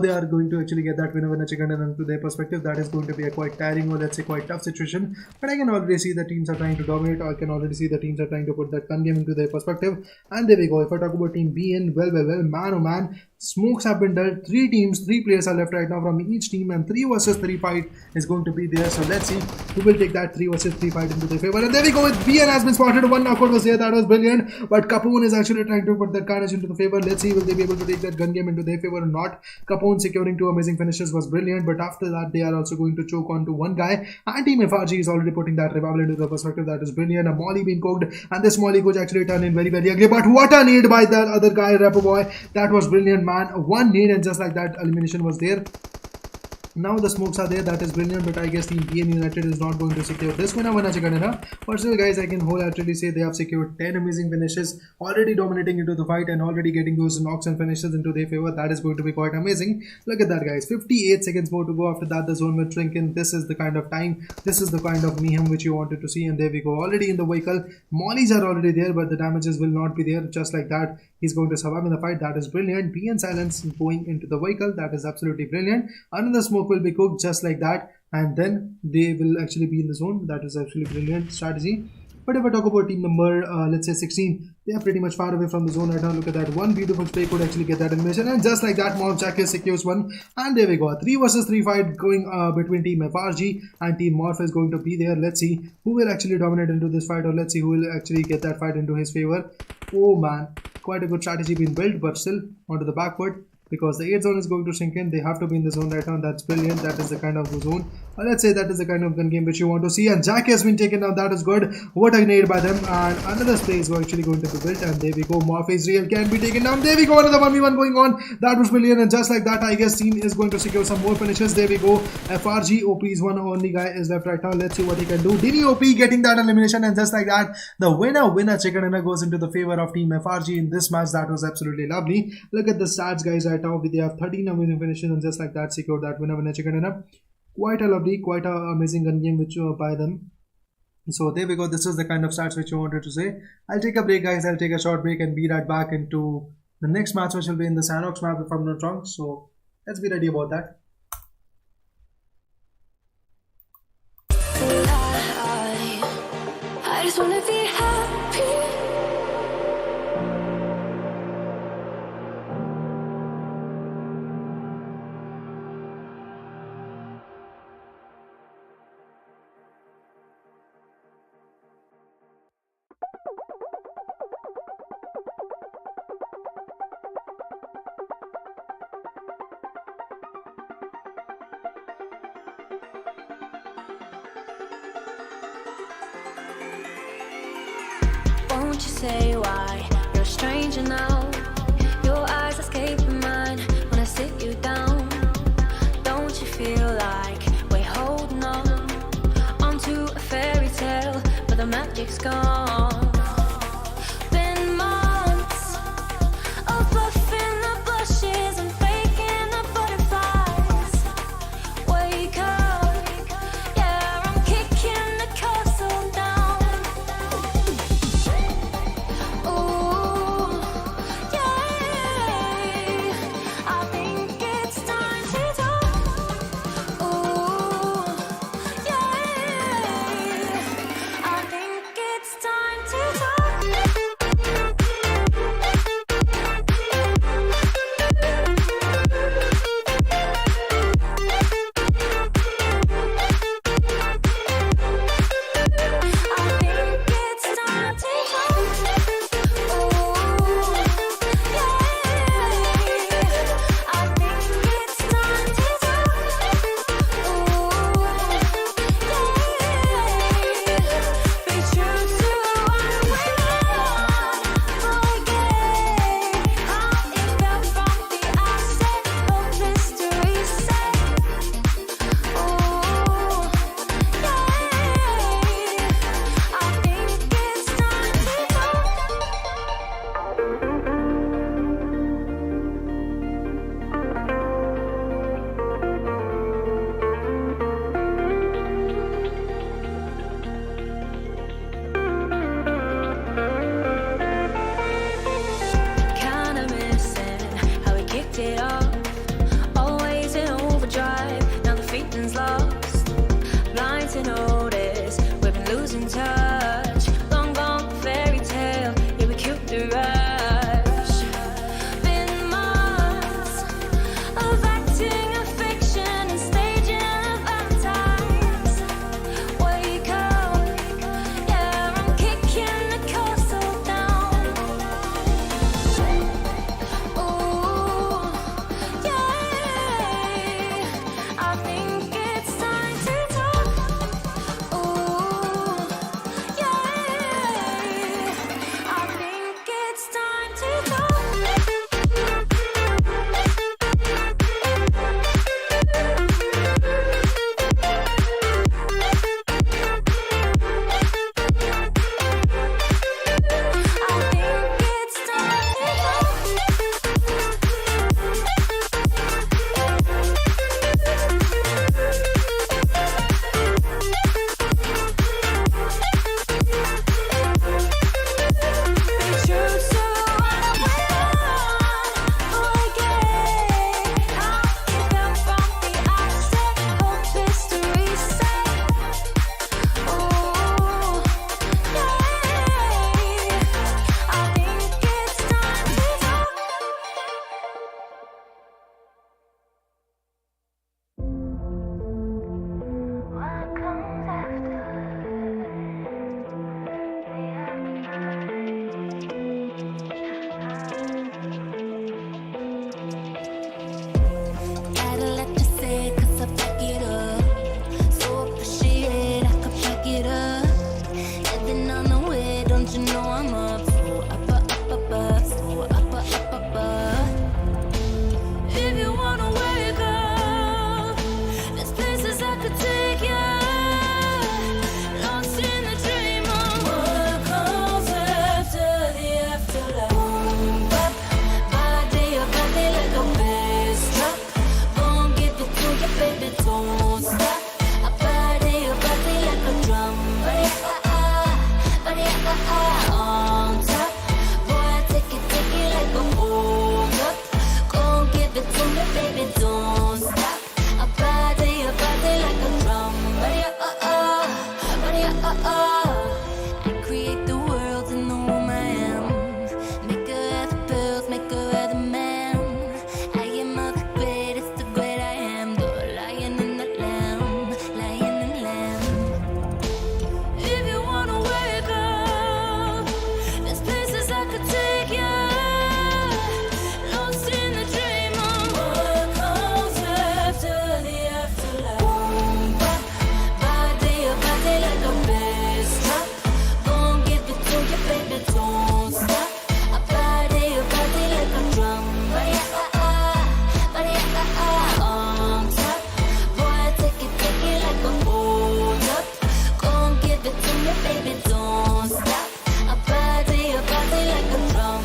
C: they are going to actually get that winner chicken dinner into their perspective. That is going to be a quite tiring, or let's say quite tough situation. But I can already see the teams are trying to dominate. I can already see the teams are trying to put that gun game into their perspective. And there we go. If I talk about team BN, well, man oh man, smokes have been dealt. 3 teams, 3 players are left right now from each team, and 3 versus 3 fight is going to be there. So let's see who will take that 3 versus 3 fight into their favor. And there we go, with BN has been spotted. 1 knockout was there. That was brilliant. But Capone is actually trying to put that carnage into the favor. Let's see, will they be able to take that gun game into their favor or not? Capone securing 2 amazing finishes was brilliant, but after that they are also going to choke on to 1 guy, and team FRG is already putting that revival into the perspective. That is brilliant. A Molly being cooked, and this Molly could actually turn in very ugly. But what a nade by that other guy, Repo Boy. That was brilliant. man. One nade and just like that, elimination was there. Now the smokes are there, that is brilliant, but I guess Team PN United is not going to secure this winner chicken. But still guys, I can wholeheartedly say they have secured 10 amazing finishes, already dominating into the fight and already getting those knocks and finishes into their favor. That is going to be quite amazing. Look at that guys, 58 seconds more to go. After that the zone will shrink in. This is the kind of time, this is the kind of mayhem which you wanted to see, and there we go, already in the vehicle. Mollies are already there, but the damages will not be there. Just like that, he's going to survive in the fight. That is brilliant. PN Silence going into the vehicle, that is absolutely brilliant. Another smoke will be cooked just like that, and then they will actually be in the zone. That is actually brilliant strategy. But if I talk about team number let's say 16, they are pretty much far away from the zone right now. Look at that, one beautiful spray could actually get that animation, and just like that, Morph secures one, and there we go, a 3 versus 3 fight going between team FRG and team Morph is going to be there. Let's see who will actually dominate into this fight, or let's see who will actually get that fight into his favor. Oh man, quite a good strategy being built, but still onto the back foot, because the 8 zone is going to sink in. They have to be in the zone right now. That's brilliant. That is the kind of zone, or let's say that is the kind of gun game which you want to see. And Jack has been taken down. That is good. What a nade by them. And another spray is actually going to be built, and there we go. Morph is real, can be taken down. There we go, another 1v1 going on. That was brilliant, and just like that, I guess team is going to secure some more finishes. There we go. FRG OP is one only guy is left right now. Let's see what he can do. Dini OP getting that elimination, and just like that, the winner chicken dinner goes into the favor of team FRG in this match. That was absolutely lovely. Look at the stats guys right now. They have 13 amazing finishes, and just like that, secured that winner chicken dinner. Quite a lovely, quite a amazing gun game which by them. So there we go. This is the kind of stats which you wanted to say. I'll take a break guys. I'll take a short break and be right back into the next match, which will be in the Sandbox map if I'm not wrong. So let's be ready about that.
A: I just wanna be happy.
B: Won't you say why you're a stranger now? Your eyes escaping mine when I sit you down. Don't you feel like we're holding on onto a fairy tale, but the magic's gone? Been months of bluffing the blushes and faking the butterflies. Wake up, yeah, I'm kicking the castle down.
A: Time to on top. Boy, take it like a hold up. Gon' give it to me, baby, don't stop. I body like a drum. I create the world in the womb I am. Make her have the pearls, make her have the man. I am the greatest, the great I am. The lion and the lamb, lion and lamb. If you wanna wake up, there's places I could take you. Lost in the dream of what comes after the afterlife. Boom, bop, body like a bass drop. Gon' give it to you, baby, don't stop. I body like a drum. On top. Boy, take it like a hold up. Gon' give it to me, baby, don't stop. I body like a drum.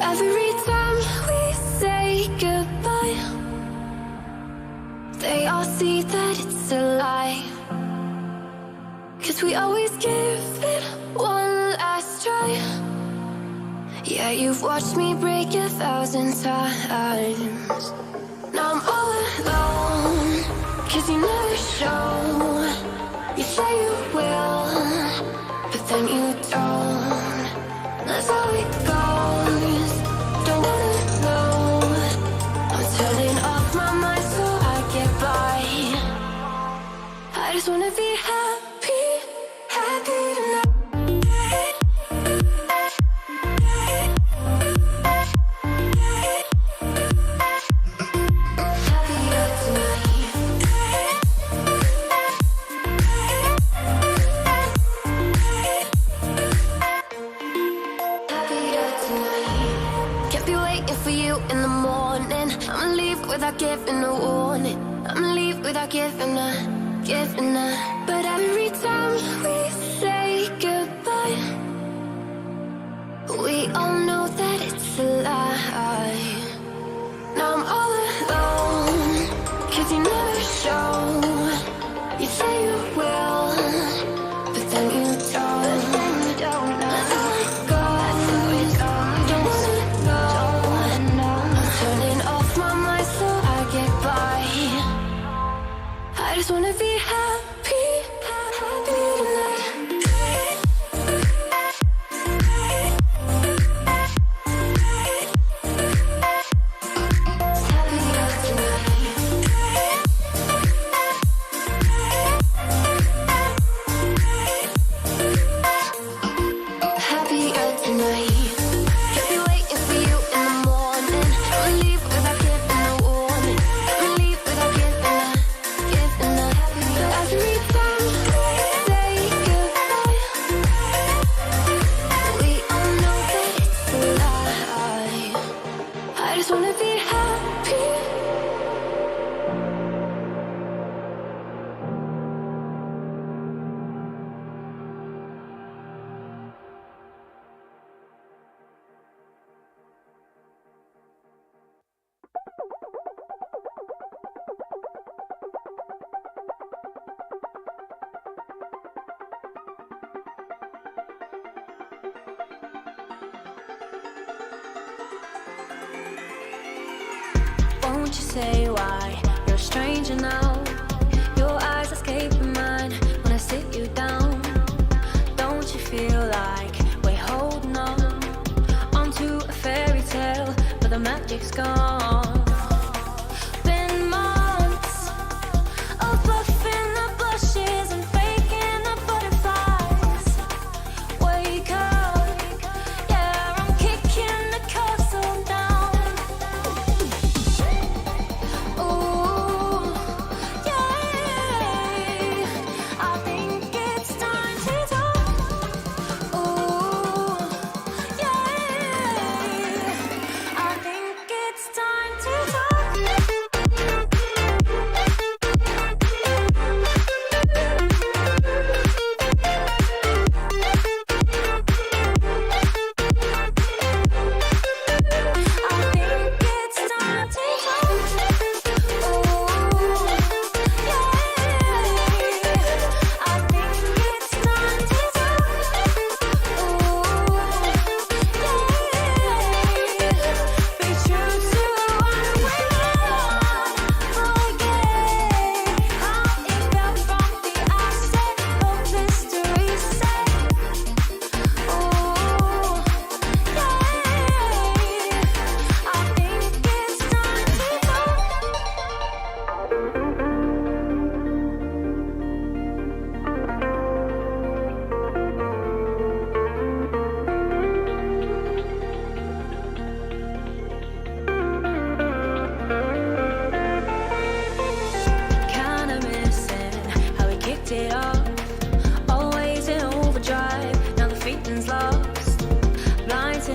A: Every time we say goodbye, they all see that it's a lie. 'Cause we always give it one last try. Yeah, you've watched me break 1,000 times. Now I'm all alone, 'cause you never show. You say you will, but then you don't. That's how it goes. Don't wanna know. I'm turning off my mind so I get by. I just wanna be happy, happy tonight. Happier tonight. Happier tonight. Can't be waiting for you in the morning. I'ma leave without giving a warning. I'ma leave without giving a. But every time we say goodbye, we all know that it's a lie. Now I'm all alone, 'cause you never show. You say you will, but then you don't. That's how it goes. Don't wanna know. I'm turning off my mind so I get by. I just wanna be happy, happy tonight. Happier tonight. Happier tonight. Can't be waiting for you in the morning. I'ma leave without giving a warning. I'ma leave without giving a. Every time we say goodbye, we all know that it's a lie. I just wanna be happy.
B: Won't you say why you're a stranger now? Your eyes escaping mine when I sit you down. Don't you feel like we're holding on onto a fairy tale, but the magic's gone? Been months of buffing the bushes and faking the butterflies. Wake up, yeah, I'm kicking the castle down. Ooh, yeah, I think it's time to talk. Ooh,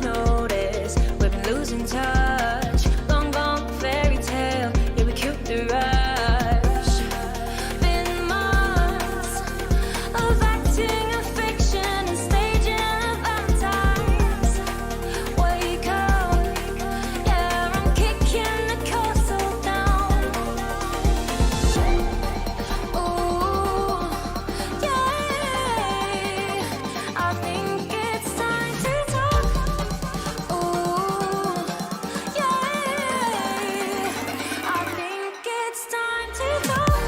B: to notice we've been losing touch. Long gone fairy tale, yeah, we killed the rush. Been months of acting a fiction and staging of Valentine's. Wake up, yeah, I'm kicking the castle down. Ooh, yeah, I think it's time to talk. Ooh, yeah, I think it's time to talk.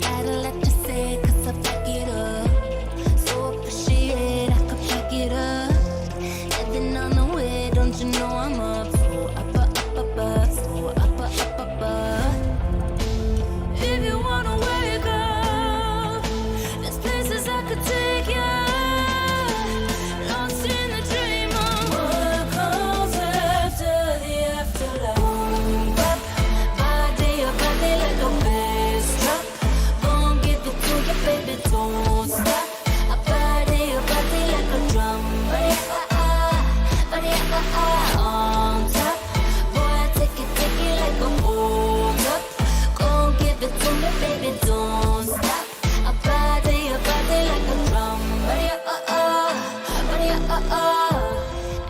B: Gotta let you say it 'cause I back it up. So appreciate I could pick it up. Heading on the way, don't you know I'm up? So up, up, up, up, so up, up, up, up. If you wanna wake up, there's places I could take you. Lost in the dream of what comes after the afterlife. Up, body like a bass drop. Gon' give it to you, baby, don't stop. A body like a drum. Body on top. Boy, take it like a hold up. Gon' give it to me, baby, don't stop. A body like a drum. Body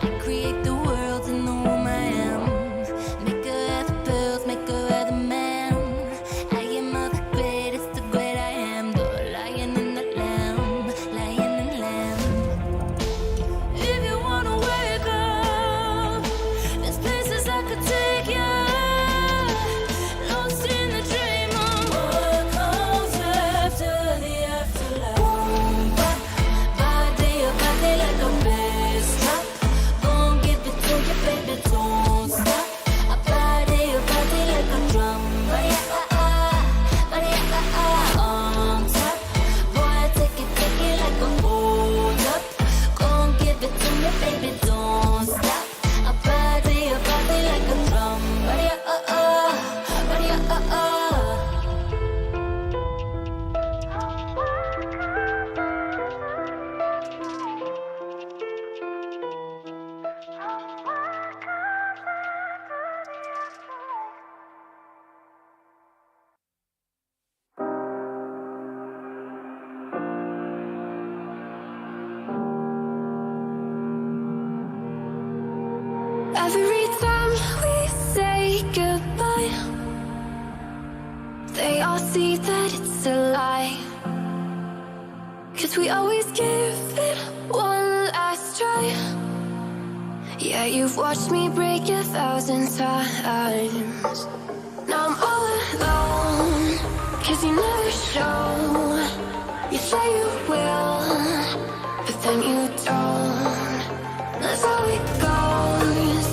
B: I create the world in the womb I am. Make her have the pearls, make her have the man. I am of the greatest, the great I am. The lion and the lamb, lion and lamb. If you wanna wake up, there's places I could take you. Lost in the dream of what comes after the afterlife. Body like a bass drop. Gon' give it to you, baby, don't stop. A body like a drum. Body on top. Boy, take it like a hold up. Gon' give it to me, baby, don't stop. A body like a drum. Body Every time we say goodbye, they all see that it's a lie. 'Cause we always give it one last try. Yeah, you've watched me break 1,000 times. Now I'm all alone, 'cause you never show. You say you will, but then you don't. That's how it goes.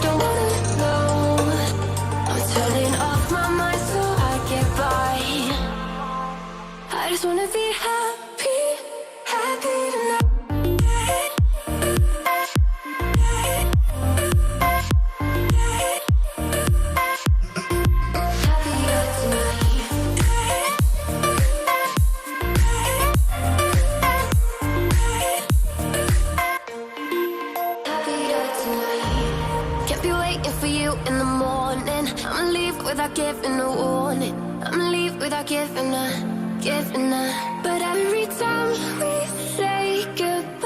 B: Don't wanna know. I'm turning off my mind so I get by. I just wanna be happy, happy tonight. Happier tonight. without giving a warning. I'ma leave without giving a. But every time we say goodbye,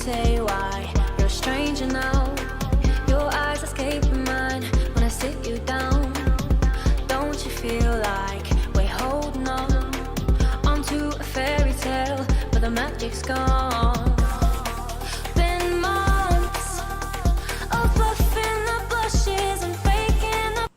B: say why you're a stranger now. Your eyes escaping mine when I sit you down. Don't you feel like we're holding on onto a fairy tale, but the magic's gone? Been months of bluffing the blushes and faking the.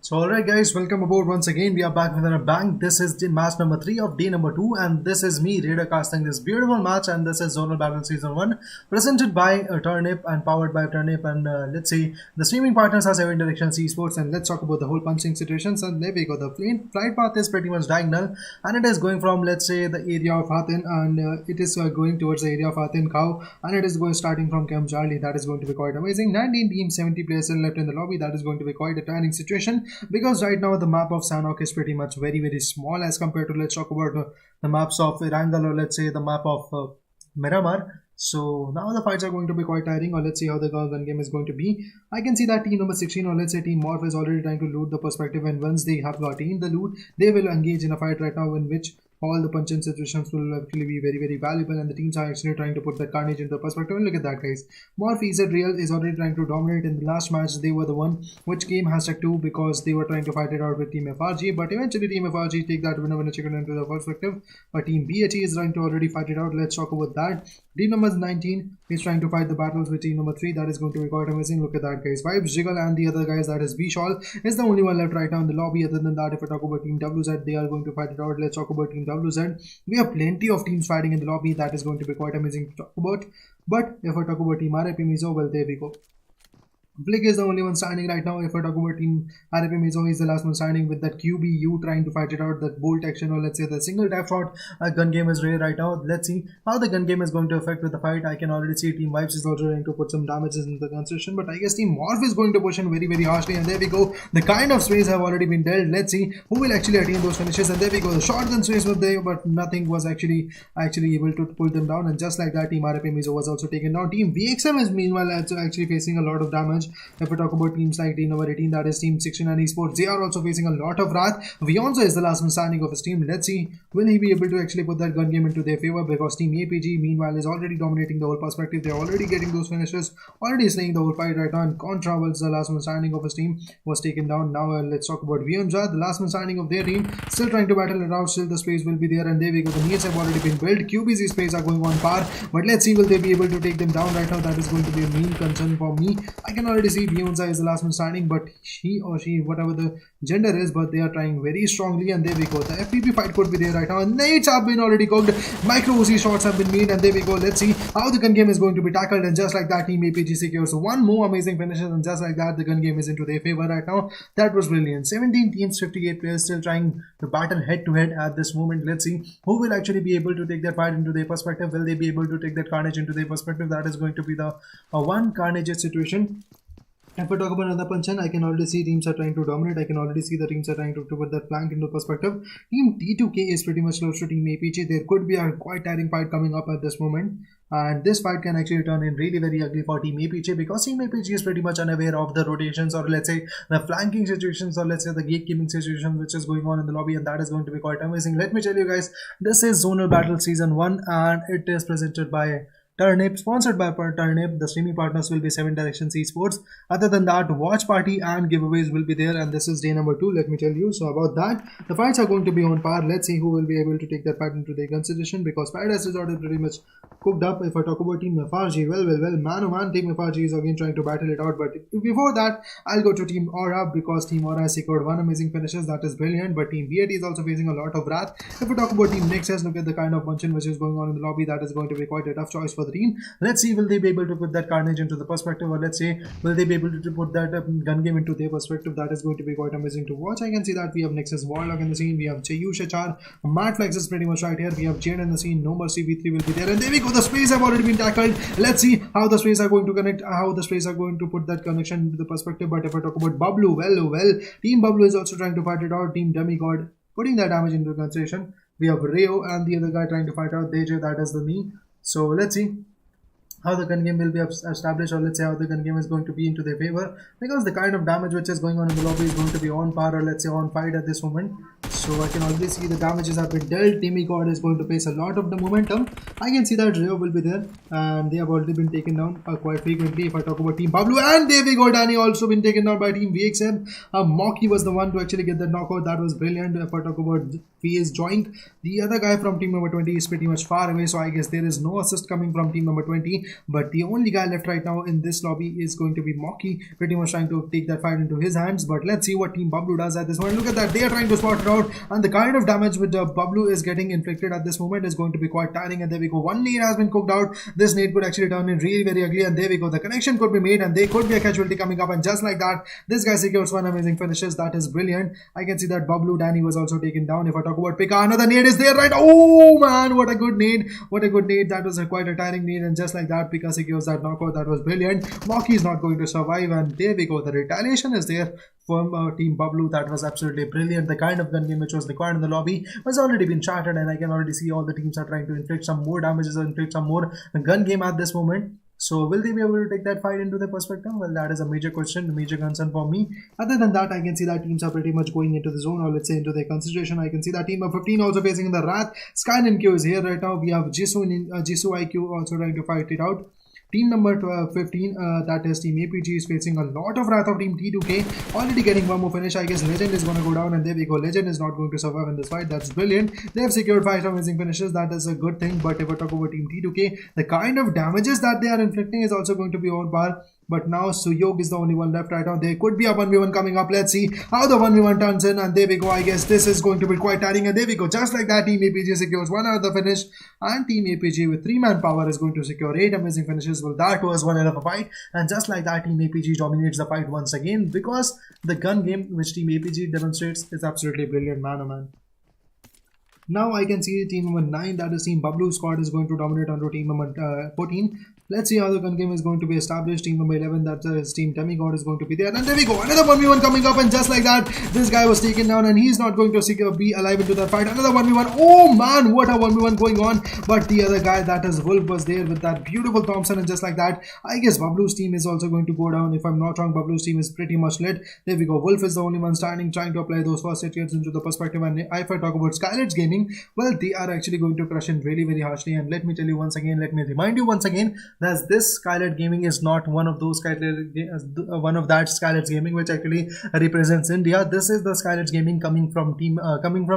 C: So alright guys, welcome aboard once again. We are back with another bang. This is the match number 3 of day number 2 and this is me Raider casting this beautiful match, and this is Zonal Battle Season 1 presented by Turnip and powered by Turnip, and let's see, the streaming partners are 7 Directions Esports, and let's talk about the whole punching situations. And there we go. The flight path is pretty much diagonal and it is going from, let's say, the area of Hathin, and it is going towards the area of Hathin Cow, and it is going starting from Camp Charlie. That is going to be quite amazing. 19 teams, 70 players still left in the lobby. That is going to be quite a tiring situation, because right now the map of Sanhok is pretty much very small as compared to, let's talk about the maps of Irangal, or let's say the map of Miramar. So now the fights are going to be quite tiring, or let's see how the gun game is going to be. I can see that team number 16, or let's say team Morph, is already trying to loot the perspective, and once they have gotten the loot, they will engage in a fight right now in which all the punch-in situations will actually be very valuable, and the teams are actually trying to put that carnage into perspective. And look at that, guys. Morph Real is already trying to dominate. In the last match, they were the one which came #2 because they were trying to fight it out with Team FRG, but eventually Team FRG take that winner chicken into the perspective. But Team BAT is trying to already fight it out. Let's talk about that. Team number 19 is trying to fight the battles with team number 3. That is going to be quite amazing. Look at that, guys. Vibes, Jiggle, and the other guys, that is Bishal, is the only one left right now in the lobby. Other than that, if I talk about Team WZ, they are going to fight it out. Let's talk about Team WZ. We have plenty of teams fighting in the lobby. That is going to be quite amazing to talk about. But if I talk about Team RIP Mizo, well, there we go. Flick is the only one standing right now. If I talk about Team RIP Mizo, he's the last one standing with that QBU trying to fight it out, that bolt action, or let's say the single tap shot gun game is rare right now. Let's see how the gun game is going to affect with the fight. I can already see Team Vibes is also trying to put some damages in the construction, but I guess Team Morph is going to push in very harshly, and there we go. The kind of sprays have already been dealt. Let's see who will actually attain those finishes, and there we go. The shotgun sprays were there, but nothing was actually able to pull them down, and just like that, Team RIP Mizo was also taken down. Team VXM is meanwhile actually facing a lot of damage. If we talk about teams like team number 18, that is Team 69 Esports, they are also facing a lot of wrath. Vyonzo is the last man standing of his team. Let's see, will he be able to actually put that gun game into their favor, because Team APG meanwhile is already dominating the whole perspective. They're already getting those finishes, already slaying the whole fight right now, and Contra was the last man standing of his team, was taken down. Now let's talk about Vyonzo, the last man standing of their team, still trying to battle it out. Still the space will be there, and there we go. The needs have already been built. QBZ space are going on par, but let's see, will they be able to take them down right now? That is going to be a main concern for me. I can already see Vyonzo is the last man standing, but he or she, whatever the gender is, but they are trying very strongly, and there we go. The FPP fight could be there right now. Nades have been already cooked, micro OC shots have been made, and there we go. Let's see how the gun game is going to be tackled, and just like that, Team APG secures one more amazing finishes, and just like that, the gun game is into their favor right now. That was brilliant. 17 teams, 58 players still trying to battle head to head at this moment. Let's see who will actually be able to take that fight into their perspective. Will they be able to take that carnage into their perspective? That is going to be the one carnage situation. If I talk about another punch-in, I can already see teams are trying to dominate. I can already see the teams are trying to put that flank into perspective. Team T2K is pretty much close to Team APG. There could be a quite tiring fight coming up at this moment, and this fight can actually turn in really very ugly for Team APG, because Team APG is pretty much unaware of the rotations, or let's say the flanking situations, or let's say the gatekeeping situation which is going on in the lobby, and that is going to be quite amazing. Let me tell you guys, this is Zonal Battle Season 1 and it is presented by Turnip, sponsored by Turnip. The streaming partners will be 7 Directions Esports. Other than that, watch party and giveaways will be there, and this is day number 2, let me tell you. So about that, the fights are going to be on par. Let's see who will be able to take that fight into their consideration, because Paradise is already pretty much cooked up. If I talk about Team FRG, well, man oh man, Team FRG is again trying to battle it out, but before that, I'll go to Team Aura, because Team Aura has secured one amazing finishes. That is brilliant, but Team BAT is also facing a lot of wrath. If we talk about Team Nexus, look at the kind of punch-in which is going on in the lobby. That is going to be quite a tough choice for the team. Let's see, will they be able to put that carnage into the perspective, or let's say, will they be able to put that gun game into their perspective? That is going to be quite amazing to watch. I can see that we have Nexus Warlock in the scene, we have Chayusha Char, Matt Flex is pretty much right here, we have Jade in the scene, No Mercy V3 will be there, and there we go. The sprays have already been tackled. Let's see how the sprays are going to connect, how the sprays are going to put that connection into the perspective. But if I talk about Bablu, well, Team Bablu is also trying to fight it out. Team Demigod putting that damage into consideration. We have Rayo and the other guy trying to fight out DJ, that is the knee. So let's see how the gun game will be established, or let's say how the gun game is going to be into their favor, because the kind of damage which is going on in the lobby is going to be on par, or let's say on fight at this moment. So I can already see the damages have been dealt. Demigod is going to face a lot of the momentum. I can see that Rio will be there, and they have already been taken down quite frequently. If I talk about Team Bablu, and there we go, Danny also been taken down by Team VXM. Mocky was the one to actually get the knockout. That was brilliant. If I talk about Phase Joink, the other guy from team number 20 is pretty much far away, so I guess there is no assist coming from team number 20. But the only guy left right now in this lobby is going to be Mocky, pretty much trying to take that fight into his hands. But let's see what Team Bablu does at this moment. Look at that, they are trying to spot it out, and the kind of damage with Bablu is getting inflicted at this moment is going to be quite tiring. And there we go, one nade has been cooked out. This nade could actually turn in really very ugly, and there we go, the connection could be made, and there could be a casualty coming up, and just like that, this guy secures one amazing finishes. That is brilliant. I can see that Bablu Danny was also taken down. If I talk about Pika, another nade is there, right? Oh man, what a good nade, what a good nade. That was quite a tiring nade, and just like that, Pika secures that knockout. That was brilliant. Mocky is not going to survive, and there we go, the retaliation is there from Team Bablu. That was absolutely brilliant. The kind of gun game which was required in the lobby was already been charted, and I can already see all the teams are trying to inflict some more damages and inflict some more gun game at this moment. So will they be able to take that fight into their perspective? Well, that is a major question, a major concern for me. Other than that, I can see that teams are pretty much going into the zone, or let's say into their concentration. I can see that team of 15 also facing the Wrath. Skylightz is here right now. We have Jisoo IQ also trying to fight it out. Team number 15, that is Team APG, is facing a lot of wrath of Team T2K, already getting one more finish. I guess Lejund is going to go down, and there we go, Lejund is not going to survive in this fight. That's brilliant. They have secured 5 amazing finishes. That is a good thing. But if I talk about Team T2K, the kind of damages that they are inflicting is also going to be on par. But now Suyog is the only one left right now. There could be a 1v1 coming up. Let's see how the 1v1 turns in. And there we go. I guess this is going to be quite tiring. And there we go. Just like that, Team APG secures one out of the finish. And Team APG with 3-man power is going to secure 8 amazing finishes. Well, that was one hell of a fight. And just like that, Team APG dominates the fight once again. Because the gun game which Team APG demonstrates is absolutely brilliant, man oh man. Now I can see team number 9, that is Team Bablu squad, is going to dominate onto team number 14. Let's see how the gun game is going to be established. Team number 11, that is Team Demigods, is going to be there. And there we go, another 1v1 coming up, and just like that, this guy was taken down, and he's not going to be alive into that fight. Another 1v1. Oh man, what a 1v1 going on. But the other guy, that is Wolf, was there with that beautiful Thompson, and just like that, I guess Bablu's team is also going to go down. If I'm not wrong, Bablu's team is pretty much lit. There we go, Wolf is the only one standing, trying to apply those first hits into the perspective. And if I talk about Skylightz Gaming, well, they are actually going to crush in really very harshly. And let me tell you once again, let me remind you once again, that this Skylightz Gaming is not one of those Skylightz Gaming which actually represents India. This is the Skylightz Gaming coming from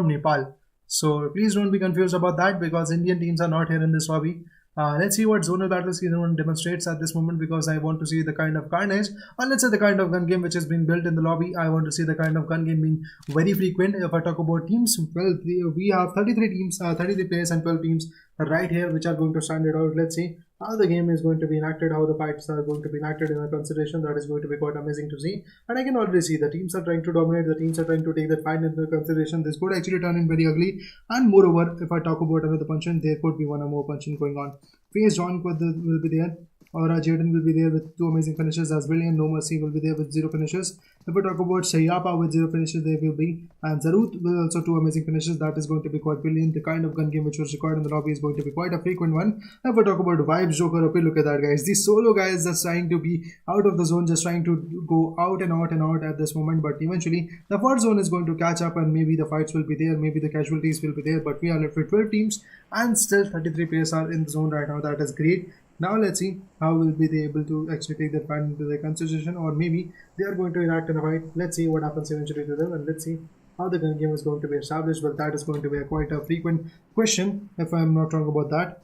C: Nepal. So please don't be confused about that, because Indian teams are not here in this lobby. Let's see what Zonal Battle Season 1 demonstrates at this moment, because I want to see the kind of carnage, or let's say the kind of gun game which has been built in the lobby. I want to see the kind of gun game being very frequent. If I talk about teams, well, we have 33 teams, 33 players and 12 teams right here which are going to stand it out. Let's see how the game is going to be enacted, how the fights are going to be enacted in a consideration. That is going to be quite amazing to see. And I can already see the teams are trying to dominate, the teams are trying to take the fight into consideration. This could actually turn in very ugly. And moreover, if I talk about another punch-in, there could be one or more punch-in going on. Phase Joink will be there. Aura Jaden will be there with 2 amazing finishes as brilliant. No Mercy will be there with 0 finishes. If we talk about Shayapa with 0 finishes, there will be. And Zarut will also 2 amazing finishes. That is going to be quite brilliant. The kind of gun game which was required in the lobby is going to be quite a frequent one. If we talk about Vibes, Joker, okay, look at that, guys. These solo guys are trying to be out of the zone, just trying to go out and out and out at this moment. But eventually, the first zone is going to catch up, and maybe the fights will be there, maybe the casualties will be there. But we are left with 12 teams, and still 33 players are in the zone right now. That is great. Now let's see how will be they able to actually take that fight into their consideration, or maybe they are going to enact in a fight. Let's see what happens eventually to them, and let's see how the gun game is going to be established. But that is going to be quite a frequent question, if I am not wrong about that.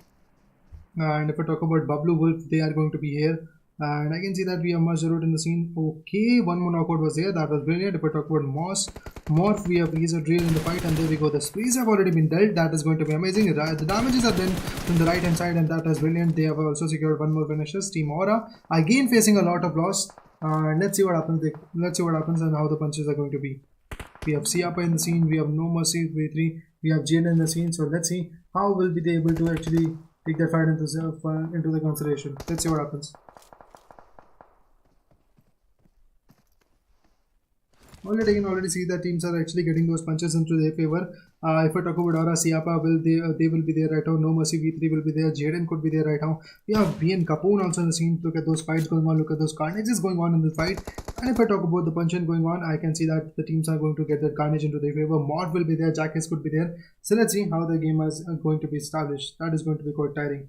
C: And if I talk about Bablu Wolf, they are going to be here. And I can see that we have Mazarut in the scene. Okay, one more knockout was there. That was brilliant. If I talk about Morph, we have Razor Drill in the fight. And there we go. The sprays have already been dealt. That is going to be amazing. The damages are done from the right hand side, and that is brilliant. They have also secured 1 more finishes. Team Aura, again facing a lot of loss. And let's see what happens. Let's see what happens and how the punches are going to be. We have Siapa in the scene. We have No Mercy V3. We have Jane in the scene. So let's see how will be they able to actually take that fight into the consideration. Let's see what happens. Already, I can already see that teams are actually getting those punches into their favor. If I talk about Aura, Siapa they will be there right now. No Mercy V3 will be there. Jaden could be there right now. We have BN Kapoor also in the scene. Look at those fights going on. Look at those carnages going on in the fight. And if I talk about the punch-in going on, I can see that the teams are going to get that carnage into their favor. Morph will be there. Jackets could be there. So let's see how the game is going to be established. That is going to be quite tiring.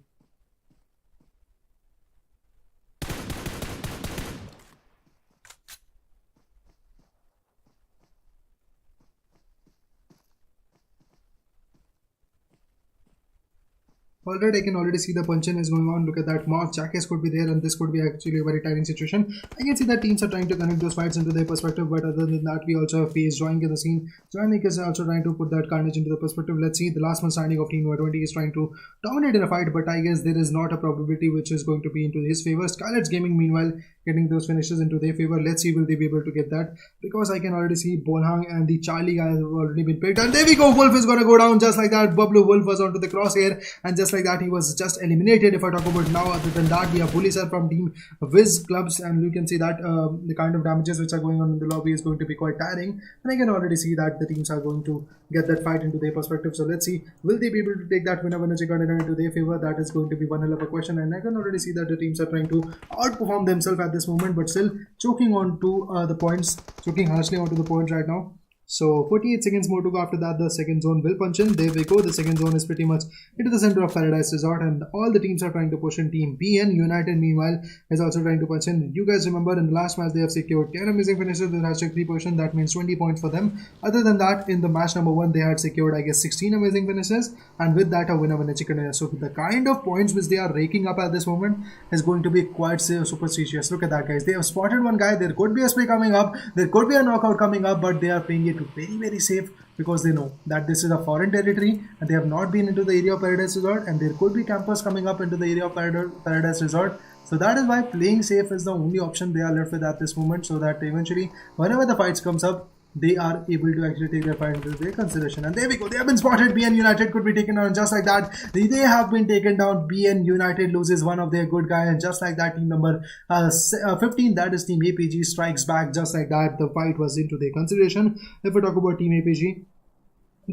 C: Already, I can already see the punch-in is going on. Look at that. Morph, Jackets could be there, and this could be actually a very tiring situation. I can see that teams are trying to connect those fights into their perspective, but other than that, we also have FaZe Join in the scene. Joining is also trying to put that carnage into the perspective. Let's see. The last man standing of Team 20 is trying to dominate in a fight, but I guess there is not a probability which is going to be into his favor. Skylightz Gaming, meanwhile, getting those finishes into their favor. Let's see, will they be able to get that? Because I can already see Bolhang and the Charlie guys have already been picked. And there we go. Wolf is going to go down just like that. Bablu Wolf was onto the crosshair, and just like that, he was just eliminated. If I talk about now, other than that, we have Bully Sir from Team Wizzes Clubs, and you can see that the kind of damages which are going on in the lobby is going to be quite tiring. And I can already see that the teams are going to get that fight into their perspective. So let's see, will they be able to take that winner chicken dinner into their favor? That is going to be one hell of a question. And I can already see that the teams are trying to outperform themselves at this moment, but still choking on to the points, choking harshly onto the points right now. So 48 seconds more to go. After that, the second zone will punch in. There we go. The second zone is pretty much into the center of Paradise Resort, and all the teams are trying to push in. Team BN United, meanwhile, is also trying to punch in. You guys remember in the last match they have secured 10 amazing finishes with hashtag 3 position. That means 20 points for them. Other than that, in the match number 1, they had secured, I guess, 16 amazing finishes, and with that, a winner chicken dinner. So the kind of points which they are raking up at this moment is going to be quite superstitious. Look at that, guys. They have spotted one guy. There could be a spray coming up. There could be a knockout coming up, but they are playing it very safe, because they know that this is a foreign territory and they have not been into the area of Paradise Resort, and there could be campers coming up into the area of Paradise Resort. So that is why playing safe is the only option they are left with at this moment, so that eventually whenever the fights comes up, they are able to actually take their fight into their consideration. And there we go. They have been spotted. BN United could be taken down just like that. They have been taken down. BN United loses one of their good guys, and just like that, team number 15, that is Team APG, strikes back just like that. The fight was into their consideration. If we talk about Team APG,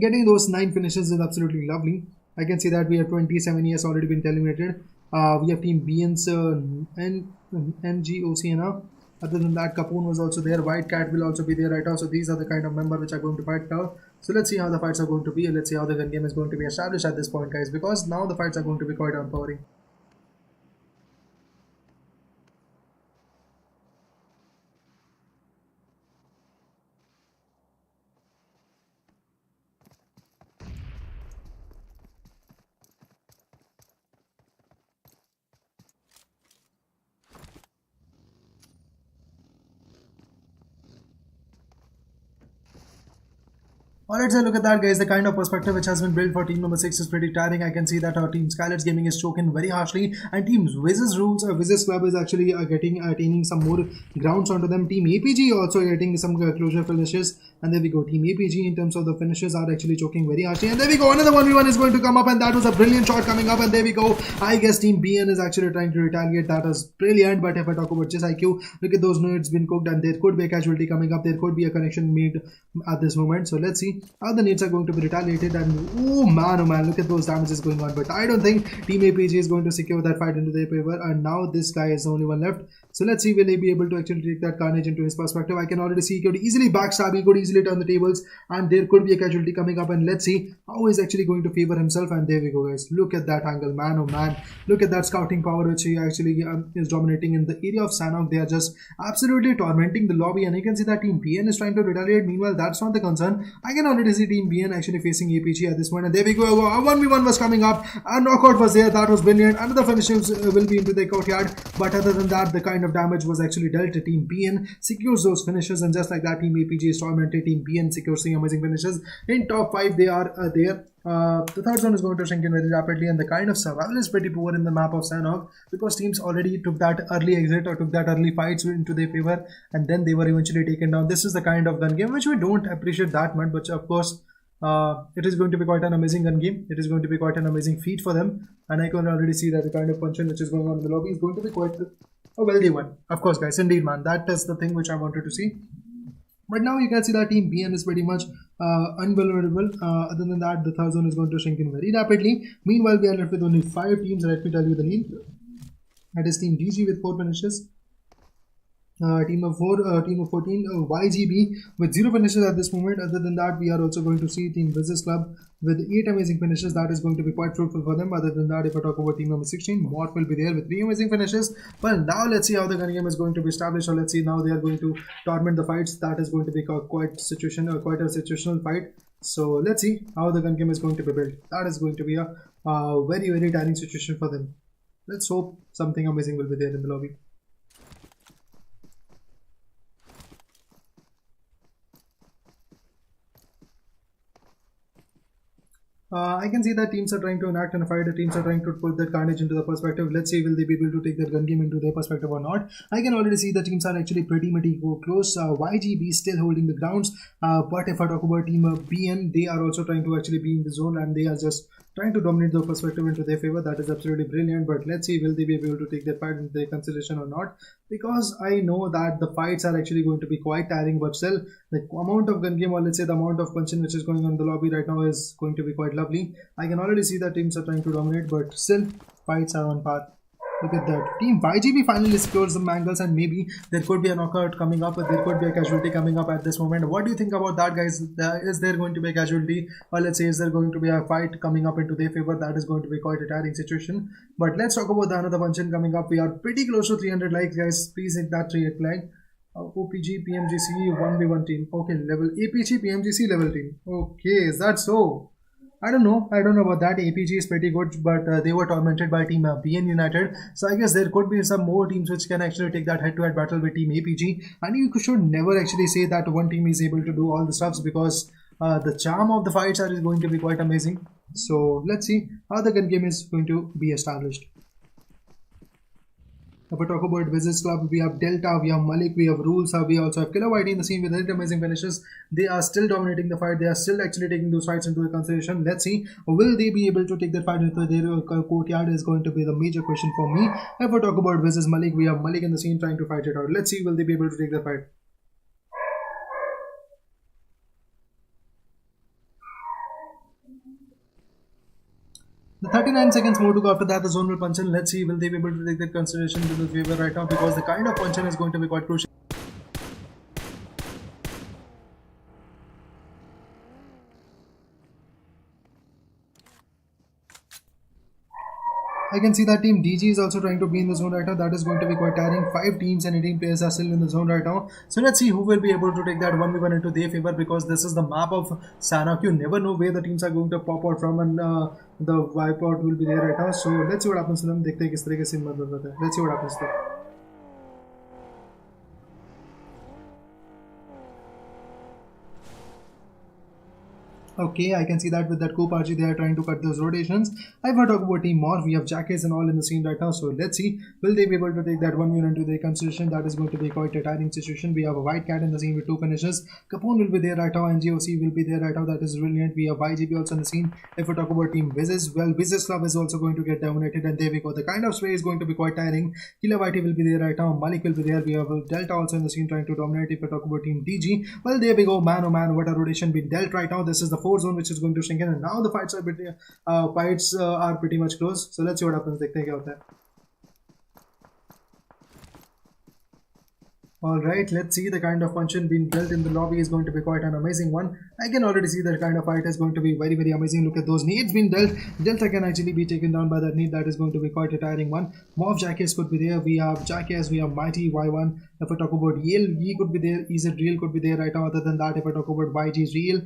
C: getting those 9 finishes is absolutely lovely. I can see that we have 27 years already been eliminated. We have Team BN's NGOC now. Other than that, Kapoor was also there. White Cat will also be there right now. So these are the kind of members which are going to fight now. So let's see how the fights are going to be, and let's see how the gun game is going to be established at this point, guys, because now the fights are going to be quite empowering. Alright, so look at that, guys. The kind of perspective which has been built for team number 6 is pretty tiring. I can see that our team Skylightz Gaming is choking very harshly, and team Wizzes Club is actually attaining some more grounds onto them. Team APG also getting some closure finishes, and there we go. Team APG in terms of the finishes are actually choking very harshly, and there we go. Another 1v1 is going to come up, and that was a brilliant shot coming up, and there we go. I guess Team BN is actually trying to retaliate. That was brilliant. But if I talk about just IQ, look at those nerds been cooked, and there could be a casualty coming up. There could be a connection made at this moment. So let's see how the nades are going to be retaliated. And oh man, look at those damages going on. But I don't think Team APG is going to secure that fight into their favor, and now this guy is the only one left. So let's see, will he be able to actually take that carnage into his perspective? I can already see he could easily backstab, he could easily turn the tables, and there could be a casualty coming up. And let's see how he's actually going to favor himself. And there we go, guys. Look at that angle, man, oh man. Look at that scouting power which he actually is dominating in the area of Sanok. They are just absolutely tormenting the lobby, and you can see that Team BN is trying to retaliate. Meanwhile, that's not the concern. I can already see Team BN actually facing APG at this point, and there we go. A 1v1 was coming up, a knockout was there. That was brilliant. Another finishes will be into the courtyard, but other than that, the kind of damage was actually dealt. Team BN secures those finishes, and just like that, Team APG is tormented. Team BN secures the amazing finishes. In top 5, they are there. The third zone is going to shrink in very rapidly, and the kind of survival is pretty poor in the map of Sanok, because teams already took that early exit or took that early fights into their favor, and then they were eventually taken down. This is the kind of gun game which we don't appreciate that much, but of course it is going to be quite an amazing gun game. It is going to be quite an amazing feat for them, and I can already see that the kind of punch-in which is going on in the lobby is going to be quite a wealthy one. Of course, guys, indeed, man, that is the thing which I wanted to see. But now you can see that team BN is pretty much unvulnerable. Other than that, the third zone is going to shrink in very rapidly. Meanwhile, we are left with only 5 teams. Let me tell you the name. That is Team DG with 4 finishes. Team of 4, team of 14, YGB with 0 finishes at this moment. Other than that, we are also going to see Team Wizzes Club with 8 amazing finishes. That is going to be quite fruitful for them. Other than that, if I talk about team number 16, Morph will be there with 3 amazing finishes. Well, now let's see how the gun game is going to be established. So let's see, now they are going to torment the fights. That is going to be quite a situational fight. So let's see how the gun game is going to be built. That is going to be a very tiring situation for them. Let's hope something amazing will be there in the lobby. I can see that teams are trying to enact in a fight. The teams are trying to put that carnage into the perspective. Let's see, will they be able to take their gun game into their perspective or not. I can already see the teams are actually pretty close. YGB still holding the grounds. But if I talk about team BN, they are also trying to actually be in the zone, and they are just trying to dominate the perspective into their favor. That is absolutely brilliant. But let's see, will they be able to take their fight into their consideration or not. Because I know that the fights are actually going to be quite tiring. But still, the amount of gun game, or let's say the amount of punching which is going on in the lobby right now, is going to be quite lovely. I can already see that teams are trying to dominate, but still fights are on par. Look at that. Team YGB finally scores some angles, and maybe there could be a knockout coming up, or there could be a casualty coming up at this moment. What do you think about that, guys? Is there going to be a casualty, or let's say is there going to be a fight coming up into their favor? That is going to be quite a tiring situation. But let's talk about the another function coming up. We are pretty close to 300 likes, guys. Please hit that 3 like. OPG PMGC 1v1 team. Okay, level APG PMGC level team. Okay, is that so? I don't know about that. APG is pretty good, but they were tormented by team BN United. So I guess there could be some more teams which can actually take that head-to-head battle with team APG. And you should never actually say that one team is able to do all the stuffs, because the charm of the fights is going to be quite amazing. So let's see how the gun game is going to be established. If we talk about Wizzes Club, we have Delta, we have Malik, we have Rules, we also have KNIGHTMOBS in the scene with 8 amazing finishes. They are still dominating the fight. They are still actually taking those fights into the consideration. Let's see, will they be able to take that fight into their courtyard is going to be the major question for me. If we talk about Wizzes Malik, we have Malik in the scene trying to fight it out. Let's see, will they be able to take the fight. The 39 seconds more to go. After that, the zone will punch in. Let's see, will they be able to take that consideration to the favor right now, because the kind of punch in is going to be quite crucial. I can see that team DG is also trying to be in the zone right now. That is going to be quite tiring. 5 teams and 18 players are still in the zone right now. So let's see who will be able to take that 1v1 into their favor, because this is the map of Sanhok. You never know where the teams are going to pop out from, and the wipeout will be there right now. So let's see what happens to them. Let's see what happens to them. Okay, I can see that with that Koparji, they are trying to cut those rotations. If I talk about Team Morph, we have Jackets and all in the scene right now. So let's see, will they be able to take that 1v1 into their consideration? That is going to be quite a tiring situation. We have a White Cat in the scene with 2 finishes. Capone will be there right now, and GOC will be there right now. That is brilliant. We have YGB also in the scene. If we talk about Team Wizzes, well, Wizzes Club is also going to get dominated, and there we go. The kind of spray is going to be quite tiring. Killer Whitey will be there right now. Malik will be there. We have Delta also in the scene trying to dominate. If we talk about Team DG, well, there we go. Man, oh man, what a rotation being dealt right now. This is the 4th zone which is going to shrink in, and now the fights are pretty much close. So let's see what happens. Alright, let's see. The kind of function being built in the lobby is going to be quite an amazing one. I can already see that kind of fight is going to be very amazing. Look at those nades being dealt. Delta can actually be taken down by that nade. That is going to be quite a tiring one. Morph Jackass could be there. We have Jackass, we have Mighty Y1. If I talk about Yale, Yi could be there. EZ Real could be there right now. Other than that, if I talk about YG Real,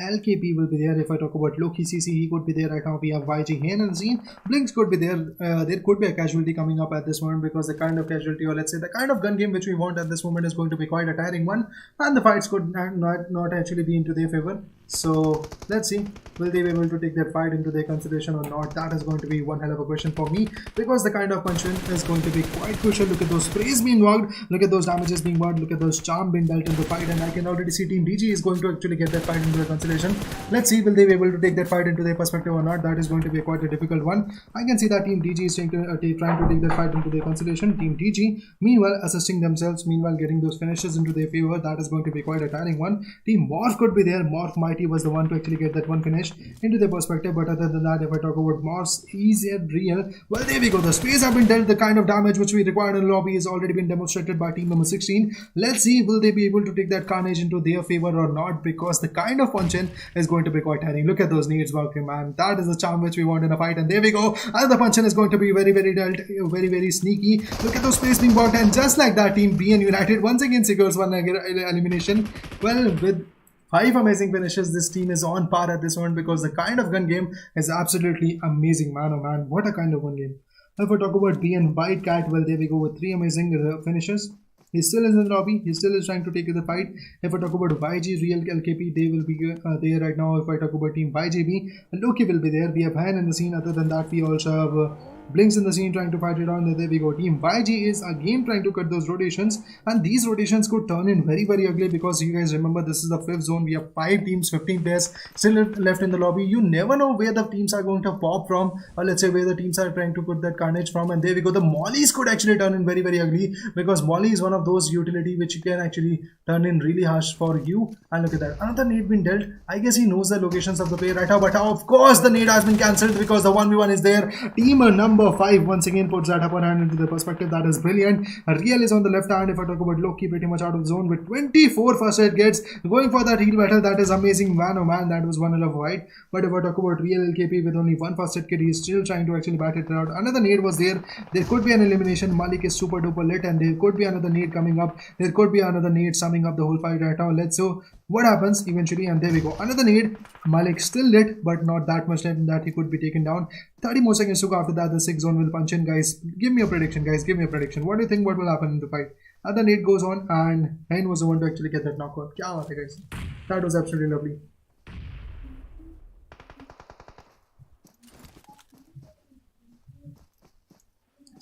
C: LKP will be there. If I talk about Loki CC, he could be there right now. We have YG Hain in the scene. Blinks could be there. There could be a casualty coming up at this moment, because the kind of casualty, or let's say the kind of gun game which we want at this moment, is going to be quite a tiring one, and the fights could not actually be into their favor. So let's see, will they be able to take that fight into their consideration or not? That is going to be one hell of a question for me, because the kind of punch in is going to be quite crucial. Look at those sprays being worked, look at those damages being worked, look at those charm being dealt in the fight, and I can already see Team DG is going to actually get that fight into their consideration. Let's see, will they be able to take that fight into their perspective or not? That is going to be quite a difficult one. I can see that Team DG is trying to take that fight into their consideration. Team DG meanwhile assisting themselves, meanwhile getting those finishes into their favor. That is going to be quite a tiring one. Team Morph could be there. Morph Mighty was the one to actually get that one finish into their perspective. But other than that, if I talk about Morph's easy and real, well, there we go. The space have been dealt. The kind of damage which we required in the lobby has already been demonstrated by team number 16. Let's see, will they be able to take that carnage into their favor or not? Because the kind of punch-in is going to be quite tiring. Look at those needs working, man. That is the charm which we want in a fight. And there we go. Another punch-in is going to be very, very dealt, very sneaky. Look at those space being bought, and just like that, Team BN United once again secures one elimination. Well, with 5 amazing finishes, this team is on par at this moment because the kind of gun game is absolutely amazing, man. Oh man, what a kind of gun game. If we talk about BN White Cat, well, there we go with 3 amazing finishes. He still is in the lobby. He still is trying to take the fight. If I talk about YG, Real LKP, they will be there right now. If I talk about Team YGB, Loki will be there. We have Han in the scene. Other than that, we also have Blinks in the scene trying to fight it on. There we go. Team YG is again trying to cut those rotations, and these rotations could turn in very ugly because you guys remember this is the 5th zone. We have 5 teams, 15 players still left in the lobby. You never know where the teams are going to pop from, or let's say where the teams are trying to put that carnage from. And there we go. The mollies could actually turn in very ugly because molly is one of those utility which you can actually turn in really harsh for you. And look at that, another nade been dealt. I guess he knows the locations of the player right now, but of course the nade has been cancelled because the 1v1 is there. Team number 5 once again puts that upper hand into the perspective. That is brilliant. Real is on the left hand. If I talk about Loki, pretty much out of the zone with 24 first aid gets, going for that heal battle. That is amazing, man. Oh man, that was one hell of a fight. But if I talk about Real LKP with only 1 first aid kit, he is still trying to actually bat it out. Another nade was there. There could be an elimination. Malik is super duper lit, and there could be another nade coming up. There could be another nade summing up the whole fight right now. Let's see what happens eventually. And there we go, another nade. Malik still lit, but not that much lit that he could be taken down. 30 more seconds to go. After that, the 6th zone will punch in, guys. Give me a prediction, guys. Give me a prediction. What do you think what will happen in the fight? Other nade goes on, and Hein was the one to actually get that knockout. Kya baat hai, guys? That was absolutely lovely.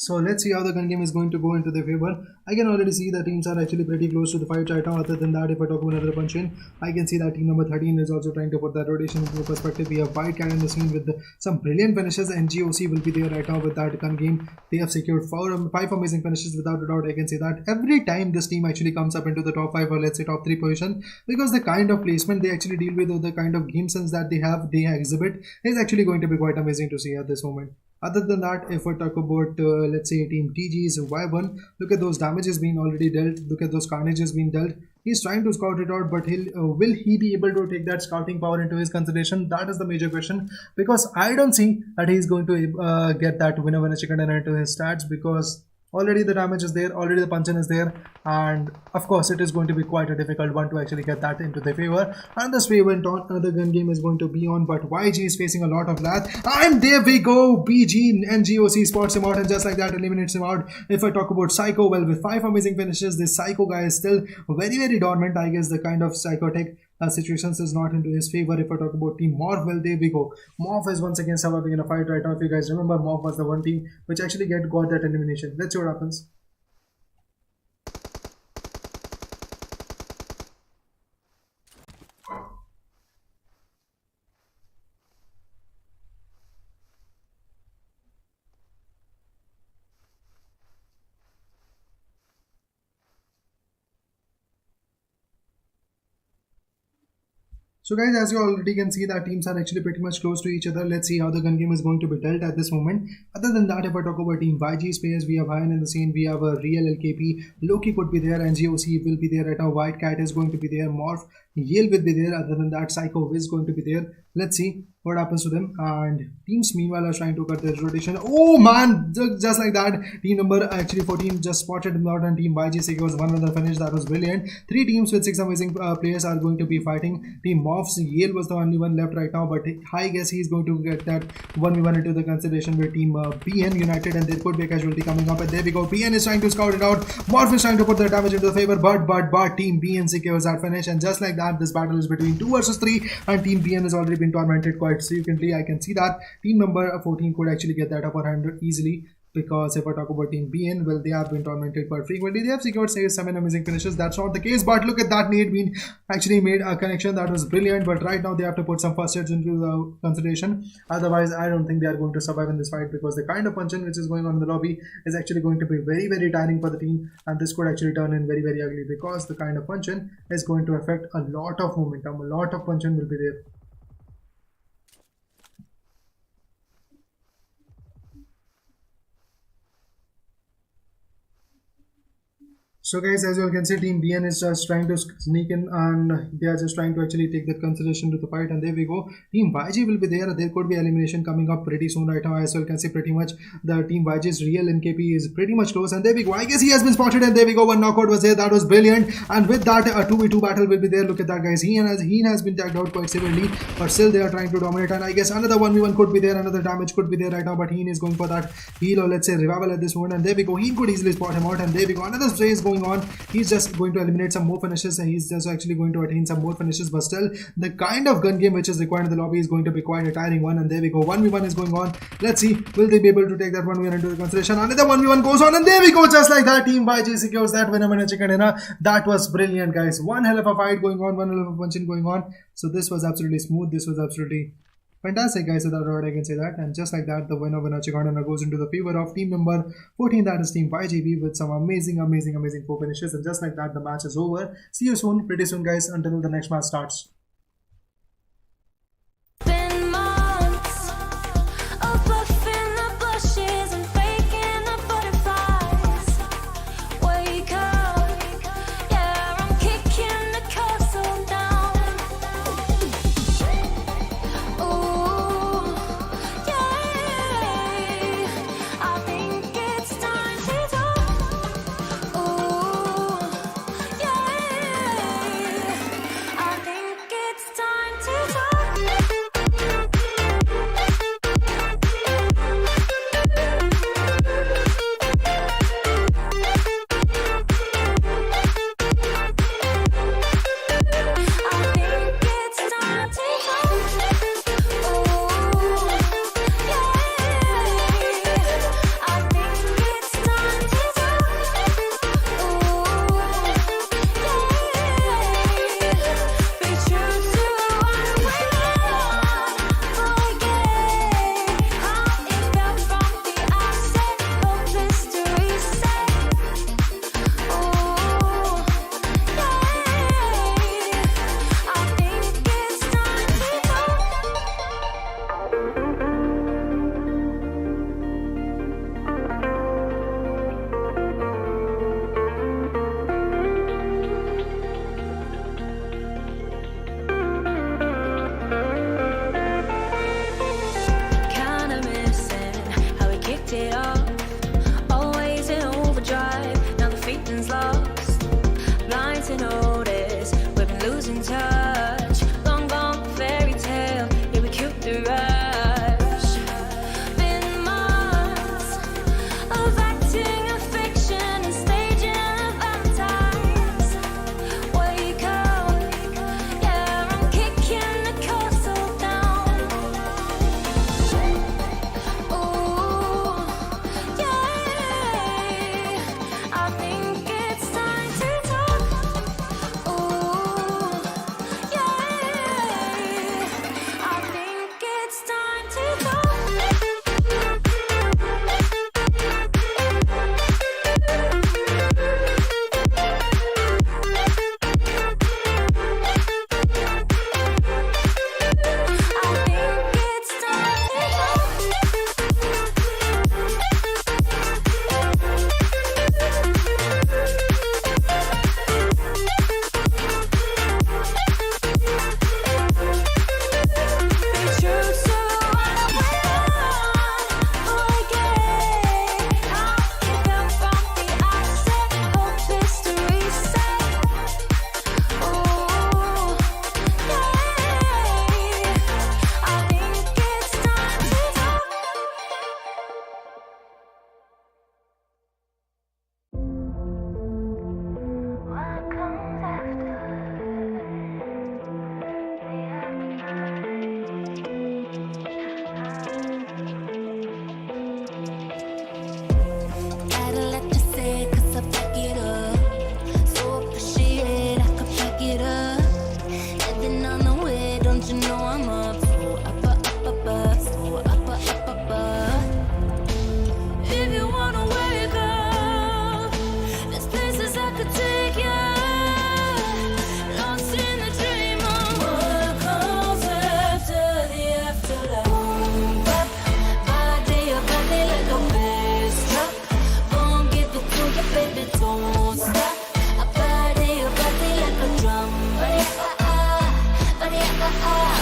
C: So let's see how the gun game is going to go into their favor. I can already see the teams are actually pretty close to the fight right now. Other than that, if I talk about another punch in, I can see that team number 13 is also trying to put that rotation into perspective. We have White Cat in the scene with some brilliant finishes. NGOC will be there right now with that gun game. They have secured 5 amazing finishes without a doubt. I can say that every time this team actually comes up into the top 5 or let's say top 3 position, because the kind of placement they actually deal with or the kind of game sense that they exhibit is actually going to be quite amazing to see at this moment. Other than that, if I talk about let's say Team TG's Y1, look at those damages being already dealt. Look at those carnages being dealt. He's trying to scout it out, but will he be able to take that scouting power into his consideration? That is the major question, because I don't see that he's going to get that winner chicken dinner into his stats, because already the damage is there, already the punch-in is there, and of course it is going to be quite a difficult one to actually get that into their favor. And the sway went on, another gun game is going to be on, but YG is facing a lot of wrath, and there we go, BG and GOC spots him out, and just like that eliminates him out. If I talk about Psycho, well, with 5 amazing finishes, this Psycho guy is still very dormant. I guess the kind of psychotic situations is not into his favor. If I talk about Team Morph, well, there we go. Morph is once again surviving in a fight right now. If you guys remember, Morph was the one team which actually got that elimination. Let's see what happens. So guys, as you already can see, that teams are actually pretty much close to each other. Let's see how the gun game is going to be dealt at this moment. Other than that, if I talk about Team YG space, we have Hein in the scene, we have a Real LKP, Loki could be there, and GOC will be there right now. White Cat is going to be there, Morph, Yale will be there. Other than that, Psycho is going to be there. Let's see what happens to them. And teams meanwhile are trying to cut their rotation. Oh man, just like that, team number actually 14 just spotted him out, and Team YG secures one with the finish. That was brilliant. 3 teams with 6 amazing players are going to be fighting. Team Morph's Yale was the only one left right now, but I guess he's going to get that 1v1 into the consideration with Team BN United, and there could be a casualty coming up. And there we go, BN is trying to scout it out. Morph is trying to put the damage into the favor, but Team BN secures that finish. And just like that, this battle is between 2 versus 3, and Team BN has already been tormented quite significantly. I can see that team number 14 could actually get that upper hand easily. Because if I talk about Team BN, well, they have been tormented quite frequently. They have secured 7 amazing finishes. That's not the case, but look at that. Nate Bean actually made a connection that was brilliant, but right now they have to put some first hits into the consideration. Otherwise, I don't think they are going to survive in this fight, because the kind of punching which is going on in the lobby is actually going to be very, very tiring for the team, and this could actually turn in very, very ugly, because the kind of punching is going to affect a lot of momentum. A lot of punching will be there. So guys, as you all can see, Team BN is just trying to sneak in, and they are just trying to actually take that consideration to the fight, and there we go. Team YG will be there. There could be elimination coming up pretty soon right now. As you all can see, pretty much the Team YG's real NKP is pretty much close, and there we go. I guess he has been spotted, and there we go. One knockout was there. That was brilliant, and with that, a 2v2 battle will be there. Look at that, guys. He has been tagged out quite severely, but still they are trying to dominate, and I guess another 1v1 could be there. Another damage could be there right now, but Heen is going for that heal, or let's say revival at this moment, and there we go. He could easily spot him out, and there we go. Another spray is going on. He's just going to eliminate some more finishes, and he's just actually going to attain some more finishes, but still the kind of gun game which is required in the lobby is going to be quite a tiring one, and there we go. 1v1 is going on. Let's see, will they be able to take that 1v1 into consideration? Another 1v1 goes on, and there we go. Just like that, Team YG secures that winner in a chicken dinner. That was brilliant, guys. One hell of a fight going on, one hell of a punching going on. So this was absolutely smooth. This was absolutely fantastic, guys. So that's what I can say that. And just like that, the winner Chicken goes into the favor of team number 14, that is Team YGB, with some amazing 4 finishes. And just like that, the match is over. See you soon, pretty soon, guys, until the next match starts.
B: Been months of buffing the bushes and faking the butterflies. Wake up, yeah, I'm kicking the castle down. Ooh, yeah, I think it's time to talk. Ooh, yeah, I think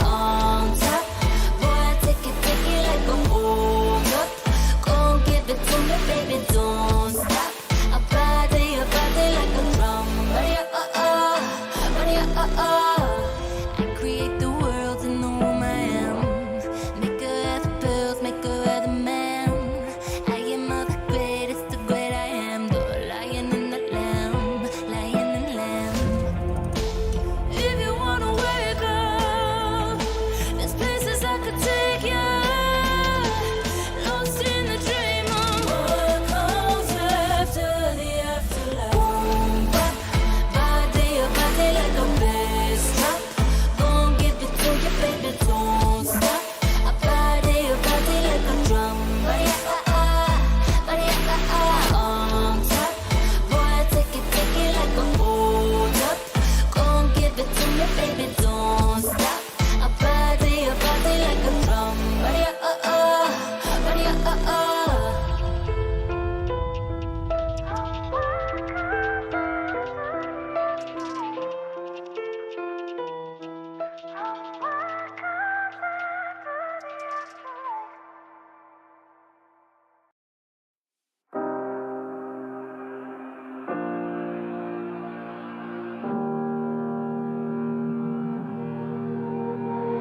A: on top. Boy, I take it like a hold up. Gon' give it to me, baby, don't stop. I body like a drum. I create the world in the womb I am. Make her have the pills, make her have the man. I am of the greatest, the great I am. The lion and the lamb, lion and lamb. If you wanna wake up, there's places I could take you. Lost in the dream of what comes after the afterlife. Boom, bop, body like a bass drop. Gon' give it to you, baby, don't stop. I body like a drum. On top. Boy, I take it like a hold up. Gon' give it to me, baby, don't stop. I body like a drum.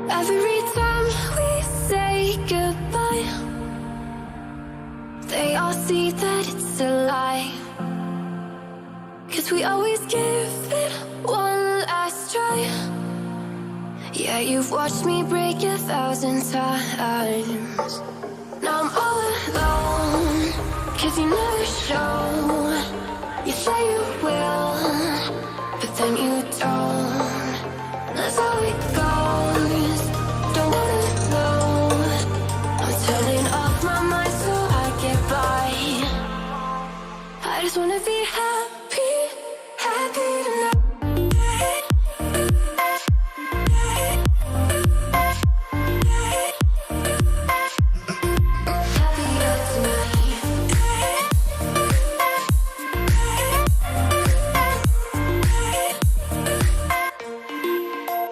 A: Every time we say goodbye, they all see that it's a lie. 'Cause we always give it one last try. Yeah, you've watched me break 1,000 times. Now I'm all alone, 'cause you never show. You say you will, but then you don't. That's how it goes. Don't wanna know. I'm turning off my mind so I get by. I just wanna be happy, happy tonight. Happier tonight.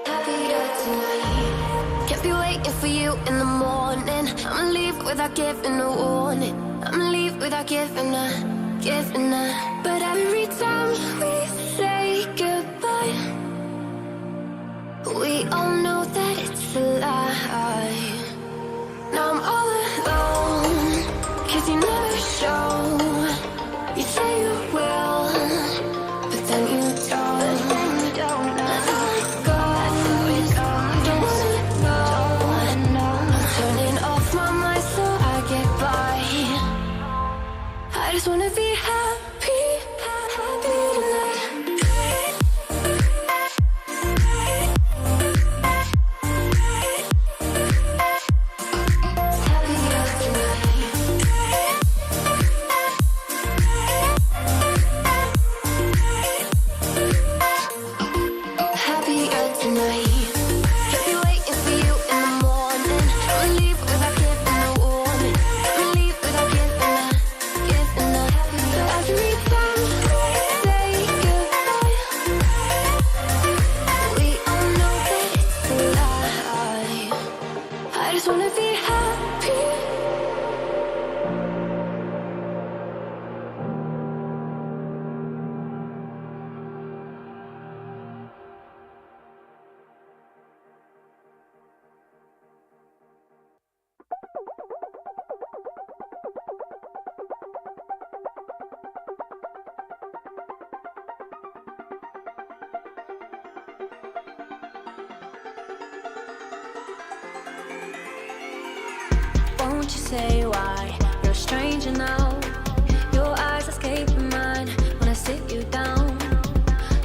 A: Happier tonight. Can't be waiting for you in the morning. I'ma leave without giving a warning. I'ma leave without giving a. But every time we say goodbye, we all know that it's a lie. Now I'm all alone, 'cause you never show. You say you will, but then you don't. That's how it goes. Don't wanna know. I'm turning off my mind so I get by. I just wanna be happy, happy tonight. Happier tonight. Happier tonight. Can't be waiting for you in the morning. I'ma leave without giving a warning. I'ma leave without giving a. So every time we say goodbye, we all know that it's a lie. I just wanna be happy.
B: Won't you say why you're a stranger now? Your eyes escape mine when I sit you down.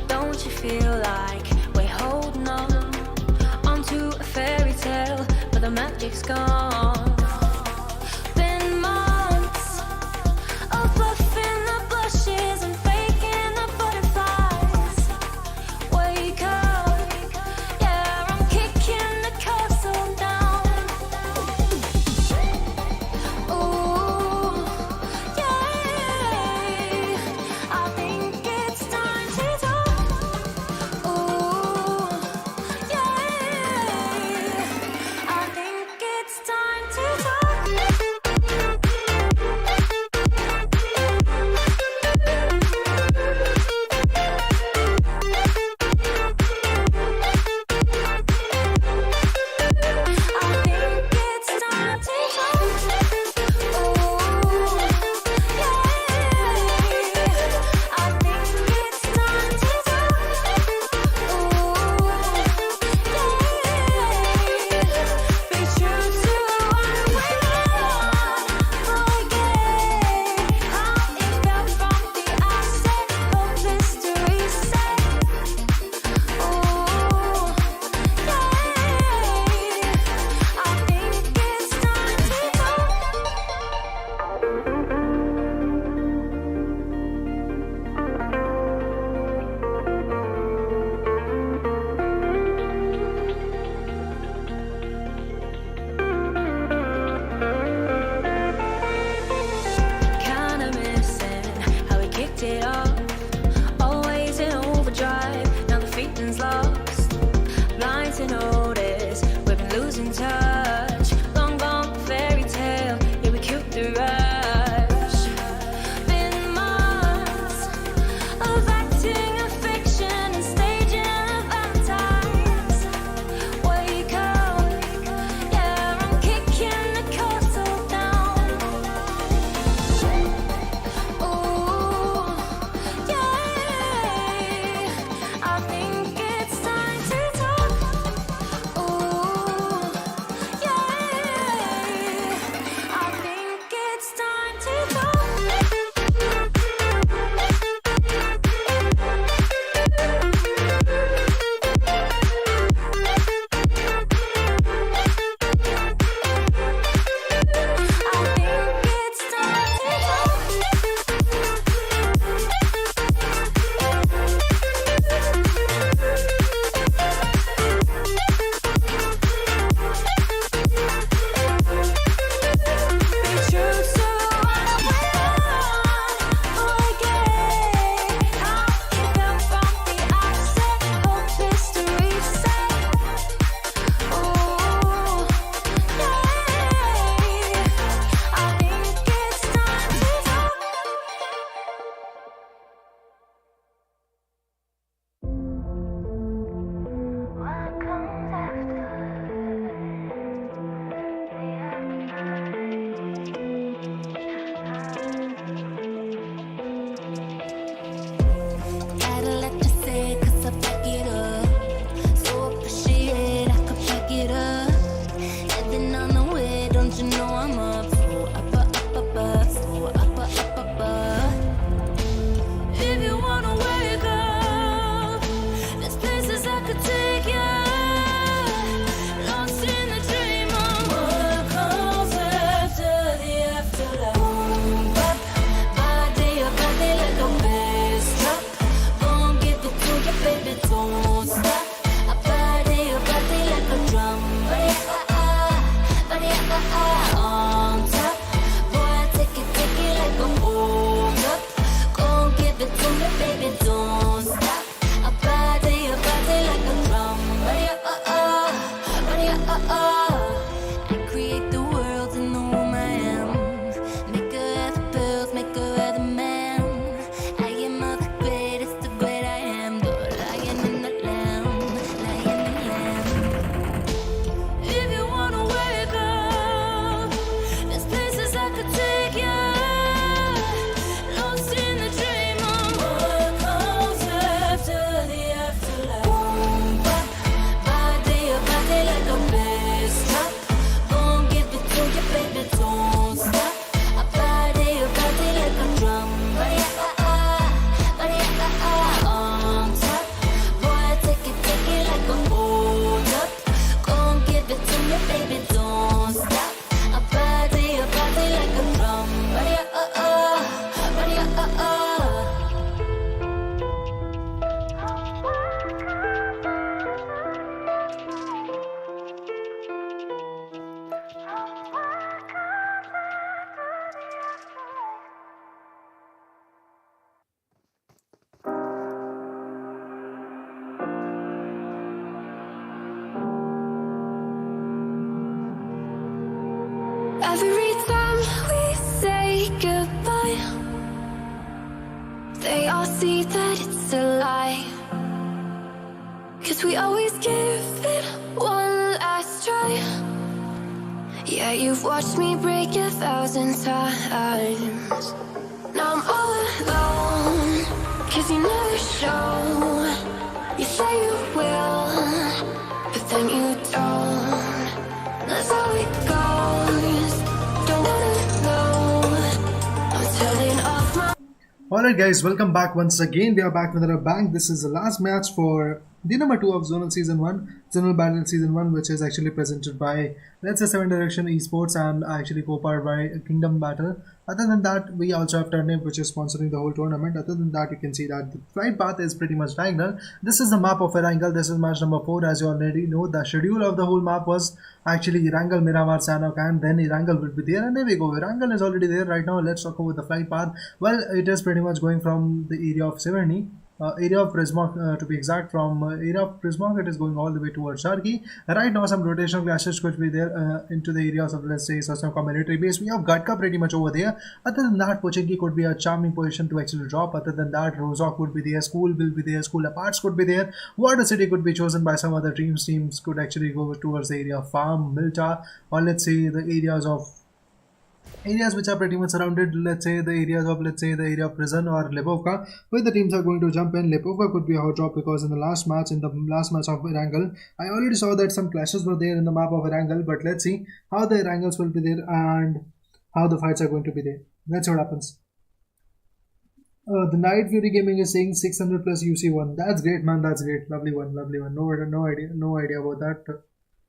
B: Don't you feel like we're holding on onto a fairy tale, but the magic's gone? Been months of bluffing the blushes and faking the butterflies. Wake up, yeah, I'm kicking the castle down. Ooh, yeah, I think it's time to talk. Ooh, yeah,
A: And create the world in the womb I am. Make her have the pills, make her have the man. I am of the greatest, the great I am. The lion and the lamb, lion and lamb. If you wanna wake up, there's places I could take you. Lost in the dream of what comes after the afterlife. Boom, bop, body like a bass drop. Gon' give it to you, baby, don't stop. A body like a drum. Body on top. Boy, take it like a hold up. Gon' give it to me, baby, don't stop. A body like a drum. Body Every time we say goodbye, they all see that it's a lie. 'Cause we always give it one last try. Yeah, you've watched me break 1,000 times. Now I'm all alone, 'cause you never show. You say you will, but then you don't. That's how it goes. Don't wanna know. I'm turning off my.
C: Alright guys, welcome back once again. We are back with another bang. This is the last match for the number 2 of Zonal Season 1, Zonal Battle Season 1, which is actually presented by, let's say, 7 Direction Esports and actually co-powered by Kingdom Battle. Other than that, we also have Turnip, which is sponsoring the whole tournament. Other than that, you can see that the flight path is pretty much diagonal. This is the map of Farang. This is match number 4. As you already know, the schedule of the whole map was actually Erangel, Miramar, Sanok, and then Erangel will be there. And there we go. Erangel is already there right now. Let's talk about the flight path. Well, it is pretty much going from the area of Severny. Area of Prismok, to be exact, from area of Prismok, it is going all the way towards Sharky. Right now, some rotational clashes could be there into the areas of, let's say, Sosnoka military base. We have Gatka pretty much over there. Other than that, Pochinki could be a charming position to actually drop. Other than that, Rozok would be there, School will be there, School Aparts could be there. Water City could be chosen by some other teams. Teams could actually go towards the area of Farm, Milta, or let's say the areas which are pretty much surrounded, let's say the areas of, let's say, the area of Prison or Lepovka, where the teams are going to jump in. Lepovka could be a hot drop because in the last match of Erangel, I already saw that some clashes were there in the map of Erangel, but let's see how the Erangels will be there and how the fights are going to be there. Let's see what happens. The Night Fury Gaming is saying 600 plus UC1. That's great, man. That's great. Lovely one. No idea about that.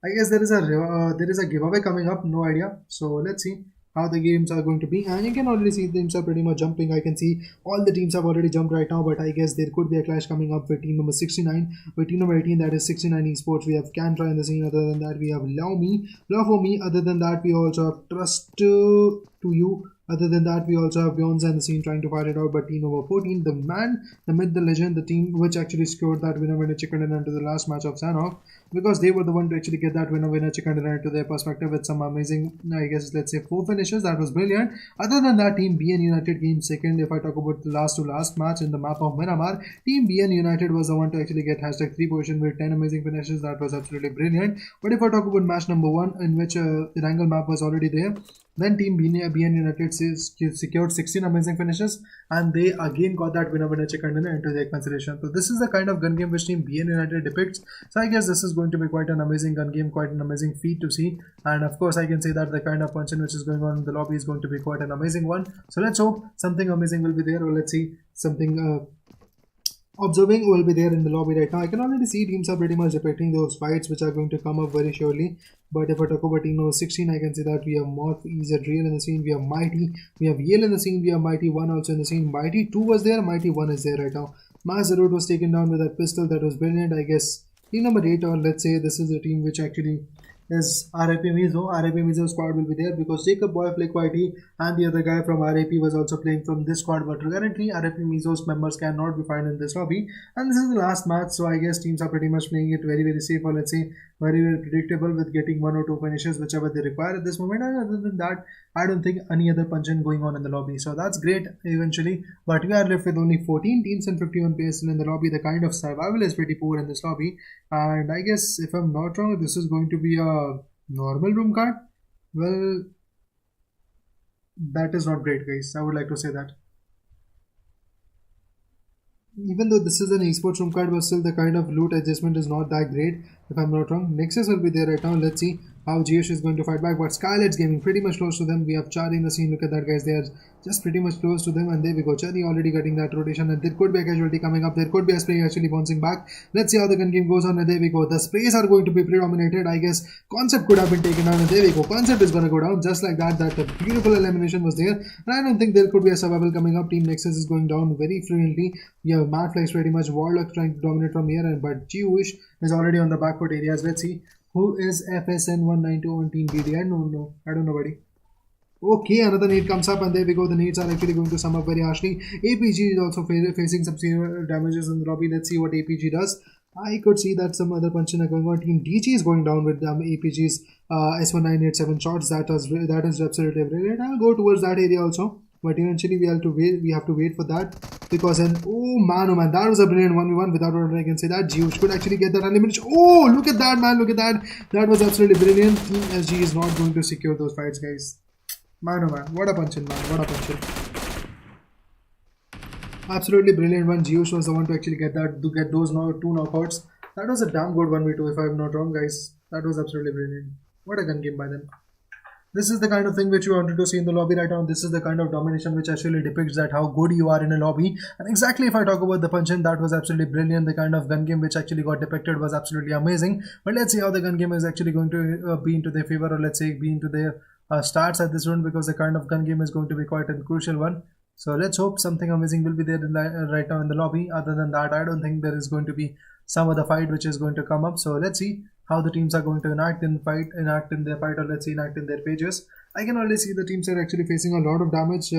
C: I guess there is a giveaway coming up. No idea. So let's see how the games are going to be, and you can already see the teams are pretty much jumping. I can see all the teams have already jumped right now, but I guess there could be a clash coming up with team number 69 with team number 18, that is 69 Esports. We have Cantra in the scene. Other than that, we have Love for Me. Other than that, we also have Trust to You. Other than that, we also have Beyonce in the scene trying to fight it out, but team number 14, the man, the myth, the legend, the team which actually scored that winner chicken dinner into the last match of Sanok, because they were the one to actually get that winner chicken dinner into their perspective with some amazing, I guess, let's say 4 finishes. That was brilliant. Other than that, team BN United came second. If I talk about the last match in the map of Miramar, team BN United was the one to actually get #3 position with 10 amazing finishes. That was absolutely brilliant. But if I talk about match number 1, in which the Erangel map was already there, then team BN United secured 16 amazing finishes, and they again got that winner chicken dinner into their consideration. So this is the kind of gun game which team BN United depicts. So I guess this is going to be quite an amazing gun game, quite an amazing feat to see. And of course, I can say that the kind of punch-in which is going on in the lobby is going to be quite an amazing one. So let's hope something amazing will be there, or let's see something observing will be there in the lobby right now. I can already see teams are pretty much depicting those fights which are going to come up very surely. But if I talk about team number 16, I can see that we have Morph, EZ Real in the scene, we have Mighty, we have Yale in the scene, we have Mighty 1 also in the scene. Mighty 2 was there, Mighty 1 is there right now. Maz Road was taken down with that pistol. That was brilliant. I guess team number 8, or let's say this is the team which actually is RIP Mizo. RIP Mizo squad will be there because Jacob Boy, Flick YT and the other guy from RIP was also playing from this squad, but currently RIP Mizo's members cannot be found in this lobby, and this is the last match. So I guess teams are pretty much playing it very safe, or let's say very well predictable with getting 1 or 2 finishes whichever they require at this moment, and other than that I don't think any other punch-in going on in the lobby. So that's great eventually, but we are left with only 14 teams and 51 players in the lobby. The kind of survival is pretty poor in this lobby, and I guess if I'm not wrong, this is going to be a normal room card. Well, that is not great, guys. I would like to say that. Even though this is an esports room card, but still the kind of loot adjustment is not that great, if I'm not wrong. Nexus will be there right now. Let's see how GH is going to fight back, but Skylightz Gaming pretty much close to them. We have Chari in the scene. Look at that, guys. They are just pretty much close to them, and there we go. Chari already getting that rotation, and there could be a casualty coming up. There could be a spray actually bouncing back. Let's see how the gun game goes on, and there we go. The sprays are going to be predominated. I guess Concept could have been taken down, and there we go. Concept is going to go down just like that. That beautiful elimination was there, and I don't think there could be a survival coming up. Team Nexus is going down very fluently. We have Madflex pretty much. Warlock trying to dominate from here, and but G-Wish is already on the backfoot areas. Let's see who is FSN192 on Team DEADEYE. No, I don't know, buddy. Okay, another nade comes up, and there we go. The nades are actually going to sum up very harshly. APG is also facing some severe damages in the lobby. Let's see what APG does. I could see that some other punching are going on. Team DG is going down with APG's S1987 shots. That is absolutely brilliant. I'll go towards that area also. But eventually we have to wait for that, because then oh man, that was a brilliant 1v1 without what I can say that. Geosh could actually get that elimination. Oh, look at that, man, look at that. That was absolutely brilliant. Team SG is not going to secure those fights, guys. Man, oh man, what a punch-in, man, what a punch-in. Absolutely brilliant one. Geosh was the one to actually get that, to get those 2 knockouts. That was a damn good 1v2 if I'm not wrong, guys. That was absolutely brilliant. What a gun game by them. This is the kind of thing which you wanted to see in the lobby right now. This is the kind of domination which actually depicts that how good you are in a lobby. And exactly if I talk about the punch-in, that was absolutely brilliant. The kind of gun game which actually got depicted was absolutely amazing. But let's see how the gun game is actually going to be into their favor, or let's say be into their starts at this round, because the kind of gun game is going to be quite a crucial one. So let's hope something amazing will be there right now in the lobby. Other than that, I don't think there is going to be some other fight which is going to come up. So let's see how the teams are going to enact in their fight, or let's say enact in their pages. I can already see the teams are actually facing a lot of damage.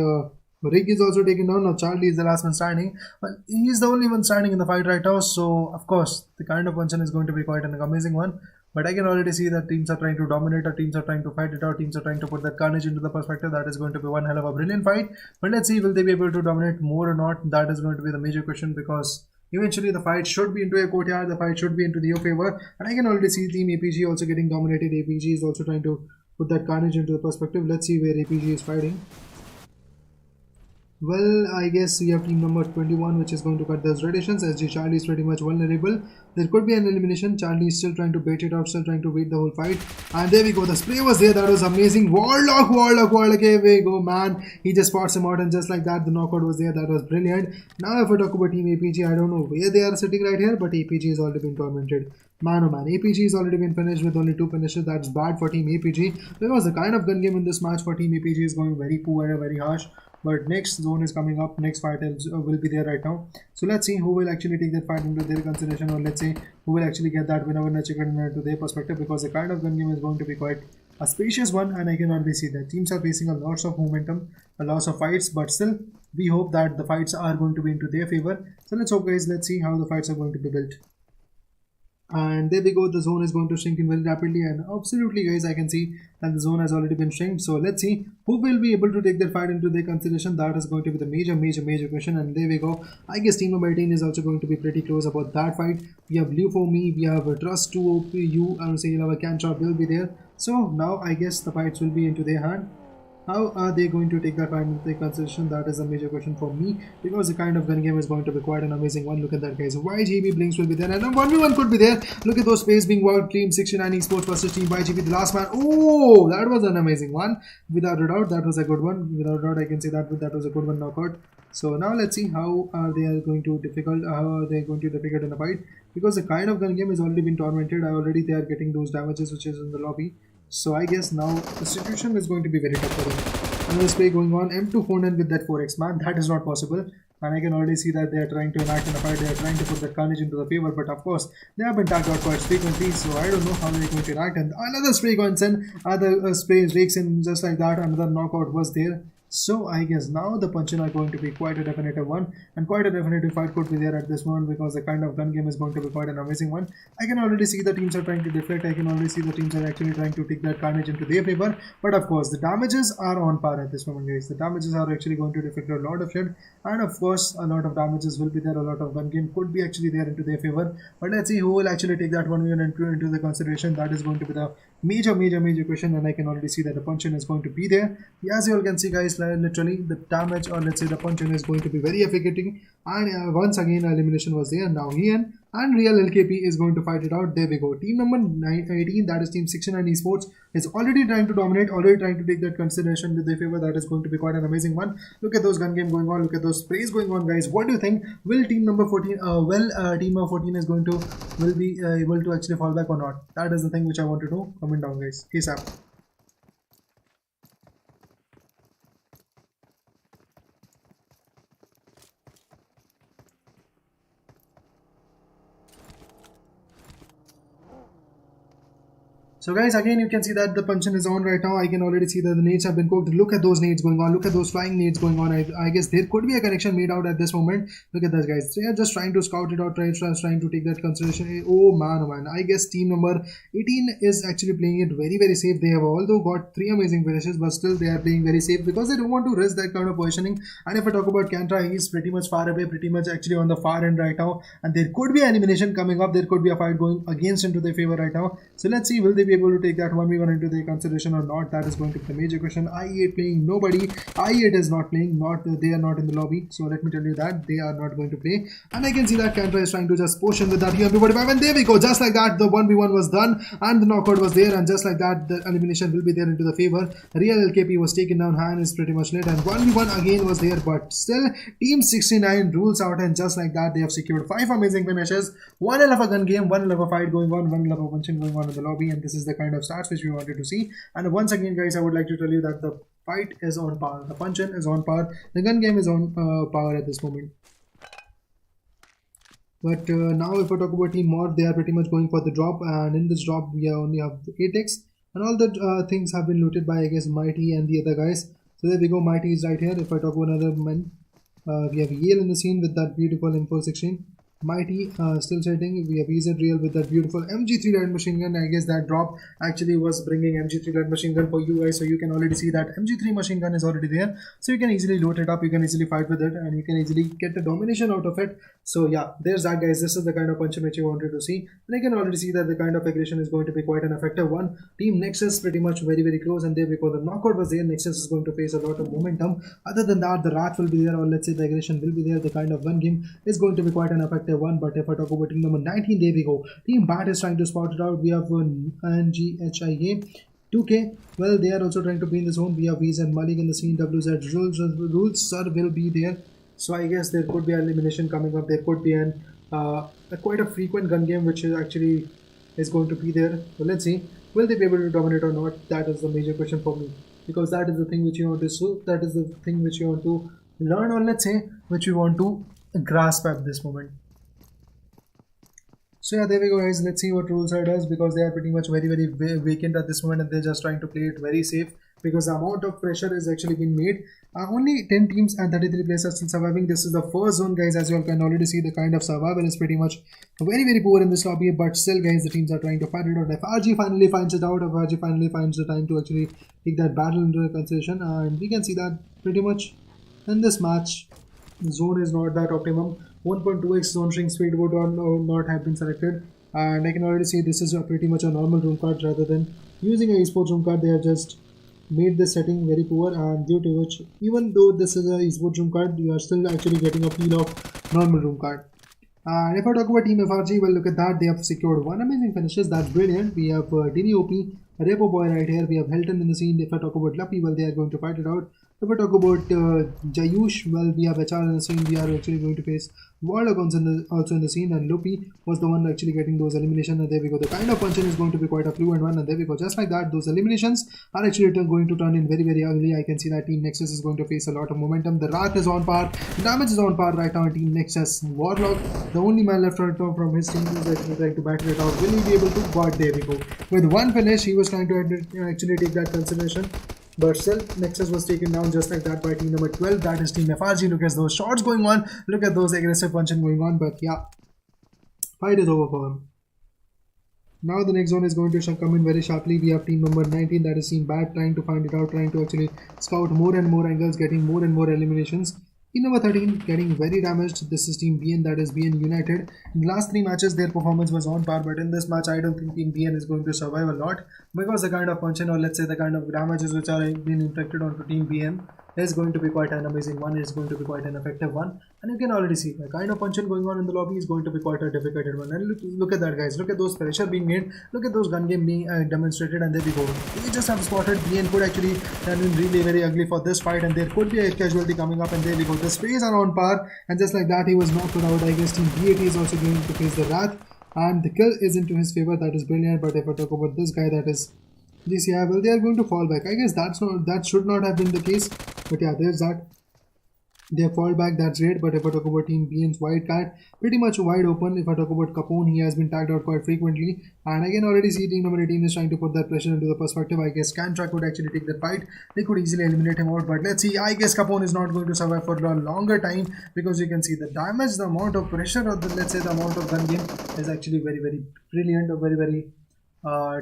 C: Rick is also taken down. Now Charlie is the last one standing. Well, he is the only one standing in the fight right now. So of course the kind of punch-in is going to be quite an amazing one. But I can already see that teams are trying to dominate, or teams are trying to fight it out, teams are trying to put that carnage into the perspective. That is going to be one hell of a brilliant fight. But let's see, will they be able to dominate more or not? That is going to be the major question, because eventually the fight should be into a courtyard, the fight should be into your favor. And I can already see Team APG also getting dominated. APG is also trying to put that carnage into the perspective. Let's see where APG is fighting. Well, I guess we have team number 21, which is going to cut those radiations. SG Charlie is pretty much vulnerable. There could be an elimination. Charlie is still trying to bait it out, still trying to wait the whole fight. And there we go. The spray was there. That was amazing. Warlock. Here we go, man. He just spots him out, and just like that, the knockout was there. That was brilliant. Now, if I talk about Team APG, I don't know where they are sitting right here, but APG has already been tormented. Man, oh man, APG has already been finished with only 2 finishes. That's bad for Team APG, because the kind of gun game in this match for Team APG is going very poor and very harsh. But next zone is coming up, next fight will be there right now. So let's see who will actually take that fight into their consideration, or let's say who will actually get that winner chicken into their perspective, because the kind of gun game is going to be quite a spacious one, and I can already see that teams are facing a lots of momentum, a lots of fights, but still we hope that the fights are going to be into their favor. So let's hope, guys, let's see how the fights are going to be built. And there we go, the zone is going to shrink in very rapidly, and absolutely, guys, I can see that the zone has already been shrinked. So let's see who will be able to take that fight into their consideration. That is going to be the major question. And there we go. I guess team number 18 is also going to be pretty close about that fight. We have Blue for me, we have Trust 2 OPU, I would say a Cantrop will be there. So now I guess the fights will be into their hand. How are they going to take that fight into their consideration? That is a major question for me, because the kind of gun game is going to be quite an amazing one. Look at that, guys. YGB Blinks will be there, and a 1v1 could be there. Look at those space being worked. Team 69 Esports versus Team YGB, the last man. Oh, that was an amazing one. Without a doubt, that was a good one. Without a doubt, I can say that was a good one knockout. So now let's see how they are going to difficult in the fight, because the kind of gun game has already been tormented. Already they are getting those damages which is in the lobby. So I guess now the situation is going to be very tough for them. Another spray going on. M2 phoned in with that 4x, man. That is not possible. And I can already see that they are trying to enact in a fight. They are trying to put that carnage into the favor. But of course, they have been tagged out quite frequently. So I don't know how they are going to enact. And another spray goes in. Other spray rakes in just like that. Another knockout was there. So I guess now the Punchin are going to be quite a definitive one, and quite a definitive fight could be there at this moment, because the kind of gun game is going to be quite an amazing one. I can already see the teams are trying to deflect. I can already see the teams are actually trying to take that carnage into their favor. But of course the damages are on par at this moment, guys. The damages are actually going to deflect a lot of shit, and of course a lot of damages will be there. A lot of gun game could be actually there into their favor. But let's see who will actually take that 1v1 into the consideration. That is going to be the major question, and I can already see that the Punchin is going to be there. As you all can see, guys, literally the damage, or let's say the Punchin, is going to be very effective, and once again elimination was there. Now Ian and Real LKP is going to fight it out. There we go. Team number 18, that is team 69 Esports, is already trying to dominate, already trying to take that consideration with their favor. That is going to be quite an amazing one. Look at those gun game going on, look at those sprays going on, guys. What do you think? Will team number 14 team number 14 is going to will be able to actually fall back or not? That is the thing which I want to know. Comment down, guys. ASAP. So guys, again you can see that the Punchin is on right now. I can already see that the nades have been cooked. Look at those nades going on. Look at those flying nades going on. I guess there could be a connection made out at this moment. Look at this, guys. They are just trying to scout it out, trying to take that consideration. Oh man. I guess team number 18 is actually playing it very safe. They have although got 3 amazing finishes, but still they are playing very safe because they don't want to risk that kind of positioning. And if I talk about Kantra, he is pretty much far away, pretty much actually on the far end right now. And there could be an elimination coming up. There could be a fight going against into their favor right now. So let's see, will they be able to take that 1v1 into their consideration or not? That is going to be the major question. IE8 playing, nobody. IE8 is not playing, they are not in the lobby. So let me tell you that they are not going to play. And I can see that Kantra is trying to just push in with that UMP45, and there we go. Just like that, the 1v1 was done and the knockout was there, and just like that, the elimination will be there into the favor. Real LKP was taken down, hand is pretty much lit, and 1v1 again was there, but still team 69 rules out, and just like that they have secured 5 amazing finishes, 1 hell of a gun game, 1 hell of a fight going on, 1 hell of a punching going on in the lobby, and this is the kind of stats which we wanted to see. And once again, guys, I would like to tell you that the fight is on par, the punch-in is on par, the gun game is on par at this moment. But now if I talk about Team Morph, they are pretty much going for the drop, and in this drop we only have the 8x, and all the things have been looted by, I guess, Mighty and the other guys. So there we go, Mighty is right here. If I talk about another man, we have Yale in the scene with that beautiful info 16. Mighty still setting. We have EZ Real with that beautiful MG3 light machine gun. I guess that drop actually was bringing MG3 light machine gun for you guys, so you can already see that MG3 machine gun is already there, so you can easily load it up, you can easily fight with it, and you can easily get the domination out of it. So yeah, there's that, guys. This is the kind of punch which you wanted to see, and I can already see that the kind of aggression is going to be quite an effective one. Team Nexus pretty much very close, and there we go. The knockout was there. Nexus is going to face a lot of momentum. Other than that, the Wrath will be there, or let's say the aggression will be there. The kind of gun game is going to be quite an effective one. But if I talk about team number 19, there we go. Team Bat is trying to spot it out. We have NGHIA 2K. Well, they are also trying to be in the zone. We have Wiz and Malik in the scene. WZ rules sir will be there. So I guess there could be an elimination coming up. There could be an quite a frequent gun game which is actually is going to be there. So let's see, will they be able to dominate or not? That is the major question for me, because that is the thing which you want to solve. That is the thing which you want to learn, or let's say which you want to grasp at this moment. So yeah, there we go, guys. Let's see what Ruleside does, because they are pretty much very vacant at this moment, and they're just trying to play it very safe, because the amount of pressure is actually being made. Only 10 teams and 33 players are still surviving. This is the first zone, guys. As you all can already see, the kind of survival is pretty much very poor in this lobby, but still, guys, the teams are trying to fight it out. If RG finally finds it out, if RG finally finds the time to actually take that battle into consideration, and we can see that pretty much in this match, the zone is not that optimum. 1.2x zone shrink speed would not have been selected, and I can already see this is pretty much a normal room card rather than using a esports room card. They have just made this setting very poor, and due to which, even though this is a esports room card, you are still actually getting a feel of normal room card. And if I talk about Team FRG, well, look at that, they have secured 1 amazing finishes. That's brilliant. We have DDOP, Repo Boy right here. We have Helton in the scene. If I talk about Lappy, well, they are going to fight it out. If I talk about Jayush, well, we have HR in the scene. We are actually going to face Wardagons also in the scene, and Lopi was the one actually getting those eliminations. And there we go. The kind of punching is going to be quite a fluent one, and there we go. Just like that, those eliminations are actually going to turn in very ugly. I can see that Team Nexus is going to face a lot of momentum. The Wrath is on par, the damage is on par right now. Team Nexus, Warlock, the only man left right now from his team, is actually trying to battle it out. Will he be able to? But there we go. With 1 finish, he was trying to actually take that consideration. But still, Nexus was taken down just like that by team number 12. That is team FRG. Look at those shots going on. Look at those aggressive punching going on. But yeah, fight is over for him. Now the next zone is going to come in very sharply. We have team number 19, that is team Bad, trying to find it out, trying to actually scout more and more angles, getting more and more eliminations. Team number 13 getting very damaged. This is team BN, that is BN United. In the last 3 matches their performance was on par, but in this match I don't think team BN is going to survive a lot, because the kind of punching, or let's say the kind of damages which are being inflicted onto team BN is going to be quite an amazing one. It's going to be quite an effective one, and you can already see the kind of punching going on in the lobby is going to be quite a difficult one. And look at that, guys. Look at those pressure being made. Look at those gun game being demonstrated, and there we go. We just have spotted BN could actually turn in really very ugly for this fight, and there could be a casualty coming up, and there we go. The sprays are on par, and just like that he was knocked out. I guess team DEADEYE is also going to face the Wrath, and the kill is into his favor. That is brilliant. But if I talk about this guy, that is GCI, well, they are going to fall back. I guess that should not have been the case, but yeah, there's that. They fall back, that's great. But if I talk about team BN's White Cat, pretty much wide open. If I talk about Capone, he has been tagged out quite frequently, and I can already see team number 18 is trying to put that pressure into the perspective. I guess Cantra could actually take the fight. They could easily eliminate him out, but let's see. I guess Capone is not going to survive for a longer time, because you can see the damage, the amount of pressure, or let's say the amount of gun game is actually very, very brilliant, or very, very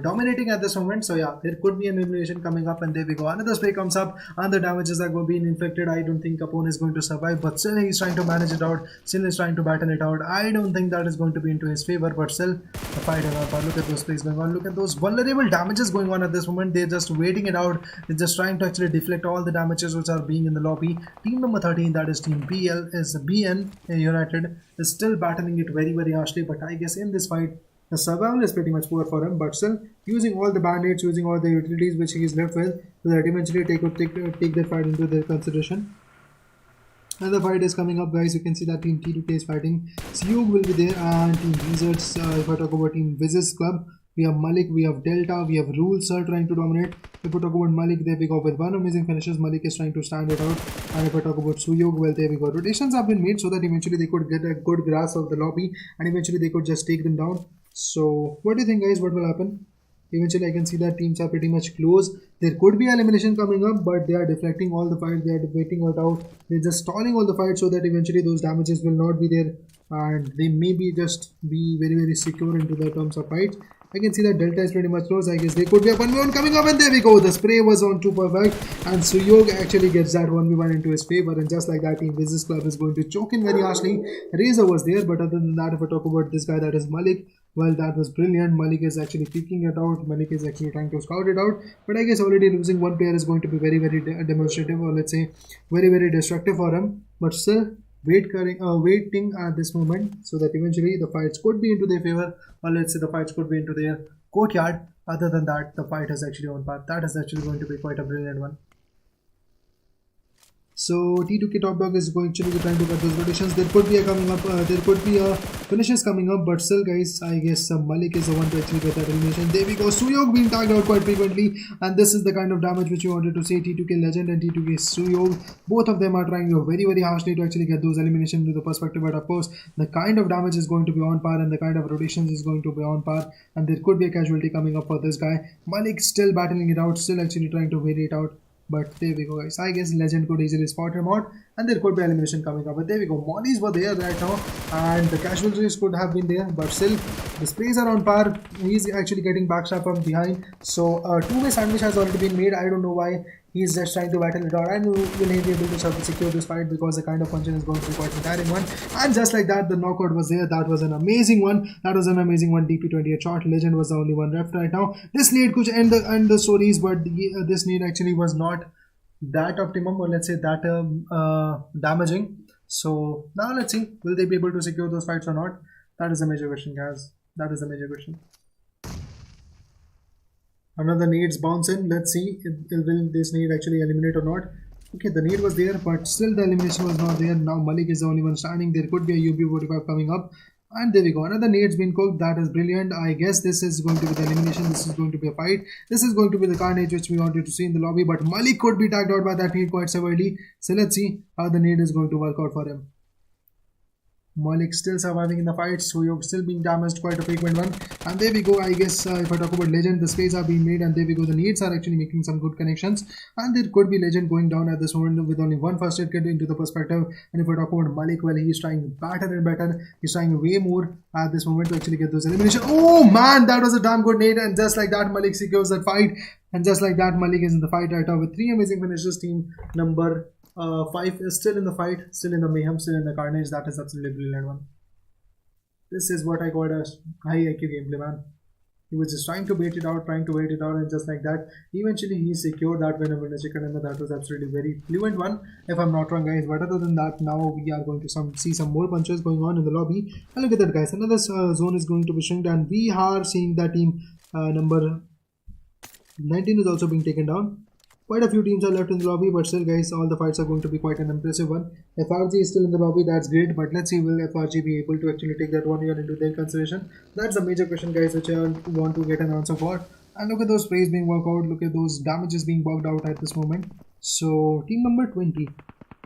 C: dominating at this moment. So yeah, there could be an elimination coming up, and there we go. Another spray comes up, and the damages are going to be inflicted. I don't think Capone is going to survive, but still he's trying to manage it out. Still he's trying to battle it out. I don't think that is going to be into his favor, but still the fight is on. Look at those sprays going on. Look at those vulnerable damages going on at this moment. They're just waiting it out. They're just trying to actually deflect all the damages which are being in the lobby. Team number 13, that is team BN United, is still battling it very, very harshly. But I guess in this fight, the survival is pretty much poor for him, but still using all the band-aids, using all the utilities which he is left with, so that eventually take that fight into their consideration. And the fight is coming up, guys. You can see that team T2K is fighting. Siug will be there, and team Wizards. If I talk about team Wizzes Club, we have Malik, we have Delta, we have Rule Sir trying to dominate. If I talk about Malik, there we go with one amazing finishes. Malik is trying to stand it out. And if I talk about Suyog, well, there we go. Rotations have been made so that eventually they could get a good grasp of the lobby, and eventually they could just take them down. So what do you think, guys? What will happen? Eventually I can see that teams are pretty much close. There could be elimination coming up, but they are deflecting all the fights. They are waiting it out. They're just stalling all the fights so that eventually those damages will not be there, and they maybe just be very, very secure into the terms of fights. I can see that Delta is pretty much close. I guess they could be a 1v1 coming up, and there we go. The spray was on too perfect, and Suyog actually gets that 1v1 into his favor, and just like that, team Wizzes Club is going to choke in very harshly. Razor was there, but other than that, if I talk about this guy, that is Malik, well, that was brilliant. Malik is actually kicking it out. Malik is actually trying to scout it out, but I guess already losing one player is going to be very, very demonstrative, or let's say very, very destructive for him. But still, waiting at this moment, so that eventually the fights could be into their favor, or let's say the fights could be into their courtyard. Other than that, the fight is actually on path. That is actually going to be quite a brilliant one. So T2K Top Dog is going to be trying to get those rotations. There could be a coming up, there could be a finishes coming up, but still, guys, I guess Malik is the one to actually get that elimination. There we go. Suyog being tagged out quite frequently, and this is the kind of damage which you wanted to see. T2K Legend and T2K Suyog, both of them are trying very, very harshly to actually get those eliminations into the perspective. But of course, the kind of damage is going to be on par, and the kind of rotations is going to be on par, and there could be a casualty coming up for this guy. Malik still battling it out, still actually trying to vary it out. But there we go, guys. I guess Legend could easily spot him out, and there could be elimination coming up. But there we go. Mollies were there right now, and the casualties could have been there. But still, the sprays are on par. He's actually getting backstabbed from behind. So two-way sandwich has already been made. I don't know why. He's just trying to battle it out, and will he be able to secure this fight, because the kind of punching is going to be quite a tiring one. And just like that, the knockout was there. That was an amazing one. That was an amazing one. DP28 shot. Legend was the only one left right now. This need could end the stories, but this need actually was not that optimum, or let's say that damaging. So now let's see, will they be able to secure those fights or not? That is a major question, guys. That is a major question. Another needs bounce in. Let's see, will this need actually eliminate or not? Okay, the need was there, but still the elimination was not there. Now Malik is the only one standing. There could be a UB45 coming up, and there we go. Another needs been cooked. That is brilliant. I guess this is going to be the elimination. This is going to be a fight. This is going to be the carnage which we wanted to see in the lobby, but Malik could be tagged out by that need quite severely. So let's see how the need is going to work out for him. Malik still surviving in the fight, Soyog still being damaged, quite a frequent one. And there we go, I guess if I talk about Lejund, the space are being made, and there we go, the nades are actually making some good connections. And there could be Lejund going down at this moment with only one first aid kit into the perspective. And if I talk about Malik, well, he's trying better and better. He's trying way more at this moment to actually get those elimination. Oh man, that was a damn good nade, and just like that, Malik secures that fight. And just like that, Malik is in the fight right now with 3 amazing finishes. Team number 5 is still in the fight, still in the mayhem, still in the carnage. That is absolutely brilliant one. This is what I call a high IQ gameplay, man. He was just trying to bait it out, and just like that, eventually he secured that win in the chicken, and that was absolutely very fluent one, if I'm not wrong, guys. But other than that, now we are going to see some more punches going on in the lobby. And look at that, guys. Another zone is going to be shrinked, and we are seeing that team number 19 is also being taken down. Quite a few teams are left in the lobby, but still, guys, all the fights are going to be quite an impressive one. FRG is still in the lobby, that's great, but let's see, will FRG be able to actually take that 1 year into their consideration? That's a major question, guys, which I want to get an answer for. And look at those sprays being worked out, look at those damages being worked out at this moment. So, team number 20.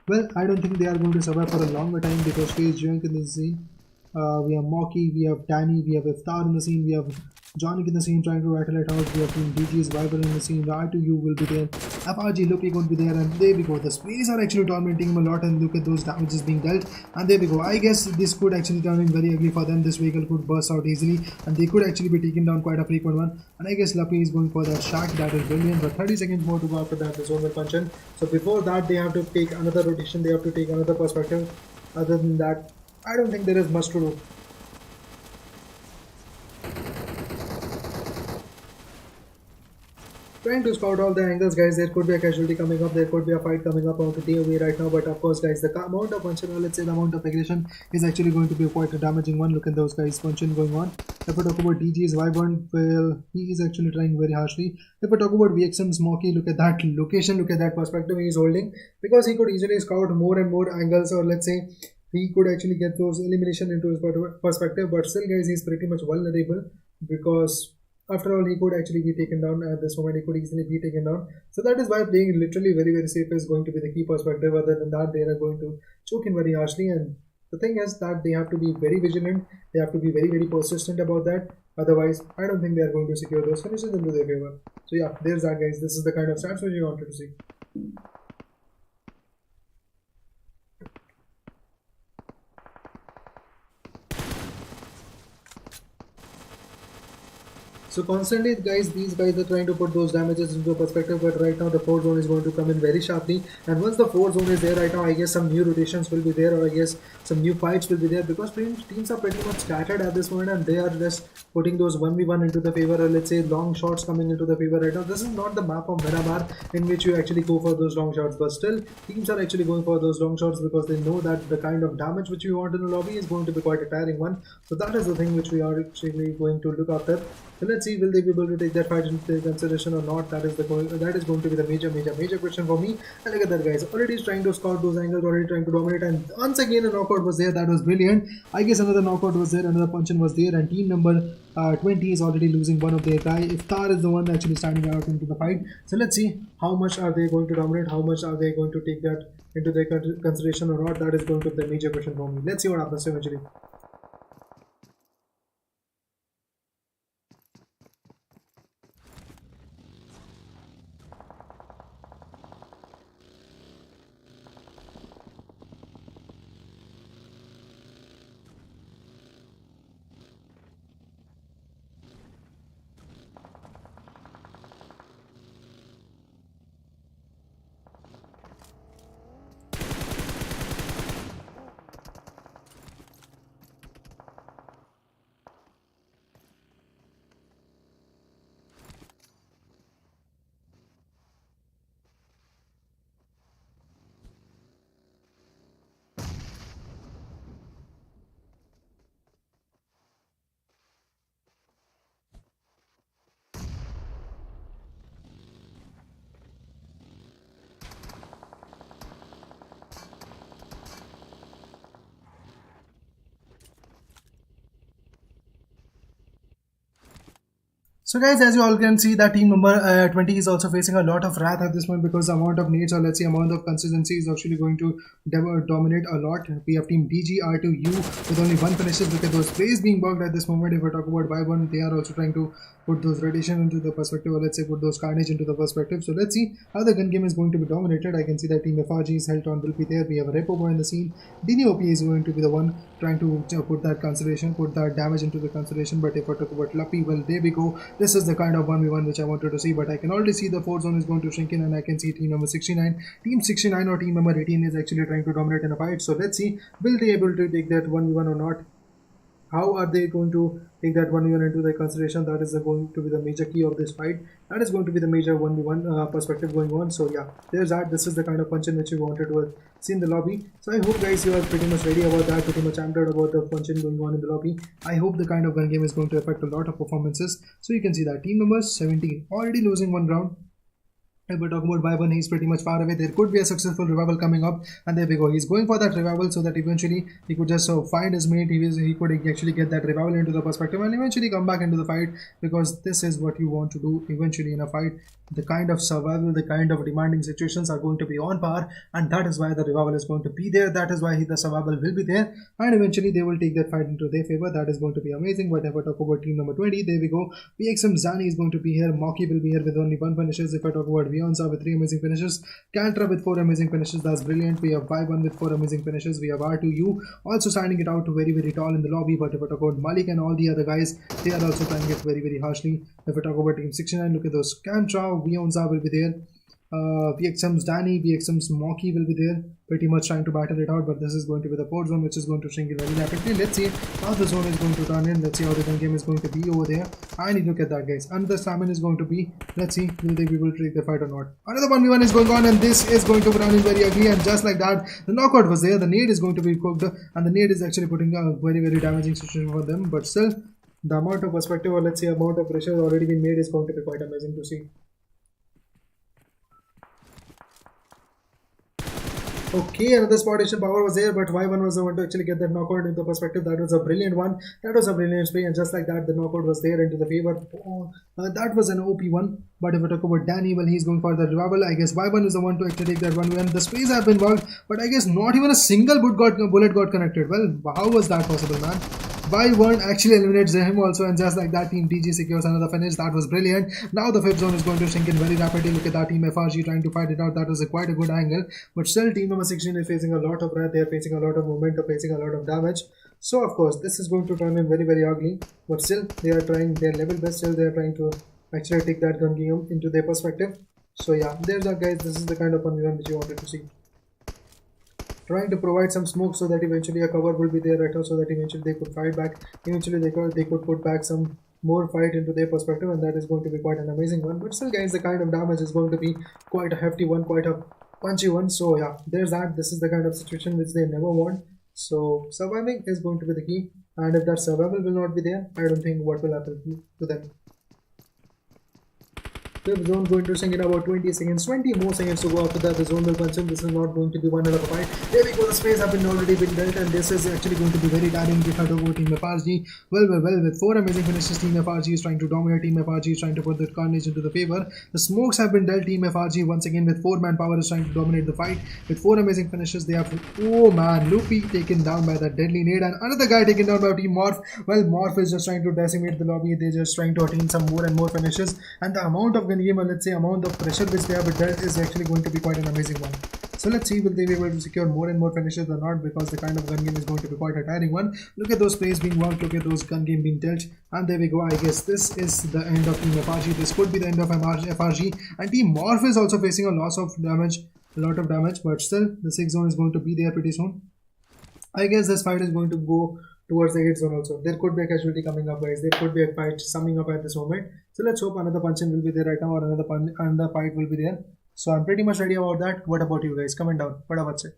C: Well, I don't think they are going to survive for a longer time because Phase Junk in the scene. We have Mocky, we have Danny, we have Iftar in the scene, we have Johnny in the scene trying to rattle it out. We have Team DG's Viper in the scene. R2U will be there. FRG Loki going to be there, and there we go. The sprays are actually tormenting him a lot, and look at those damages being dealt. And there we go. I guess this could actually turn in very ugly for them. This vehicle could burst out easily, and they could actually be taken down quite a frequent one. And I guess Lucky is going for that shack. That is brilliant. But 30 seconds more to go after that. The zone will punch in. So before that, they have to take another rotation. They have to take another perspective. Other than that, I don't think there is much to do. Trying to scout all the angles, guys. There could be a casualty coming up, there could be a fight coming up out of DEADEYE right now, but of course, guys, the amount of punching, or let's say the amount of aggression is actually going to be quite a damaging one. Look at those guys punching going on. If I talk about DG's Vibrant, well, he is actually trying very harshly. If I talk about VXM's Mocky, look at that location, look at that perspective he is holding, because he could easily scout more and more angles, or let's say he could actually get those elimination into his perspective, but still, guys, he's pretty much vulnerable because after all, he could actually be taken down at this moment. He could easily be taken down. So that is why playing literally very, very safe is going to be the key perspective. Other than that, they are going to choke him very harshly. And the thing is that they have to be very vigilant. They have to be very, very persistent about that. Otherwise, I don't think they are going to secure those finishes into their favor. So yeah, there's that, guys. This is the kind of stats which you wanted to see. So constantly, guys, these guys are trying to put those damages into perspective, but right now the 4th zone is going to come in very sharply, and once the 4th zone is there right now, I guess some new rotations will be there, or I guess some new fights will be there, because teams are pretty much scattered at this moment, and they are just putting those 1v1 into the favor, or let's say long shots coming into the favor right now. This is not the map of Miramar in which you actually go for those long shots, but still teams are actually going for those long shots because they know that the kind of damage which you want in the lobby is going to be quite a tiring one. So that is the thing which we are actually going to look after. So let's see, will they be able to take that fight into consideration or not? That is going to be the major question for me. And look at that, guys, already trying to scout those angles, already trying to dominate, and once again a knockout was there. That was brilliant. I guess another knockout was there, another punch-in was there, and team number 20 is already losing one of their guy. Iftar is the one actually standing out into the fight. So let's see how much are they going to dominate, how much are they going to take that into their consideration or not. That is going to be the major question for me. Let's see what happens eventually. So guys, as you all can see, that team number 20 is also facing a lot of wrath at this point, because the amount of nades, or let's say amount of consistency, is actually going to dominate a lot. We have team DG R2U with only one finishes. Look at those plays being bugged at this moment. If we talk about Y1, they are also trying to put those radiation into the perspective, or let's say put those carnage into the perspective. So let's see how the gun game is going to be dominated. I can see that team FRG's held on will be there. We have a Repo Boy in the scene. DNOP is going to be the one trying to put that consideration, put that damage into the consideration. But if I talk about Luppy, well, there we go. This is the kind of 1v1 which I wanted to see, but I can already see the 4 zone is going to shrink in, and I can see team number 69, team 69 or team number 18 is actually trying to dominate in a fight. So let's see, will they able to take that 1v1 or not? How are they going to take that 1v1 into their consideration? That is going to be the major key of this fight. That is going to be the major 1v1 perspective going on. So yeah, there's that. This is the kind of punch-in which we wanted to see in the lobby. So I hope guys you are pretty much ready about that, pretty much amped out about the punch-in going on in the lobby. I hope the kind of gun game is going to affect a lot of performances. So you can see that team number 17 already losing one round. If we talk about Y1, he's pretty much far away. There could be a successful revival coming up, and there we go. He's going for that revival so that eventually he could just find his mate. He could actually get that revival into the perspective and eventually come back into the fight, because this is what you want to do eventually in a fight. The kind of survival, the kind of demanding situations are going to be on par, and that is why the revival is going to be there. That is why the survival will be there, and eventually they will take that fight into their favor. That is going to be amazing. But if I talk about team number 20, there we go. PXM Zani is going to be here. Moki will be here with only one finishes. If I talk about Vionza with 3 amazing finishes, Kantra with 4 amazing finishes, that's brilliant. We have Y1 with 4 amazing finishes. We have R2U also standing it out very, very tall in the lobby. But if I talk about Malik and all the other guys, they are also trying it very, very harshly. If I talk about team 69, look at those. Kantra, Vionza will be there. VXM's Danny, VXM's Moki will be there, pretty much trying to battle it out. But this is going to be the 4th zone, which is going to shrink in very rapidly. Let's see how the zone is going to turn in. Let's see how the gun game is going to be over there. And look at that, guys. Another stamina is going to be. Let's see, will they be able to take the fight or not? Another 1v1 is going on, and this is going to run in very ugly. And just like that, the knockout was there. The nade is going to be cooked, and the nade is actually putting a very, very damaging situation for them. But still, the amount of perspective, or let's say amount of pressure already been made, is going to be quite amazing to see. Okay, another spot power was there, but Y1 was the one to actually get that knockout into perspective. That was a brilliant one. That was a brilliant play, and just like that, the knockout was there into the favor. That was an OP one. But if we talk about Danny, well, he's going for the revival. I guess Y1 is the one to actually take that one. And the sprays have been worked, but I guess not even a single bullet got connected. Well, how was that possible, man? Y1 actually eliminates him also, and just like that, team DG secures another finish. That was brilliant. Now the 5th zone is going to shrink in very rapidly. Look at that team FRG trying to fight it out. That was quite a good angle, but still team number 16 is facing a lot of wrath. They are facing a lot of movement, they're facing a lot of damage. So of course this is going to turn in very, very ugly, but still they are trying their level best. Still they are trying to actually take that gun game into their perspective. So yeah, there's that, guys. This is the kind of 1v1 which you wanted to see. Trying to provide some smoke so that eventually a cover will be there right now, so that eventually they could fight back. Eventually they could put back some more fight into their perspective, and that is going to be quite an amazing one. But still, guys, the kind of damage is going to be quite a hefty one, quite a punchy one. So yeah, there's that. This is the kind of situation which they never want. So surviving is going to be the key, and if that survival will not be there, I don't think what will happen to them. 5th zone going to sink in about 20 seconds, 20 more seconds to go. After that the zone will punch in. This is not going to be one hell of a fight. There we go, the space have already been dealt, and this is actually going to be very tiring if I talk about team FRG. Well, with 4 amazing finishes, team FRG is trying to dominate. Team FRG is trying to put that carnage into the favor. The smokes have been dealt. Team FRG once again with 4 manpower is trying to dominate the fight. With 4 amazing finishes, they have, oh man, Luffy taken down by that deadly nade, and another guy taken down by team Morph. Well, Morph is just trying to decimate the lobby. They're just trying to attain some more and more finishes, and the amount of gun game, or let's say amount of pressure which they have dealt, is actually going to be quite an amazing one. So let's see, will they be able to secure more and more finishes or not, because the kind of gun game is going to be quite a tiring one. Look at those plays being worked, look at those gun game being dealt, and there we go. I guess this is the end of team FRG. This could be the end of FRG, and team Morph is also facing a loss of damage, a lot of damage, but still the 6th zone is going to be there pretty soon. I guess this fight is going to go towards the 8th zone also. There could be a casualty coming up, guys. There could be a fight summing up at this moment. So let's hope another punch-in will be there right now, or another fight will be there. So I'm pretty much ready about that. What about you guys? Comment down. What about it?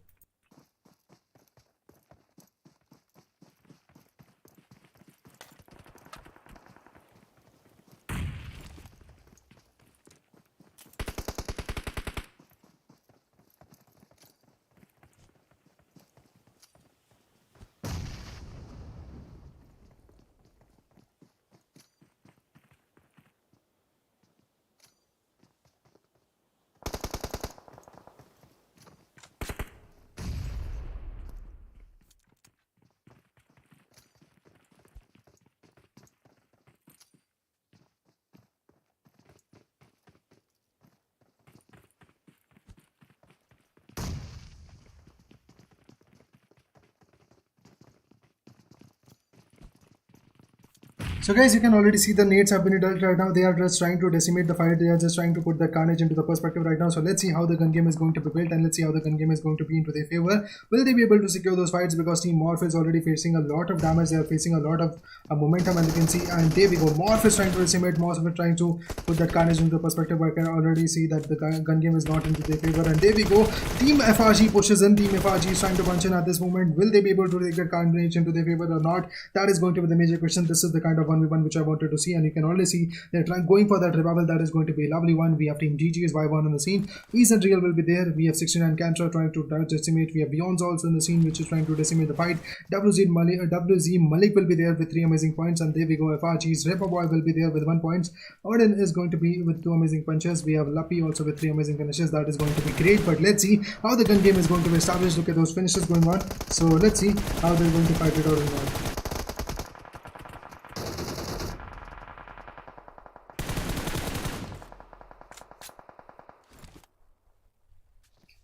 C: So guys, you can already see the nades have been dealt right now. They are just trying to decimate the fight. They are just trying to put the carnage into the perspective right now. So let's see how the gun game is going to be built, and let's see how the gun game is going to be into their favor. Will they be able to secure those fights? Because Team Morph is already facing a lot of damage. They are facing a lot of momentum, and you can see, and there we go. Morph is trying to decimate. Morph is trying to put that carnage into the perspective. I can already see that the gun game is not into their favor, and there we go. Team FRG pushes in. Team FRG is trying to punch in at this moment. Will they be able to take that carnage into their favor or not? That is going to be the major question. This is the kind of 1v1 which I wanted to see, and you can already see they're going for that revival. That is going to be a lovely one. We have Team GG's Y1 on the scene. Ease and Real will be there. We have 69 Cantra trying to decimate. We have Beyonds also in the scene, which is trying to decimate the fight. WZ Malik will be there with 3 amazing points, and there we go. FRG's Repo Boy will be there with 1 point. Odin is going to be with 2 amazing punches. We have Lappy also with 3 amazing finishes. That is going to be great, but let's see how the gun game is going to be established. Look at those finishes going on. So let's see how they're going to fight it out or not.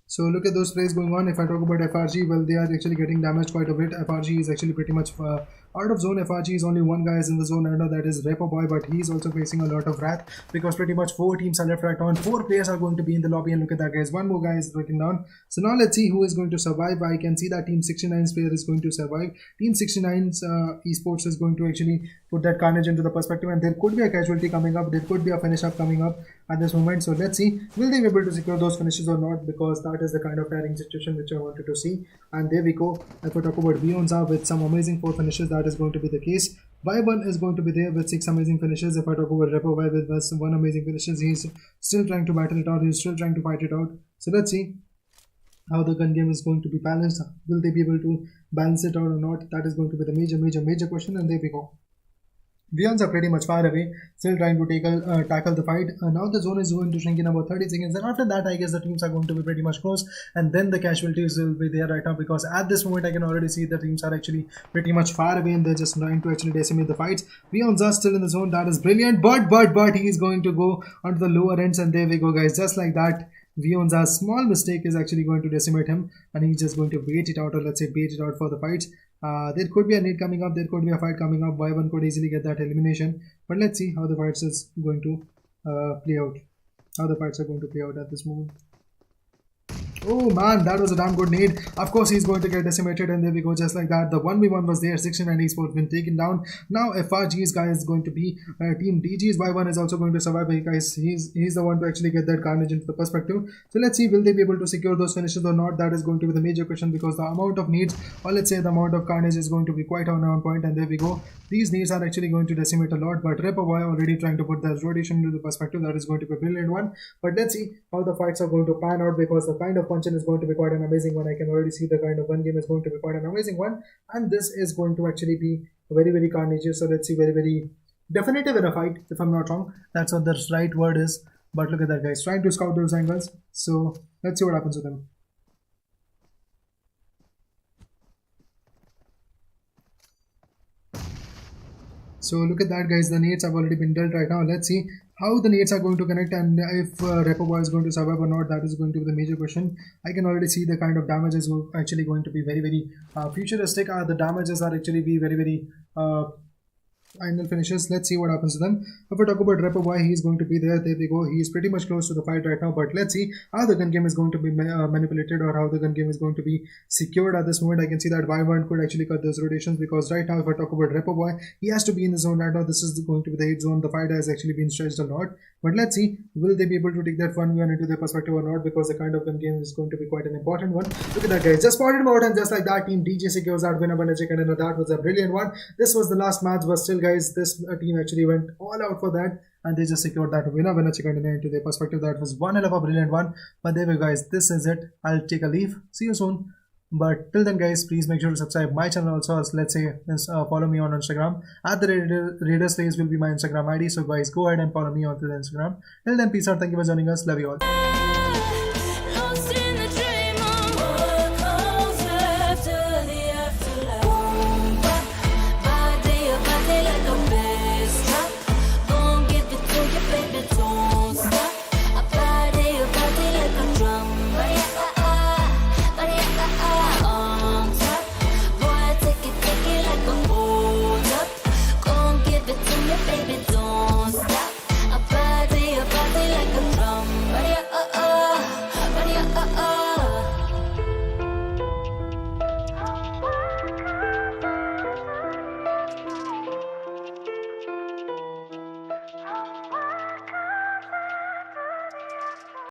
C: So look at those plays going on. If I talk about FRG, well, they are actually getting damaged quite a bit. FRG is actually pretty much out of zone. FRG is only one guy is in the zone right now, that is Repo Boy, but he's also facing a lot of wrath because pretty much 4 teams are left right now. 4 players are going to be in the lobby, and look at that, guys. 1 more guy is breaking down. So now let's see who is going to survive. I can see that Team 69's player is going to survive. Team 69's Esports is going to actually put that carnage into the perspective, and there could be a casualty coming up. There could be a finish up coming up at this moment. So let's see, will they be able to secure those finishes or not, because that is the kind of tiring situation which I wanted to see. And there we go. If we talk about Beyonza with some amazing 4 finishes, that is going to be the case. Y1 is going to be there with 6 amazing finishes. If I talk about Repo Y with 1 amazing finishes, he's still trying to battle it out. He's still trying to fight it out. So let's see how the gun game is going to be balanced. Will they be able to balance it out or not? That is going to be the major question. And there we go. Beyonds are pretty much far away, still trying to tackle the fight. Now the zone is going to shrink in about 30 seconds, and after that I guess the teams are going to be pretty much close, and then the casualties will be there right now, because at this moment I can already see the teams are actually pretty much far away and they're just trying to actually decimate the fights. Beyonds are still in the zone. That is brilliant, but he is going to go onto the lower ends, and there we go, guys. Just like that, Beyond's small mistake is actually going to decimate him, and he's just going to wait it out, or let's say bait it out for the fights. There could be a need coming up, there could be a fight coming up. Y1 could easily get that elimination, but let's see how the fights is going to play out. How the fights are going to play out at this moment. Oh man, that was a damn good nade. Of course he's going to get decimated, and there we go, just like that. The 1v1 was there. 69 Esports been taken down. Now FRG's guy is going to be Team DG's Y1 is also going to survive, guys. He's the one to actually get that carnage into the perspective. So let's see, will they be able to secure those finishes or not? That is going to be the major question, because the amount of needs, or let's say the amount of carnage, is going to be quite on point. And there we go. These needs are actually going to decimate a lot, but Repo Boy already trying to put that rotation into the perspective. That is going to be a brilliant one. But let's see how the fights are going to pan out, because the kind of punching is going to be quite an amazing one. I can already see the kind of gun game is going to be quite an amazing one, and this is going to actually be very carnageous. So let's see, very definitive in a fight, if I'm not wrong. That's what the right word is. But look at that, guys, trying to scout those angles. So let's see what happens with them. So look at that, guys. The nades have already been dealt right now. Let's see how the nades are going to connect, and if Repo Boy is going to survive or not. That is going to be the major question. I can already see the kind of damages are actually going to be very futuristic. The damages are actually be very final finishes. Let's see what happens to them. If we talk about Repo Boy, he's going to be there. There we go. He is pretty much close to the fight right now, but let's see how the gun game is going to be manipulated, or how the gun game is going to be secured at this moment. I can see that Y1 could actually cut those rotations, because right now if I talk about Repo Boy, he has to be in the zone right now. This is going to be the hit zone. The fight has actually been stretched a lot, but let's see, will they be able to take that 1v1 into their perspective or not, because the kind of gun game is going to be quite an important one. Look at that, guys. Just spotted him out, and just like that, Team DJ secures that winner by a chicken, and that was a brilliant one. This was the last match, but still, guys, this team actually went all out for that, and they just secured that winner chicken dinner into their perspective. That was one hell of a brilliant one. But there we go, guys. This is it. I'll take a leave. See you soon. But till then, guys, please make sure to subscribe my channel also. Let's say follow me on Instagram. At the Raiders Face will be my Instagram ID. So guys, go ahead and follow me on to the Instagram. Till then, peace out. Thank you for joining us. Love you all.